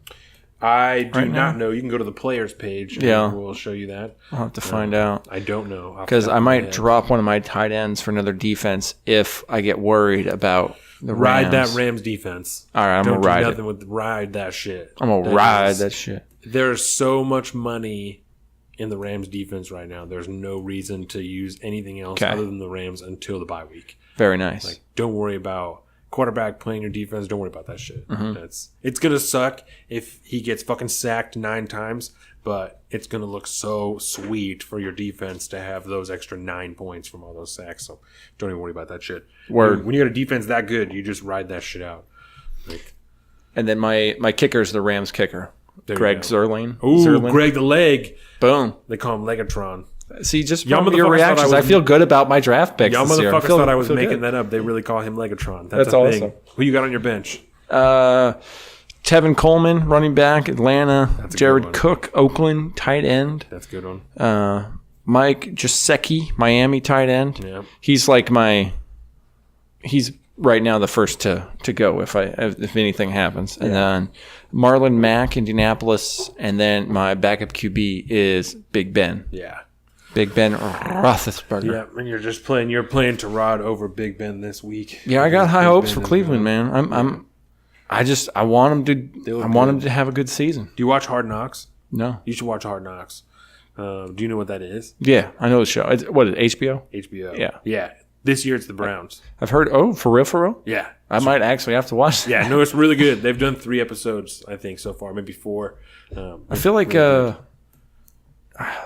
I do not know. You can go to the players page and we'll show you that. I'll have to find out. I don't know. Because I might drop one of my tight ends for another defense if I get worried about the Rams. Ride that Rams defense. All right, I'm going to ride it. Ride that shit. I'm going to ride that shit. There's so much money in the Rams defense right now. There's no reason to use anything else other than the Rams until the bye week. Very nice. Like, don't worry about quarterback playing your defense. Don't worry about that shit. It's gonna suck if he gets fucking sacked 9 times, but it's gonna look so sweet for your defense to have those extra 9 points from all those sacks. So don't even worry about that shit. Word. When you got a defense that good, you just ride that shit out. And then my kicker is the Rams kicker, Greg Zerline. Ooh, Greg the Leg. Boom. They call him Legatron. See, just from your reactions, I feel good about my draft picks Y'all this year. motherfuckers thought I was making that up. They really call him Legatron. That's a awesome. thing. Who you got on your bench? Tevin Coleman, running back, Atlanta. Jared Cook, Oakland, tight end. That's a good one. Mike Gesicki, Miami, tight end. Yeah. He's like he's right now the first to go if anything happens. And then Marlon Mack, Indianapolis. And then my backup QB is Big Ben. Yeah. Big Ben Roethlisberger. Yeah, and you're playing Tyrod over Big Ben this week. Yeah, I got high hopes for Cleveland, man. I want him to have a good season. Do you watch Hard Knocks? No. You should watch Hard Knocks. Do you know what that is? Yeah, I know the show. What is it, HBO? HBO. Yeah. Yeah. This year it's the Browns. I've heard. Oh, for real? Yeah. I might actually have to watch that. Yeah, no, it's really good. They've done 3 episodes, I think, so far, maybe 4. I feel like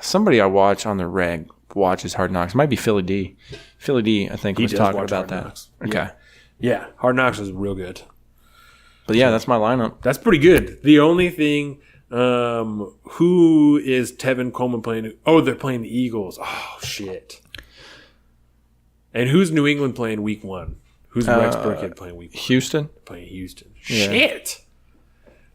somebody I watch on the reg watches Hard Knocks. It might be Philly D. Philly D, I think, was talking about that. Knocks. Okay. Yeah, Hard Knocks is real good. But yeah, that's my lineup. That's pretty good. The only thing, who is Tevin Coleman playing? Oh, they're playing the Eagles. Oh, shit. And who's New England playing week 1? Who's Rex Burkhead playing week 1? Houston? Playing Houston. Yeah. Shit.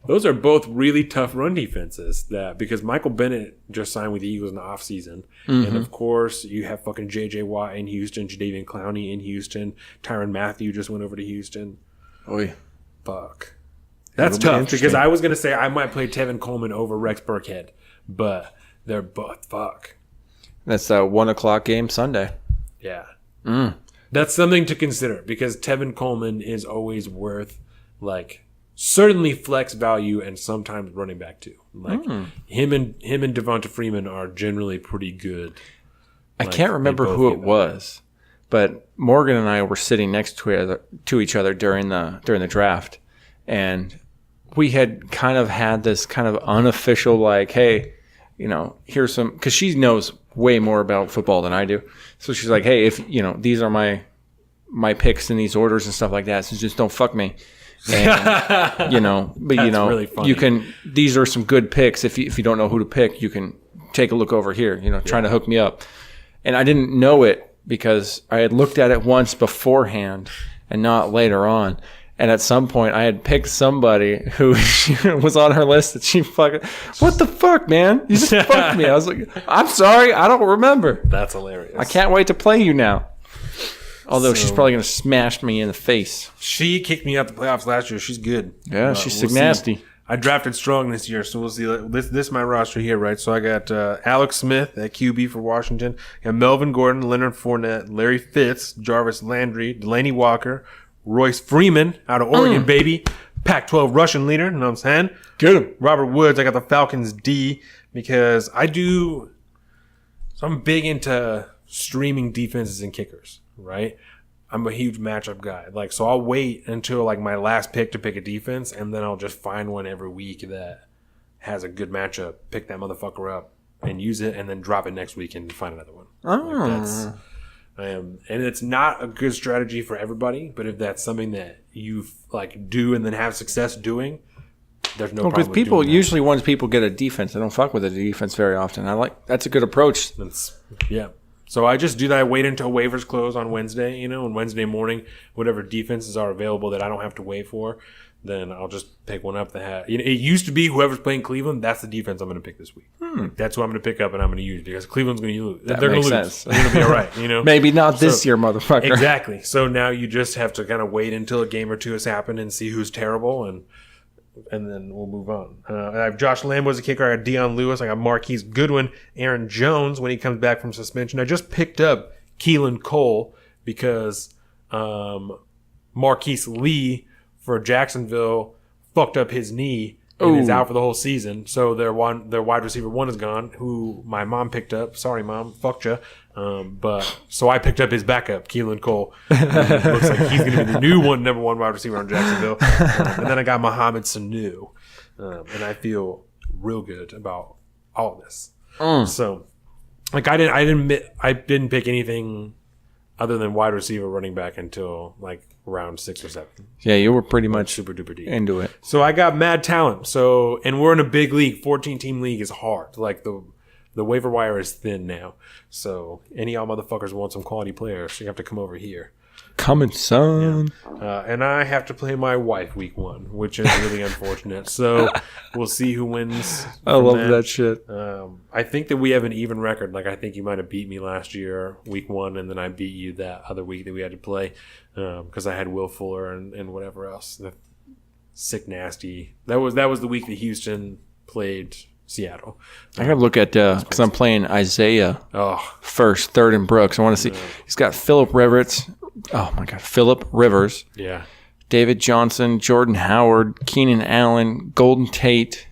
Those are both really tough run defenses. Because Michael Bennett just signed with the Eagles in the offseason. And, of course, you have fucking J.J. Watt in Houston, Jadeveon Clowney in Houston. Tyrann Mathieu just went over to Houston. Oy. Fuck. That's tough because I was going to say I might play Tevin Coleman over Rex Burkhead. But they're both fuck. That's a 1 o'clock game Sunday. Yeah. That's something to consider because Tevin Coleman is always worth, like, certainly flex value and sometimes running back too. Like him and Devonta Freeman are generally pretty good. I can't remember who it was, but Morgan and I were sitting next to each other during the draft, and we had kind of had this kind of unofficial like, hey, here's some, because she knows way more about football than I do. So she's like, hey, if these are my picks in these orders and stuff like that, so just don't fuck me. And, but really funny. these are some good picks. If you don't know who to pick, you can take a look over here, trying to hook me up. And I didn't know it because I had looked at it once beforehand and not later on. And at some point, I had picked somebody who was on her list that she fucking... What the fuck, man? You just fucked me. I was like, I'm sorry. I don't remember. That's hilarious. I can't wait to play you now. Although she's probably going to smash me in the face. She kicked me out the playoffs last year. She's good. Yeah, she's sick nasty. I drafted strong this year, so we'll see. This is my roster here, right? So I got Alex Smith at QB for Washington. I got Melvin Gordon, Leonard Fournette, Larry Fitz, Jarvis Landry, Delaney Walker, Royce Freeman out of Oregon, baby. Pac-12 Russian leader, you know what I'm saying? Get him. Robert Woods, I got the Falcons D because so I'm big into streaming defenses and kickers, right? I'm a huge matchup guy. So I'll wait until my last pick to pick a defense, and then I'll just find one every week that has a good matchup, pick that motherfucker up and use it, and then drop it next week and find another one. Oh. And it's not a good strategy for everybody, but if that's something that you do and then have success doing, there's no problem. Because usually once people get a defense, they don't fuck with a defense very often. That's a good approach. Yeah. So I just do that. I wait until waivers close on Wednesday, and Wednesday morning, whatever defenses are available that I don't have to wait for, then I'll just pick one up that has. It used to be whoever's playing Cleveland, that's the defense I'm going to pick this week. That's who I'm going to pick up and I'm going to use because Cleveland's going to lose. They're going to lose. They're going to be all right, Maybe not this year, motherfucker. Exactly. So now you just have to kind of wait until a game or two has happened and see who's terrible and then we'll move on. I have Josh Lamb as a kicker. I got Deion Lewis. I got Marquise Goodwin. Aaron Jones when he comes back from suspension. I just picked up Keelan Cole because Marquise Lee for Jacksonville fucked up his knee and is out for the whole season. So their wide receiver one is gone, who my mom picked up. Sorry, Mom. Fucked ya. So I picked up his backup, Keelan Cole. Looks like he's going to be the new number one wide receiver on Jacksonville. And then I got Mohamed Sanu. And I feel real good about all of this. So, I didn't pick anything other than wide receiver, running back until round 6 or 7. Yeah, you were pretty much super duper deep into it. So I got mad talent. So, and we're in a big league. 14-team league is hard. The waiver wire is thin now. So any of y'all motherfuckers want some quality players, you have to come over here. Coming, son. Yeah. And I have to play my wife week 1, which is really unfortunate. So we'll see who wins. I love that shit. I think that we have an even record. I think you might have beat me last year, week 1, and then I beat you that other week that we had to play because I had Will Fuller and whatever else. The sick nasty. That was the week that Houston played Seattle. I gotta look at because I'm playing Isaiah first, third, and Brooks. I want to see. He's got Phillip Rivers. Oh my God, Phillip Rivers. Yeah. David Johnson, Jordan Howard, Keenan Allen, Golden Tate.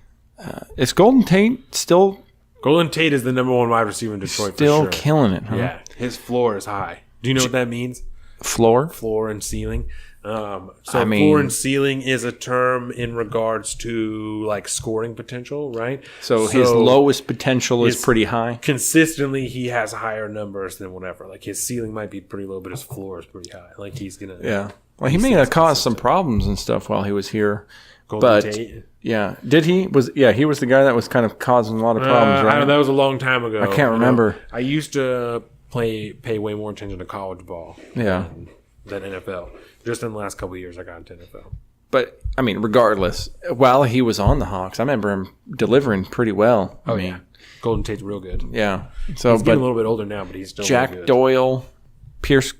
Is Golden Tate still? Golden Tate is the number 1 wide receiver in Detroit. Still for sure. killing it. Huh? Yeah, his floor is high. Do you know what that means? Floor and ceiling. Floor and ceiling is a term in regards to scoring potential, right? So his lowest potential is pretty high. Consistently, he has higher numbers than whatever. His ceiling might be pretty low, but his floor is pretty high. He's gonna. Yeah. Well, he may have caused some problems and stuff while he was here. Golden Tate. Yeah. Did he? He was the guy that was kind of causing a lot of problems, right? That was a long time ago. I can't remember. I used to pay way more attention to college ball. Yeah. Than NFL. Just in the last couple of years, I got into NFL. But, regardless, while he was on the Hawks, I remember him delivering pretty well. Yeah. Golden Tate's real good. Yeah. So, he's getting a little bit older now, but he's still Jack really good. Doyle, Pierce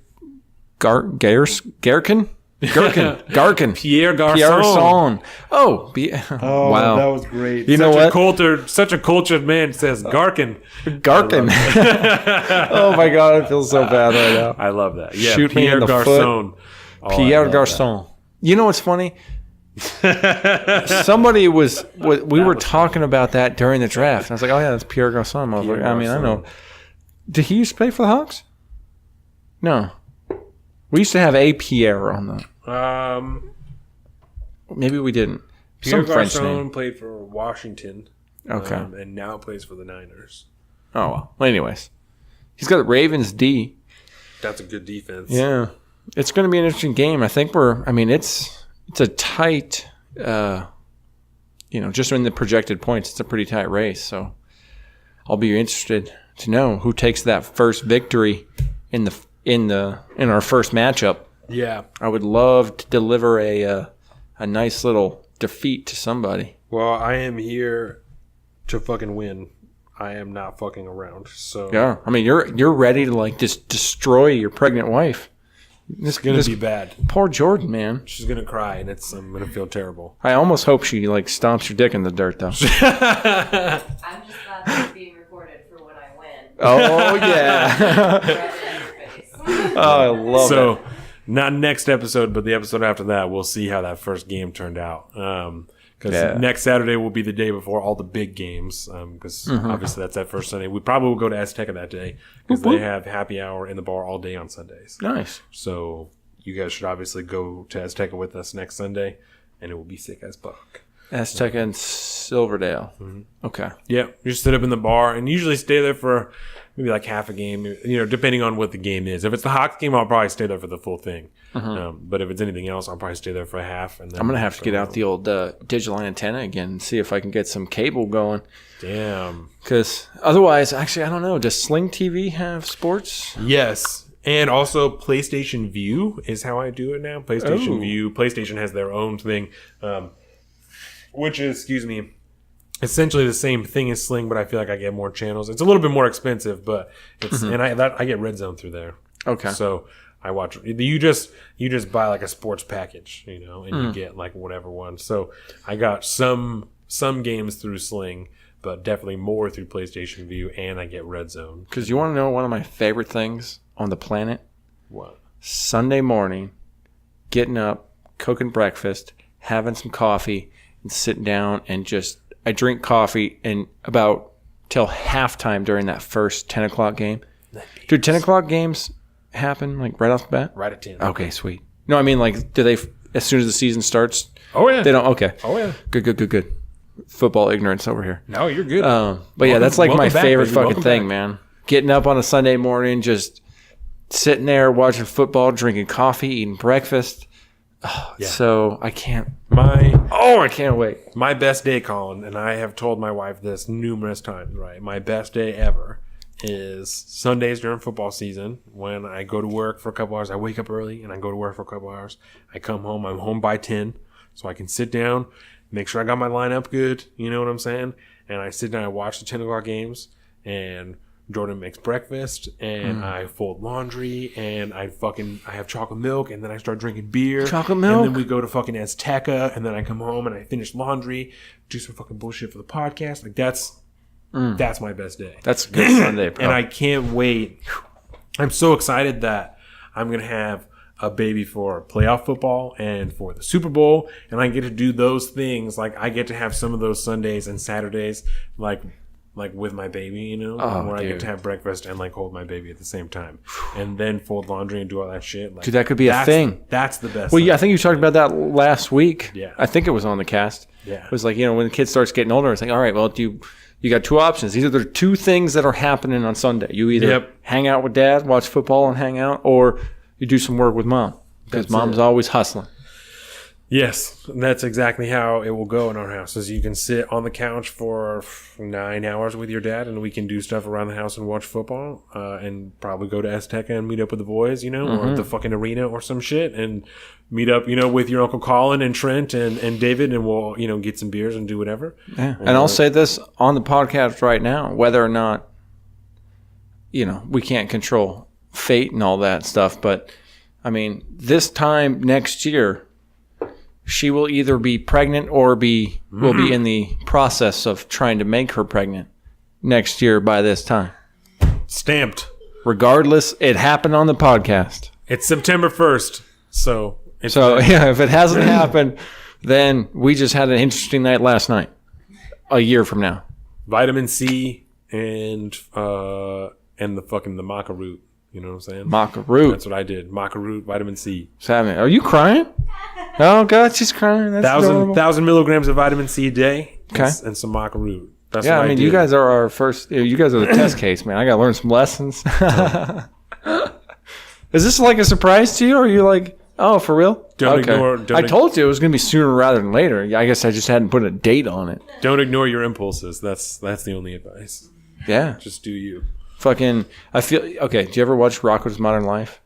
Garkin? Garkin. Pierre Garçon. Oh, wow. That was great. You know what? Such a cultured man says Garkin. Garkin. Oh, my God. I feel so bad right now. I love that. Yeah, Shoot Pierre me in the Garçon. Pierre Garçon. You know what's funny? Somebody we were talking about that during the draft. I was like, oh, yeah, that's Pierre Garçon. I know. Did he used to play for the Hawks? No. We used to have a Pierre on the. Maybe we didn't. Pierre Some French Garçon name. played for Washington. Okay. And now plays for the Niners. Oh, well. Anyways. He's got Ravens D. That's a good defense. Yeah. It's going to be an interesting game. I think it's a tight, just in the projected points, it's a pretty tight race. So I'll be interested to know who takes that first victory in our first matchup. Yeah. I would love to deliver a nice little defeat to somebody. Well, I am here to fucking win. I am not fucking around. So yeah, you're ready to just destroy your pregnant wife. It's gonna be bad. Poor Jordan, man. She's gonna cry, and I'm gonna feel terrible. I almost hope she like stomps your dick in the dirt, though. I'm just glad that it's being recorded for when I win. Oh yeah. Right in your face. Oh, I love it. So, not next episode, but the episode after that, we'll see how that first game turned out. Because next Saturday will be the day before all the big games. Because obviously that's that first Sunday. We probably will go to Azteca that day because they have happy hour in the bar all day on Sundays. Nice. So you guys should obviously go to Azteca with us next Sunday, and it will be sick as fuck. Azteca and Silverdale. Okay. Yeah, you just sit up in the bar and usually stay there for maybe like half a game, depending on what the game is. If it's the Hawks game, I'll probably stay there for the full thing. But if it's anything else, I'll probably stay there for a half. And then I'm going to have to get out the old digital antenna again and see if I can get some cable going. Damn. Because otherwise, actually, I don't know. Does Sling TV have sports? Yes. And also PlayStation View is how I do it now. PlayStation View. PlayStation has their own thing, which is, essentially the same thing as Sling, but I feel like I get more channels. It's a little bit more expensive, but it's and I get Red Zone through there. Okay. So I watch. You just buy like a sports package, and you get like whatever one. So I got some games through Sling, but definitely more through PlayStation View, and I get Red Zone. Because you want to know one of my favorite things on the planet? What? Sunday morning, getting up, cooking breakfast, having some coffee, and sitting down and I drink coffee and about till halftime during that first 10 o'clock game. Dude, 10 o'clock games happen like right off the bat? Right at 10. Okay, sweet. No, I mean like, do they, as soon as the season starts? Oh, yeah. They don't? Okay. Oh, yeah. Good. Football ignorance over here. No, you're good. But yeah, that's like my welcome back, favorite baby. fucking Welcome thing, back. man. Getting up on a Sunday morning, just sitting there watching football, drinking coffee, eating breakfast. Oh, Yeah. So I can't. I can't wait. My best day, Colin, and I have told my wife this numerous times, right? My best day ever is Sundays during football season when I go to work for a couple hours. I wake up early and I go to work for a couple hours. I come home. I'm home by 10, so I can sit down, make sure I got my lineup good. You know what I'm saying? And I sit down, I watch the 10 o'clock games, and Jordan makes breakfast, and I fold laundry, and I have chocolate milk, and then I start drinking beer. Chocolate milk? And then we go to fucking Azteca, and then I come home and I finish laundry, do some fucking bullshit for the podcast. Like that's my best day. That's a good Sunday, bro. And I can't wait. I'm so excited that I'm going to have a baby for playoff football and for the Super Bowl, and I get to do those things. Like I get to have some of those Sundays and Saturdays, like with my baby, where I get to have breakfast and like hold my baby at the same time, and then fold laundry and do all that shit. Like, Dude, that could be a thing. That's the best. Well, yeah, I think you talked about that last week. Yeah. I think it was on the cast. Yeah. It was like, when the kid starts getting older, it's like, all right, well, you got two options. These are the two things that are happening on Sunday. You either hang out with dad, watch football and hang out, or you do some work with mom. Because mom's always hustling. Yes, that's exactly how it will go in our house. Is you can sit on the couch for 9 hours with your dad, and we can do stuff around the house and watch football, and probably go to Azteca and meet up with the boys, or at the fucking arena or some shit, and meet up, with your Uncle Colin and Trent and David, and we'll, get some beers and do whatever. Yeah. And I'll say this on the podcast right now, whether or not, we can't control fate and all that stuff, but I mean, this time next year, she will either be pregnant or will be in the process of trying to make her pregnant next year by this time. Stamped. Regardless, it happened on the podcast. It's September 1st, so if it hasn't happened, then we just had an interesting night last night. A year from now. Vitamin C and the maca root. You know what I'm saying? Maca root. That's what I did. Maca root, vitamin C. Sammy, are you crying? Oh, God, she's crying. That's 1,000 milligrams of vitamin C a day. Okay. And some maca root. That's yeah, what I mean, did. you guys are our first. You guys are the test case, man. I got to learn some lessons. Is this like a surprise to you? Or are you like, oh, for real? I told you it was going to be sooner rather than later. I guess I just hadn't put a date on it. Don't ignore your impulses. That's the only advice. Yeah. Just do you. Fucking, I feel, okay, did you ever watch Rocko's Modern Life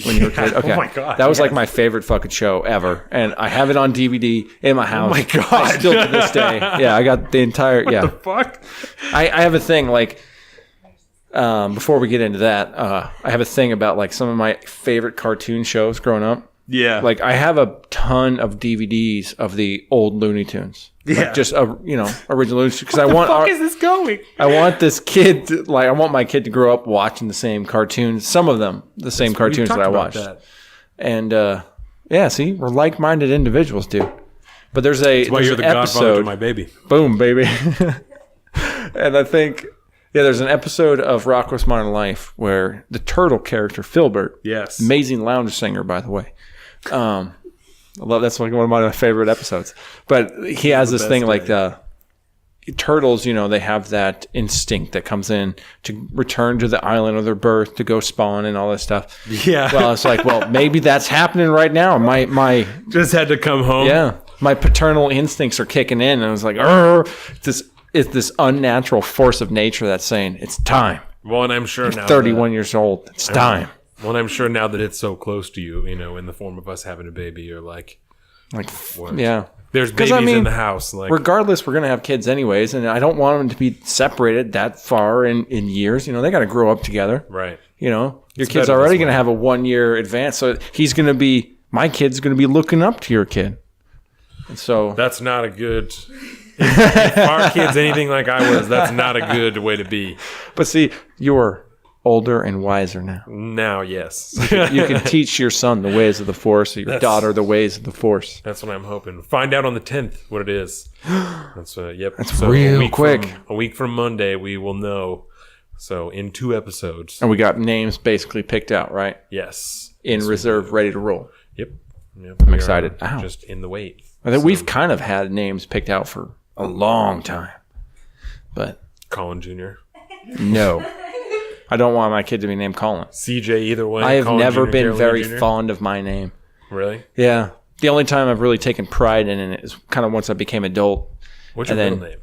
when you were a kid? Okay. Oh my God. That was like my favorite fucking show ever. And I have it on DVD in my house. Oh my God. I still to this day. Yeah, I got the entire, What the fuck? I have a thing, like, before we get into that, I have a thing about like some of my favorite cartoon shows growing up. Yeah. Like I have a ton of DVDs of the old Looney Tunes. Yeah. Like just original Looney Tunes because I want. Where is this going? I want this kid I want my kid to grow up watching the same cartoons. Some of them, the same cartoons that I watched. And see, we're like-minded individuals, dude. But there's That's why there's you're the an godfather episode. to my baby. Boom, baby. And I think there's an episode of Rocko's Modern Life where the turtle character Filbert, Yes. amazing lounge singer, by the way. I love that's like one of my favorite episodes. But he has this thing like turtles, they have that instinct that comes in to return to the island of their birth to go spawn and all this stuff. Yeah. Well, it's like, maybe that's happening right now. My just had to come home. yeah, my paternal instincts are kicking in, and I was like, it's this unnatural force of nature that's saying it's time. Well, and I'm sure now 31 years old, it's time. Well, and I'm sure now that it's so close to you, in the form of us having a baby, you're like, what? Yeah. There's babies in the house. Like, regardless, we're gonna have kids anyways, and I don't want them to be separated that far in years. They got to grow up together. right. Your kid's already gonna have a 1 year advance, so my kid's gonna be looking up to your kid. And so That's not a good. If our kid's anything like I was, that's not a good way to be. but see, you're older and wiser now. Now, yes. You can teach your son the ways of the Force, or your daughter the ways of the Force. That's what I'm hoping. Find out on the 10th what it is. That's yep. That's real quick. A week from Monday, we will know. So in 2 episodes. And we got names basically picked out, right? Yes. In reserve, ready to roll. Yep. I'm excited. Ow. Just in the wait. I think we've kind of had names picked out for a long time. But Colin Jr. no. I don't want my kid to be named Colin. CJ either way. I have Colin never Jr., been Carolina very Jr.? fond of my name. Really? Yeah. The only time I've really taken pride in it is kind of once I became adult. What's your middle name?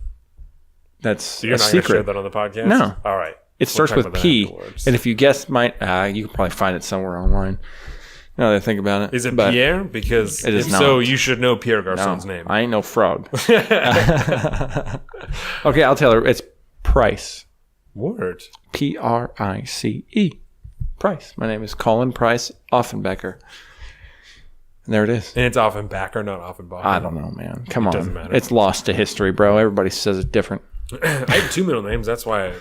That's So you're a not going to share secret. that on the podcast? No. All right. It starts talk with about that P. afterwards. And if you guess you can probably find it somewhere online. Now that I think about it. Is it But Pierre? Because it is if not. so, you should know Pierre no, Garcon's name. I ain't no frog. Okay, I'll tell her. It's Price. Word. Price. Price. My name is Colin Price Offenbecker. And there it is. And it's Offenbacher, not Offenbacher. I don't know, man. Come on. doesn't matter. It's lost to history, bro. Everybody says it different. I have 2 middle names. That's why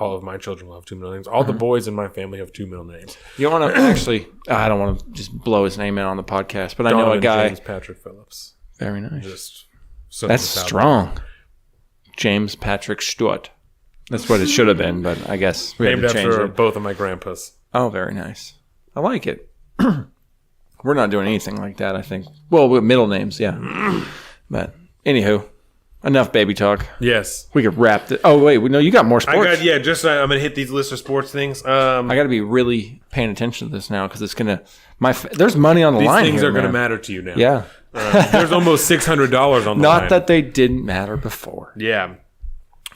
all of my children will have 2 middle names. All the boys in my family have 2 middle names. You want to actually, I don't want to just blow his name out on the podcast, but I know a Donovan guy. James Patrick Phillips. Very nice. Just so That's strong. James Patrick Stewart. That's what it should have been, but I guess we Named had to change after it. both of my grandpas. Oh, very nice. I like it. We're not doing anything like that, I think. Well, with middle names, yeah. But anywho, enough baby talk. Yes. We could wrap it. Oh, wait. No, you got more sports. I'm going to hit these list of sports things. I got to be really paying attention to this now because it's going to... There's money on the These line things here, are going to man. matter to you now. Yeah. There's almost $600 on the line. Not that they didn't matter before. Yeah.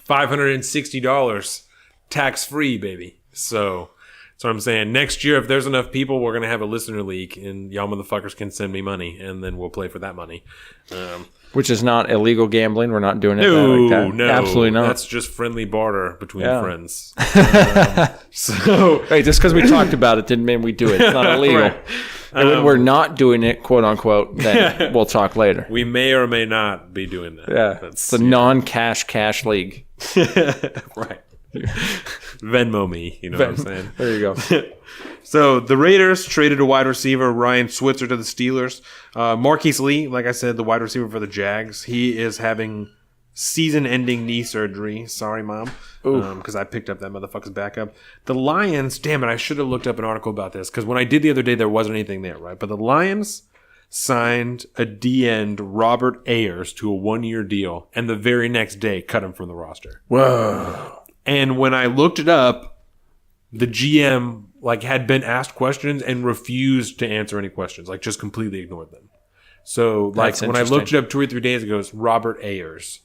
$560 tax-free, baby. So that's what I'm saying. Next year, if there's enough people, we're going to have a listener league, and y'all motherfuckers can send me money, and then we'll play for that money. Which is not illegal gambling. We're not doing it No, like that. no. Absolutely not. That's just friendly barter between Yeah. friends. So Hey, just because we talked about it didn't mean we do it. It's not illegal. Right. And when we're not doing it, quote unquote, then we'll talk later. we may or may not be doing that. Yeah. It's a non-cash cash league. Right. Venmo me, you know what I'm saying? There you go. So the Raiders traded a wide receiver, Ryan Switzer, to the Steelers. Marquise Lee, like I said, the wide receiver for the Jags, he is having season-ending knee surgery. Sorry, Mom, because I picked up that motherfucker's backup. The Lions, damn it, I should have looked up an article about this, because when I did the other day, there wasn't anything there, right? But the Lions signed a D-end, Robert Ayers, to a 1-year deal, and the very next day cut him from the roster. Whoa. And when I looked it up, the GM had been asked questions and refused to answer any questions, just completely ignored them. So That's when I interesting. looked it up 2 or 3 days ago, it's Robert Ayers,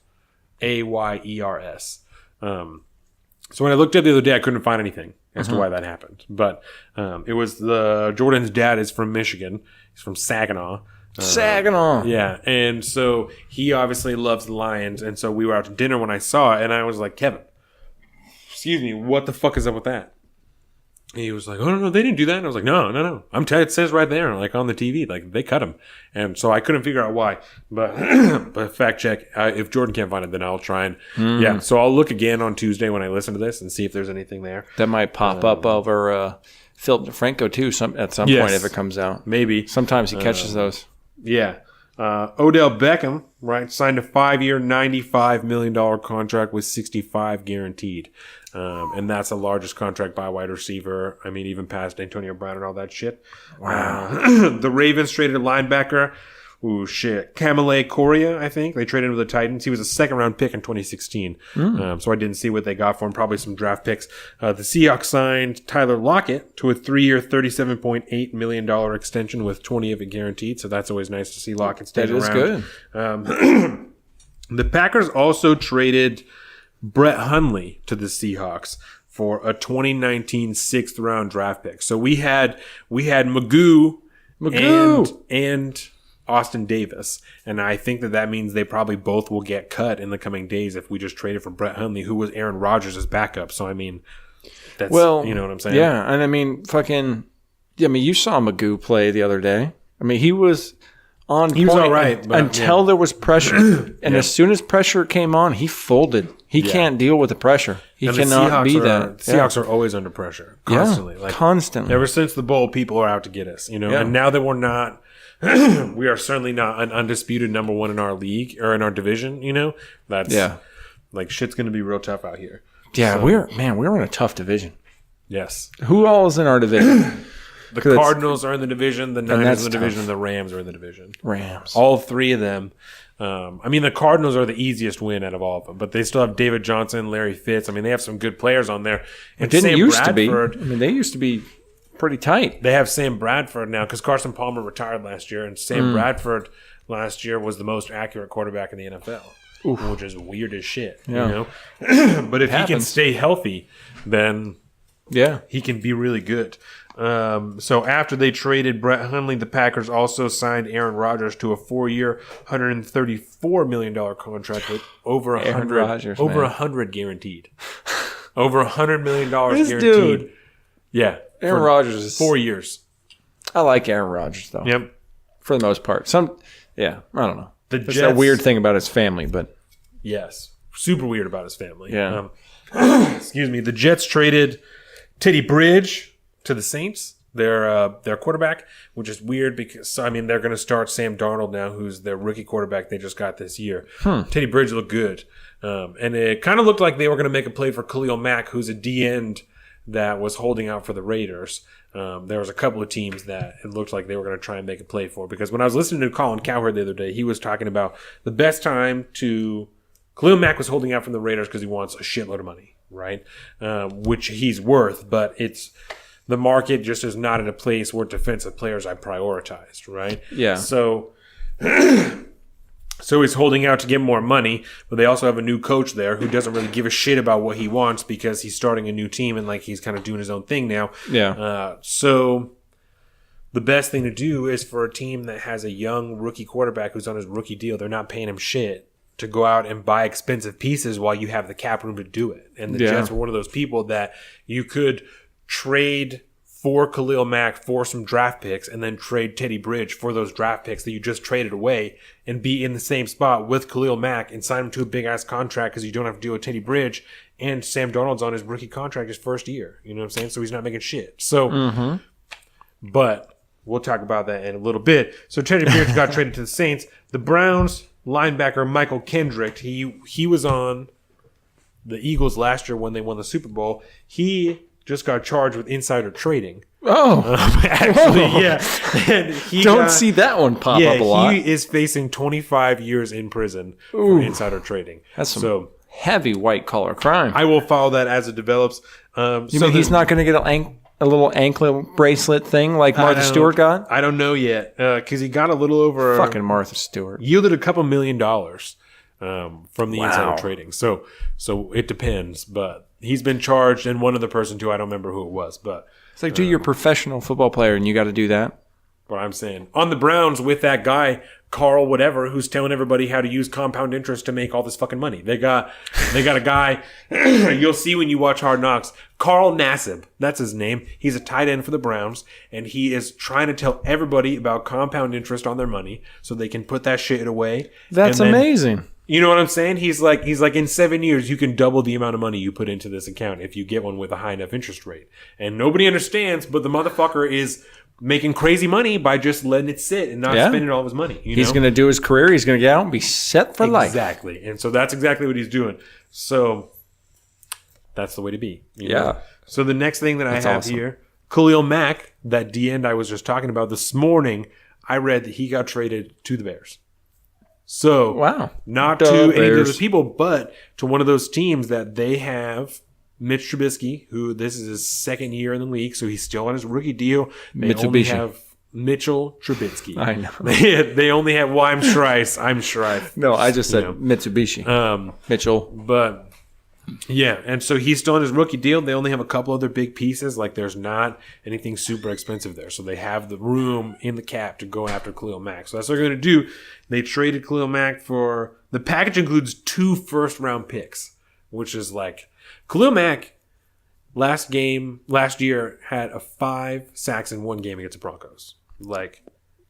Ayers. So when I looked up the other day, I couldn't find anything as to why that happened. But it was Jordan's dad is from Michigan. He's from Saginaw. Saginaw. Yeah, and so he obviously loves the Lions, and so we were out to dinner when I saw it, and I was like, Kevin, excuse me, what the fuck is up with that? And he was like, oh, no, they didn't do that. And I was like, no. I'm telling you, it says right there, like on the TV, like they cut him. And so I couldn't figure out why. But fact check. If Jordan can't find it, then I'll try and, yeah. So I'll look again on Tuesday when I listen to this and see if there's anything there. That might pop up over Philip DeFranco too at some point if it comes out. Maybe. Sometimes he catches those. Yeah. Odell Beckham, right, signed a 5-year, $95 million contract with $65 guaranteed. And that's the largest contract by a wide receiver. I mean, even past Antonio Brown and all that shit. Wow. The Ravens traded a linebacker. Ooh, shit. Kamale Correa, I think. They traded him to the Titans. He was a second-round pick in 2016. So I didn't see what they got for him. Probably some draft picks. The Seahawks signed Tyler Lockett to a 3-year, $37.8 million extension with 20 of it guaranteed. So that's always nice to see Lockett stay around. That is good. The Packers also traded Brett Hundley to the Seahawks for a 2019 6th-round draft pick. So we had Magoo. And Austin Davis. And I think that means they probably both will get cut in the coming days if we just traded for Brett Hundley, who was Aaron Rodgers' backup. So, I mean, that's, you know what I'm saying? Yeah, and I mean, you saw Magoo play the other day. I mean, he was on point. He was all right. Until there was pressure. And as soon as pressure came on, he folded. He can't deal with the pressure. He cannot be that. Seahawks are always under pressure. Constantly. Constantly. Ever since the bowl, people are out to get us, And now that we're not... we are certainly not an undisputed number one in our league or in our division, That's like shit's going to be real tough out here. Yeah, we're in a tough division. Yes. Who all is in our division? The Cardinals are in the division, the Niners are in the division, and the Rams are in the division. Rams. All three of them. I mean, the Cardinals are the easiest win out of all of them, but they still have David Johnson, Larry Fitz. I mean, they have some good players on there. And it didn't used to be. I mean, they used to be pretty tight. They have Sam Bradford now because Carson Palmer retired last year, and Sam Bradford last year was the most accurate quarterback in the NFL, which is weird as shit. But if he can stay healthy, then he can be really good. So after they traded Brett Hundley, the Packers also signed Aaron Rodgers to a 4-year, $134 million contract with over 100 guaranteed. Over $100 million guaranteed. Dude. Yeah. Aaron Rodgers is 4 years. I like Aaron Rodgers though. Yep. For the most part. I don't know. That's a weird thing about his family, but yes, super weird about his family. Yeah. Excuse me. The Jets traded Teddy Bridge to the Saints, their quarterback, which is weird because they're going to start Sam Darnold now, who's their rookie quarterback they just got this year. Teddy Bridge looked good, and it kind of looked like they were going to make a play for Khalil Mack, who's a D end that was holding out for the Raiders. There was a couple of teams that it looked like they were going to try and make a play for, because when I was listening to Colin Cowherd the other day, he was talking about the best time to Khalil Mack was holding out from the Raiders because he wants a shitload of money, right? Which he's worth, but it's the market just is not in a place where defensive players are prioritized, right? Yeah. So he's holding out to get more money, but they also have a new coach there who doesn't really give a shit about what he wants because he's starting a new team and he's kind of doing his own thing now. Yeah. So the best thing to do is for a team that has a young rookie quarterback who's on his rookie deal, they're not paying him shit, to go out and buy expensive pieces while you have the cap room to do it. And the Jets were one of those people that you could trade for Khalil Mack for some draft picks and then trade Teddy Bridge for those draft picks that you just traded away and be in the same spot with Khalil Mack and sign him to a big-ass contract because you don't have to deal with Teddy Bridge, and Sam Darnold's on his rookie contract his first year. You know what I'm saying? So he's not making shit. So, but we'll talk about that in a little bit. So Teddy Bridge got traded to the Saints. The Browns linebacker Michael Kendrick, he was on the Eagles last year when they won the Super Bowl. He just got charged with insider trading. Actually, yeah. And don't see that one pop up a lot. He is facing 25 years in prison for insider trading. That's some heavy white-collar crime. I will follow that as it develops. You mean he's not going to get a little anklet bracelet thing like Martha Stewart got? I don't know yet, because he got a little over... Fucking Martha Stewart. Yielded a couple $1 million from the insider trading. So it depends, but he's been charged, and one other person too, I don't remember who it was, but... It's like, dude, you're a professional football player and you got to do that? But I'm saying on the Browns with that guy, Carl whatever, who's telling everybody how to use compound interest to make all this fucking money. They got a guy, you'll see when you watch Hard Knocks, Carl Nassib. That's his name. He's a tight end for the Browns, and he is trying to tell everybody about compound interest on their money so they can put that shit away. That's amazing. You know what I'm saying? He's like, in 7 years, you can double the amount of money you put into this account if you get one with a high enough interest rate. And nobody understands, but the motherfucker is making crazy money by just letting it sit and not spending all of his money. He's going to do his career. He's going to get out and be set for life. Exactly. And so that's exactly what he's doing. So that's the way to be. You know? So the next thing that I have here, Khalil Mack, that D end I was just talking about this morning, I read that he got traded to the Bears. So not to any of those people, but to one of those teams that they have Mitch Trubisky, who this is his second year in the league, so he's still on his rookie deal. They only have Mitchell Trubisky. I know. They only have, well, I'm Shreif. No, I just said Mitsubishi. Mitchell. But yeah, and so he's still on his rookie deal. They only have a couple other big pieces. Like there's not anything super expensive there. So they have the room in the cap to go after Khalil Mack. So that's what they're going to do. They traded Khalil Mack for, the package includes 2 first-round picks, which is like, Khalil Mack last year had 5 sacks in 1 game against the Broncos. Like,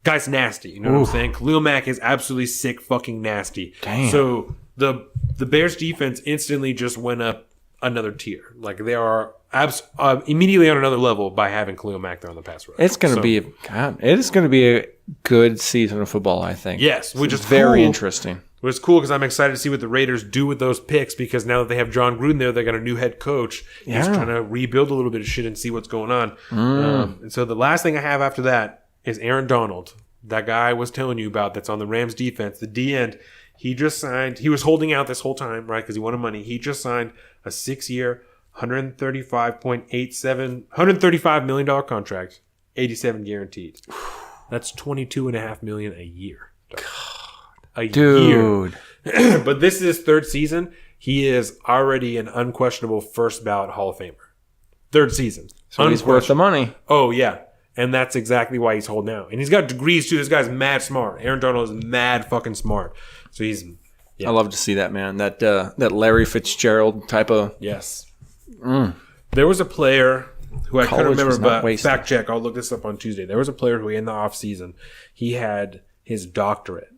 guy's nasty. You know what I'm saying? Khalil Mack is absolutely sick fucking nasty. Damn. So the Bears defense instantly just went up another tier. Like they are immediately on another level by having Khalil Mack there on the pass rush. It's going to be it is going to be a good season of football, I think. Yes, which is very cool. interesting. It was cool because I'm excited to see what the Raiders do with those picks because now that they have John Gruden there, they got a new head coach. He's trying to rebuild a little bit of shit and see what's going on. And so the last thing I have after that is Aaron Donald. That guy I was telling you about that's on the Rams defense, the D end. He just signed. He was holding out this whole time, right, because he wanted money. He just signed a 6-year, $135 million contract, 87 guaranteed. That's $22.5 million a year. Year. But this is his 3rd season. He is already an unquestionable first ballot Hall of Famer. 3rd season. So he's worth the money. Oh, yeah. And that's exactly why he's holding out. And he's got degrees, too. This guy's mad smart. Aaron Donald is mad fucking smart. So he's... Yeah. I love to see that, man. That Larry Fitzgerald type of... Yes. There was a player who I couldn't remember, but fact check. I'll look this up on Tuesday. There was a player who in the offseason, he had his doctorate,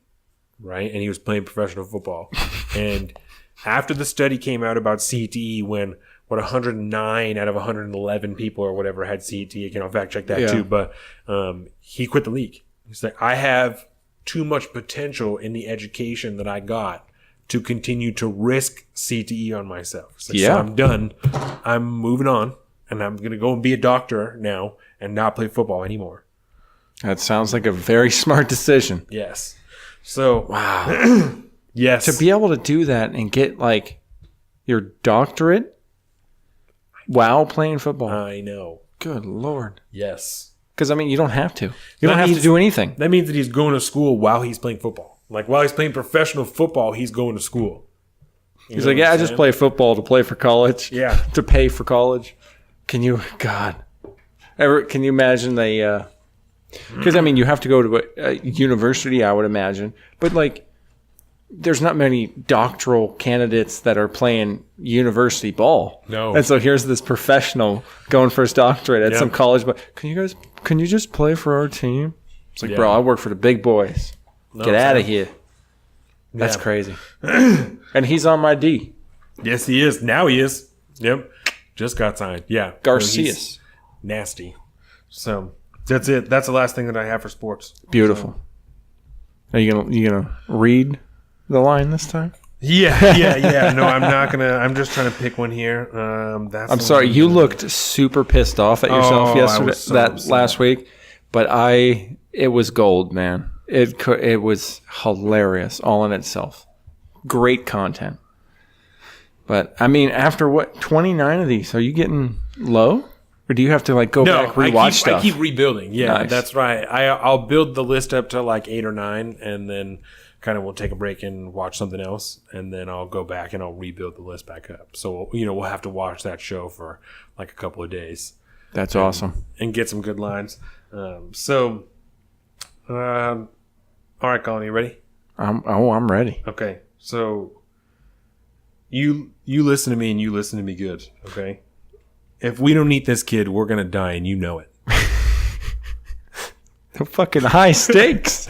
right? And he was playing professional football. And after the study came out about CTE, when 109 out of 111 people or whatever had CTE, I'll fact check that too. But he quit the league. He's like, I have too much potential in the education that I got to continue to risk CTE on myself. So I'm done. I'm moving on, and I'm going to go and be a doctor now and not play football anymore. That sounds like a very smart decision. Yes. So, wow. Yes. To be able to do that and get, like, your doctorate while playing football. I know. Good Lord. Yes. Because, I mean, you don't have to. You don't have to do anything. That means that he's going to school while he's playing football. Like, while he's playing professional football, he's going to school. He's like, I just play football to play for college. Yeah. To pay for college. Can you imagine because, I mean, you have to go to a university, I would imagine. But, like, there's not many doctoral candidates that are playing university ball. No. And so here's this professional going for his doctorate at some college. But can you just play for our team? It's like, bro, I work for the big boys. Get out of here. That's crazy. And he's on my D. Yes, he is. Now he is. Yep. Just got signed. Yeah. Garcias. Nasty. So that's it. That's the last thing that I have for sports. Beautiful. So. Are you gonna read the line this time? Yeah. No, I'm not gonna. I'm just trying to pick one here. I'm sorry. You looked super pissed off at yourself yesterday, last week, but it was gold, man. It was hilarious all in itself. Great content. But I mean, after 29 of these, are you getting low, or do you have to go back rewatch stuff? I keep rebuilding. Yeah, nice. That's right. I'll build the list up to 8 or 9, and then kind of we'll take a break and watch something else, and then I'll go back and I'll rebuild the list back up. So we'll have to watch that show for a couple of days. That's awesome. And get some good lines. So All right, Colin, you ready? I'm ready. Okay, so you listen to me and you listen to me good, okay? If we don't eat this kid, we're gonna die, and you know it. Fucking high stakes.